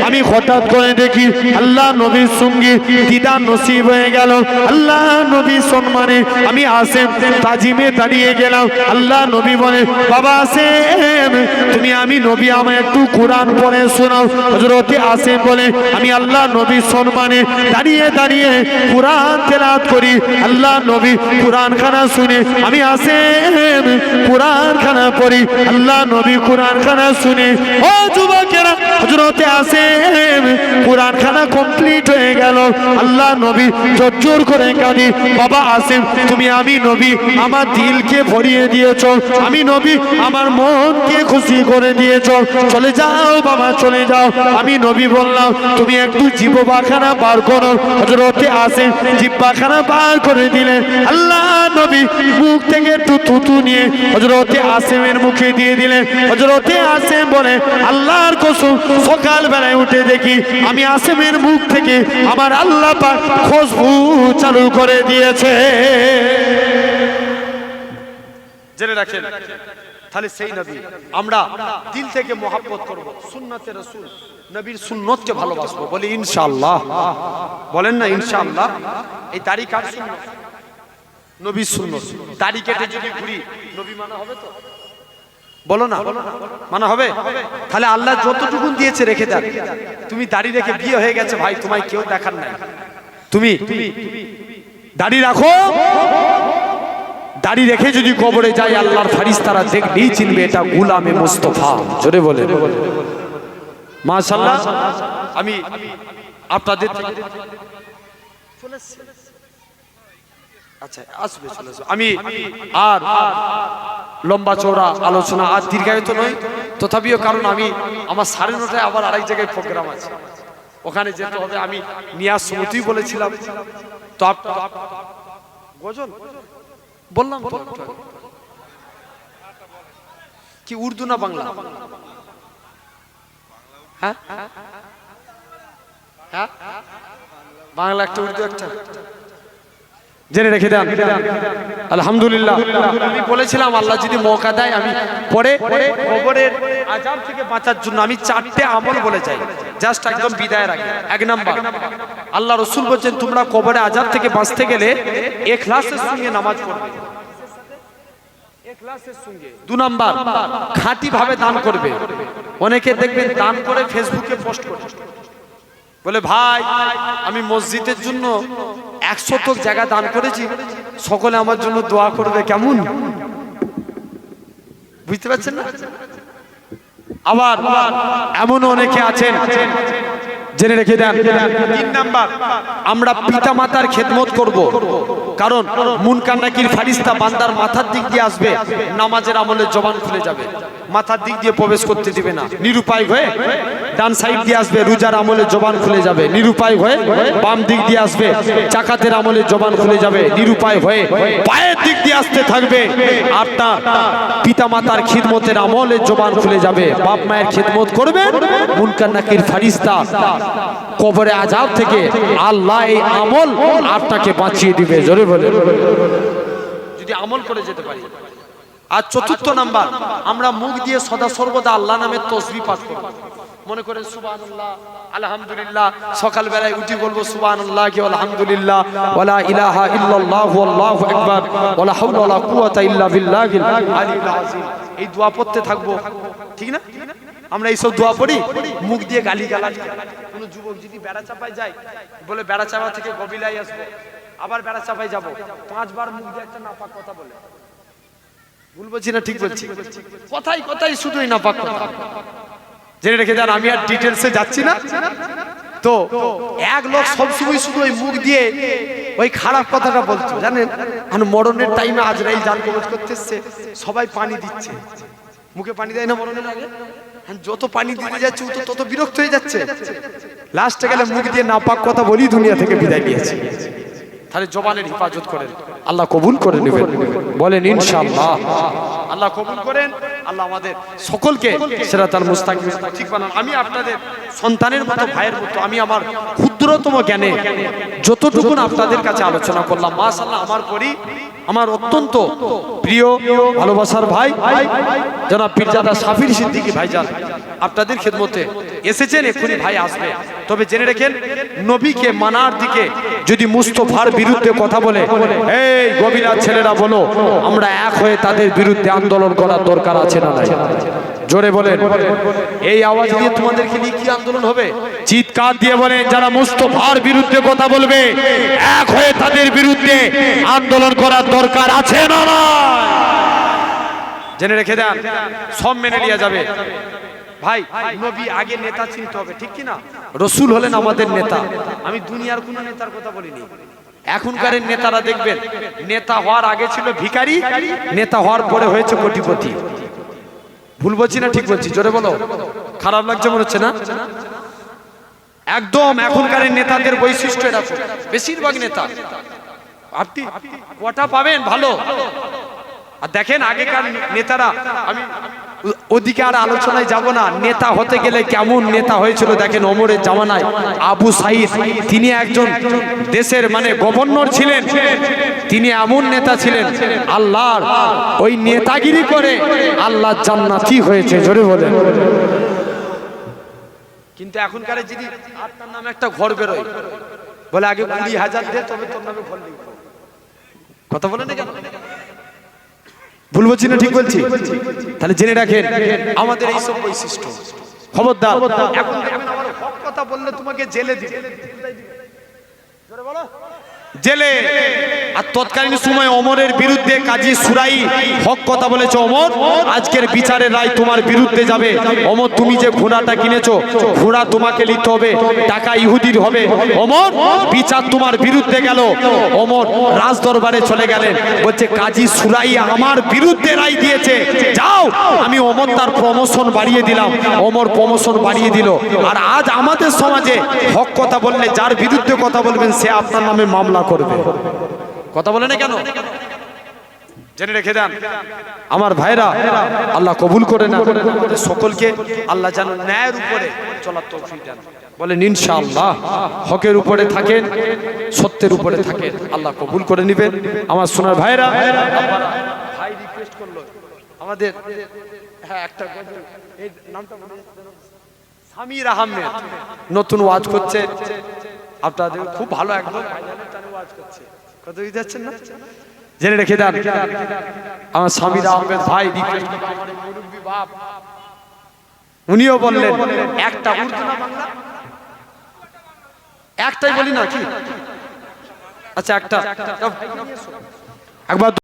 আমি হঠাৎ করে দেখি আল্লাহ নবীর সঙ্গে দিদার নসিব হয়ে গেল। আল্লাহ নবীর সম্মানে আমি আসেম তাজিমে দাঁড়িয়ে গেলাম। আল্লাহ নবী বলে, বাবা আসেম তুমি আমি নবী আমায় একটু কোরআন পড়ে শোনাও। হযরতে আসেম বলে, আমি আল্লাহ নবীর সম্মানে দাঁড়িয়ে দাঁড়িয়ে কোরআন তেলাওয়াত করি। আল্লাহ নবী কোরআন খানা শুনে আমি আসেম কোরআন খানা পড়ি। আল্লাহ নবী কোরআন খানা শুনে, ও যুবকেরা, হযরতে আসেম কোরআন খানা কমপ্লিট হয়ে গেল। আল্লাহ নবী জোর করে কাঁদি, বাবা আসেম তুমি আমি নবী আমার দিলকে ভরিয়ে দিয়েছো, আমি নবী আমার মনকে খুশি করে দিয়েছো, চলে যাও বাবা চলে যাও। আমি নবী বললাম, তুমি একটু জিহ্বাখানা বার করো। হযরতে আসেম জিহ্বাখানা বার করে দিলেন। আল্লাহ নবী মুখ থেকে একটু থুতু নিয়ে হযরতে আসেমের মুখে দিয়ে দিলেন। হযরতে আসেম বলে, আল্লাহর কসম সকাল বেলায় উঠে দেখি আমি আসেমের মুখ থেকে আমার আল্লাহ পাক খুশবু চালু করে দিয়েছে। জেনে রাখেন, তাহলে সেই নবী আমরা দিল থেকে মহব্বত করব, সুন্নতে রাসূল নবীর সুন্নতকে ভালোবাসবো, বলি ইনশাআল্লাহ। বলেন না ইনশাআল্লাহ। এই দাড়ি কার সুন্নত? নবীর সুন্নত। দাড়ি কেটে যদি ঘুরি নবী মানা হবে তো? বলো না, মানা হবে? তাহলে আল্লাহ যতটুকু দিয়েছে রেখে দেন। তুমি দাড়ি রেখে বিয়ে হয়ে গেছে ভাই, তোমায় কেউ দেখার নাই, তুমি দাড়ি রাখো, দাড়ি রেখে যদি কবরে যায় আল্লাহর ফারিস্তারা দেখলেই চিনবে এটা গোলামে মুস্তাফা। জোরে বলে মাশাআল্লাহ। আমি আপনাদের আচ্ছা আসবে চলে আসবে। আমি আর লম্বা চওড়া আলোচনা আর দীর্ঘায়িত নয়, তথাপিও কারণ আমি আমার 9:30টায় আবার আরেক জায়গায় প্রোগ্রাম আছে, ওখানে যেতে হবে। আমি নিয়াজ সুমতিই বলেছিলাম তো গজল বললাম তো কি উর্দু না বাংলা? হ্যাঁ হ্যাঁ বাংলা একটা উর্দু একটা জেনে রেখে দেন। আলহামদুলিল্লাহ আমি বলেছিলাম আল্লাহ যদি মৌকা দেয় আমি পরে কবরের আযাব থেকে বাঁচার জন্য আমি 4টে আমল বলে যাই জাস্ট একদম বিদায়ের আগে। 1 নাম্বার, আল্লাহ রাসূল বলেন তোমরা কবরের আযাব থেকে বাঁচতে গেলে ইখলাসের সঙ্গে নামাজ পড়বে, ইখলাসের সঙ্গে। 2 নাম্বার, খাঁটি ভাবে দান করবে। অনেকে দেখবেন দান করে ফেসবুকে পোস্ট করে বলে ভাই আমি মসজিদের জন্য 100 জায়গা দান করেছি, সকলে আমার জন্য দোয়া করবে। কেমন বুঝতে পারছেন না? আবার এমন অনেকে আছেন জেনে রেখে দেন। 3 নাম্বার, আমরা পিতা মাতার খেদমত করব, কারণ মুনকার নাকির ফারিস্তা বান্দার মাথার দিক দিয়ে আসবে, নামাজের আমলে জবান খুলে যাবে, মাথার দিক দিয়ে প্রবেশ করতে দিবে না। নিরুপায় হয়ে ডান সাইড দিয়ে আসবে, রোজার আমলে জবান খুলে যাবে। নিরুপায় হয়ে বাম দিক দিয়ে আসবে, জাকাতের আমলে জবান খুলে যাবে। নিরুপায় হয়ে পায়ের দিক দিয়ে আসতে থাকবে, আপনার পিতা মাতার খিদমতের আমলে জবান খুলে যাবে। বাপ মায়ের খিদমত করবে, মুনকার নাকির ফারিস্তা কবরে আযাব থেকে আল্লাহ এই আমল আপনাকে বাঁচিয়ে দিবে। জোরে বলে যদি আমল করে যেতে পারি। আর 4র্থ নাম্বার, আমরা মুখ দিয়ে সদা সর্বদা আল্লাহ নামের তাসবিহ পাঠ করব। মনে করেন সুবহানাল্লাহ আলহামদুলিল্লাহ, সকাল বেলায় উঠি বলবো সুবহানাল্লাহ কি আলহামদুলিল্লাহ ওয়ালা ইলাহা ইল্লাল্লাহু আল্লাহু আকবার ওয়ালা হাওলা ওয়ালা কুওয়াতা ইল্লা বিল্লাহিল আলিয়্যিল আযীম। এই দোয়া পড়তে থাকবো, ঠিক না? আমরা এইসব দোয়া পড়ি, মুখ দিয়ে গালিগালাজ করি। কোন যুবক যদি বেড়া চাপায় যায়, বলে বেড়া চাপা থেকে গবিলায় আসবো, আবার বেড়া চাপায় যাব, 5 বার মুখ দিয়ে একটা নাপাক কথা বলে। ভুল বলছি না ঠিক বলছি? কথাই কথাই শুধুই নাপাক কথা। জেনে রেখে যান, আমি আর ডিটেলসে যাচ্ছি না। তো এক লোক সবসময় শুধু ওই মুখ দিয়ে ওই খারাপ কথাটা বলতো, জানেন? আর মরণের টাইমে আজরাইল জান কবজ করতে এসছে, সবাই পানি দিচ্ছে, মুখে পানি দেয় না মরণের আগে? যত পানি দিতে যাচ্ছে ও তত বিরক্ত হয়ে যাচ্ছে, লাস্টে গেলে মুখ দিয়ে নাপাক কথা বলি দুনিয়া থেকে বিদায় নিয়েছে। তাহলে জবানের হিফাজত করেন, আল্লাহ কবুল করে নেবেন, বলেন ইনশাআল্লাহ। আল্লাহ কবুল করেন, আল্লাহ আমাদের সকলকে সিরাতাল মুস্তাকিম ঠিক বানান। আমি আপনাদের সন্তানের মতো, ভাইয়ের মতো, আমি আমার ক্ষুদ্রতম জ্ঞানে যতটুকু আপনাদের কাছে আলোচনা করলাম, মাশাআল্লাহ আমার পরি আমার অত্যন্ত প্রিয় ভালোবাসার ভাই জনাব পীরজাদা শাফির সিদ্দিকী ভাইজান আপনাদের খেদমতে এসেছেন। এক্ষুনি ভাই আসবে। তবে জেনে রাখেন, নবীকে মানার দিকে যদি মুস্তাফার বিরুদ্ধে কথা বলে, এই গভীরা ছেলেরা বলো, আমরা এক হয়ে তাদের বিরুদ্ধে আন্দোলন করার দরকার আছে না নাই? জোরে বলেন। এই আওয়াজ দিয়ে তোমাদেরকে নিয়ে কি আন্দোলন হবে? চিৎকার দিয়ে বলেন, যারা মুস্তাফার বিরুদ্ধে কথা বলবে এক হয়ে তাদের বিরুদ্ধে আন্দোলন করার দরকার আছে না না? জেনে রেখে দেন, সব মেনে নেওয়া যাবে। ভাই নবী আগে নেতা চিনতে হবে, ঠিক কি না? রাসূল হলেন আমাদের নেতা। আমি দুনিয়ার কোন নেতার কথা বলিনি। এখনকার নেতারা দেখবেন, নেতা হওয়ার আগে ছিল ভিখারি, নেতা হওয়ার পরে হয়েছে কোটিপতি। ভুল বলছি না ঠিক বলছি? জোরে বলো। খারাপ লাগছে মনে হচ্ছে না? একদম এখনকার নেতাদের বৈশিষ্ট্য এরকম। বেশিরভাগ নেতা আপনি কটা পাবেন ভালো। আর দেখেন আগেকার নেতারা, আমি ওদিকে আর আলোচনায় যাব না, নেতা হতে গেলে কেমন নেতা হয়েছিল দেখেন। ওমরের জামানায় আবু সাইদ, তিনি একজন দেশের মানে গভর্নর ছিলেন, তিনি এমন নেতা ছিলেন, আল্লাহর ওই নেতাগিরি করে আল্লাহ জান্নাতি হয়েছে। জোরে বলেন। কিন্তু এখনকার যদি আপনার নামে একটা ঘর বেরোয়, বলে আগে 20,000 দে তবে তোর নামে ঘর লিখব। কথা বলে না কেন? ভুল বলছি না ঠিক বলছি? তাহলে জেনে রাখেন আমাদের এই সব বৈশিষ্ট্য। খবরদার, এখন দেখবেন আমার হক কথা বললে তোমাকে জেলে দিবে। জোরে বলো। জেলে। আর তৎকালীন সময় ওমরের বিরুদ্ধে কাজী সুরাই হক কথা বলেছে, ওমর আজকের বিচারের রায় তোমার বিরুদ্ধে যাবে। ওমর তুমি যে ঘোড়াটা কিনেছো, ঘোড়া তোমাকে নিতে হবে, টাকা ইহুদির হবে। ওমর বিচার তোমার বিরুদ্ধে গেল। ওমর রাজ দরবারে চলে গেলেন, বলছে কাজী সুরাই আমার বিরুদ্ধে রায় দিয়েছে, যাও। আমি ওমর তার প্রমোশন বাড়িয়ে দিলাম। ওমর প্রমোশন বাড়িয়ে দিল। আর আজ আমাদের সমাজে হক কথা বললে যার বিরুদ্ধে কথা বলবেন সে আপনার নামে মামলা করবে। কথা বলে না কেন? জেনে রেখে দেন আমার ভাইরা, আল্লাহ কবুল করে না আমাদের সকলকে। আল্লাহ যেন ন্যায়ের উপরে চলার তৌফিক দেন। বলেন ইনশাআল্লাহ। হকের উপরে থাকেন, সত্যের উপরে থাকেন, আল্লাহ কবুল করে নেবেন। আমার সোনার ভাইরা, ভাই রিকোয়েস্ট করলো আমাদের, হ্যাঁ একটা গজল, এই নামটা মনে হচ্ছে সামির আহমেদ, নতুন ওয়াজ করছে। আপনাদের খুব ভালো একদম ওয়াজ করছে। কত যাচ্ছেন না? জেনে রেখে দেন আমার সামির আহমেদ ভাই রিকোয়েস্ট, আমার মুরব্বি বাপ, উনিও বললেন একটা উর্দু না বাংলা, একটাই বলি না কি? আচ্ছা একটা একবার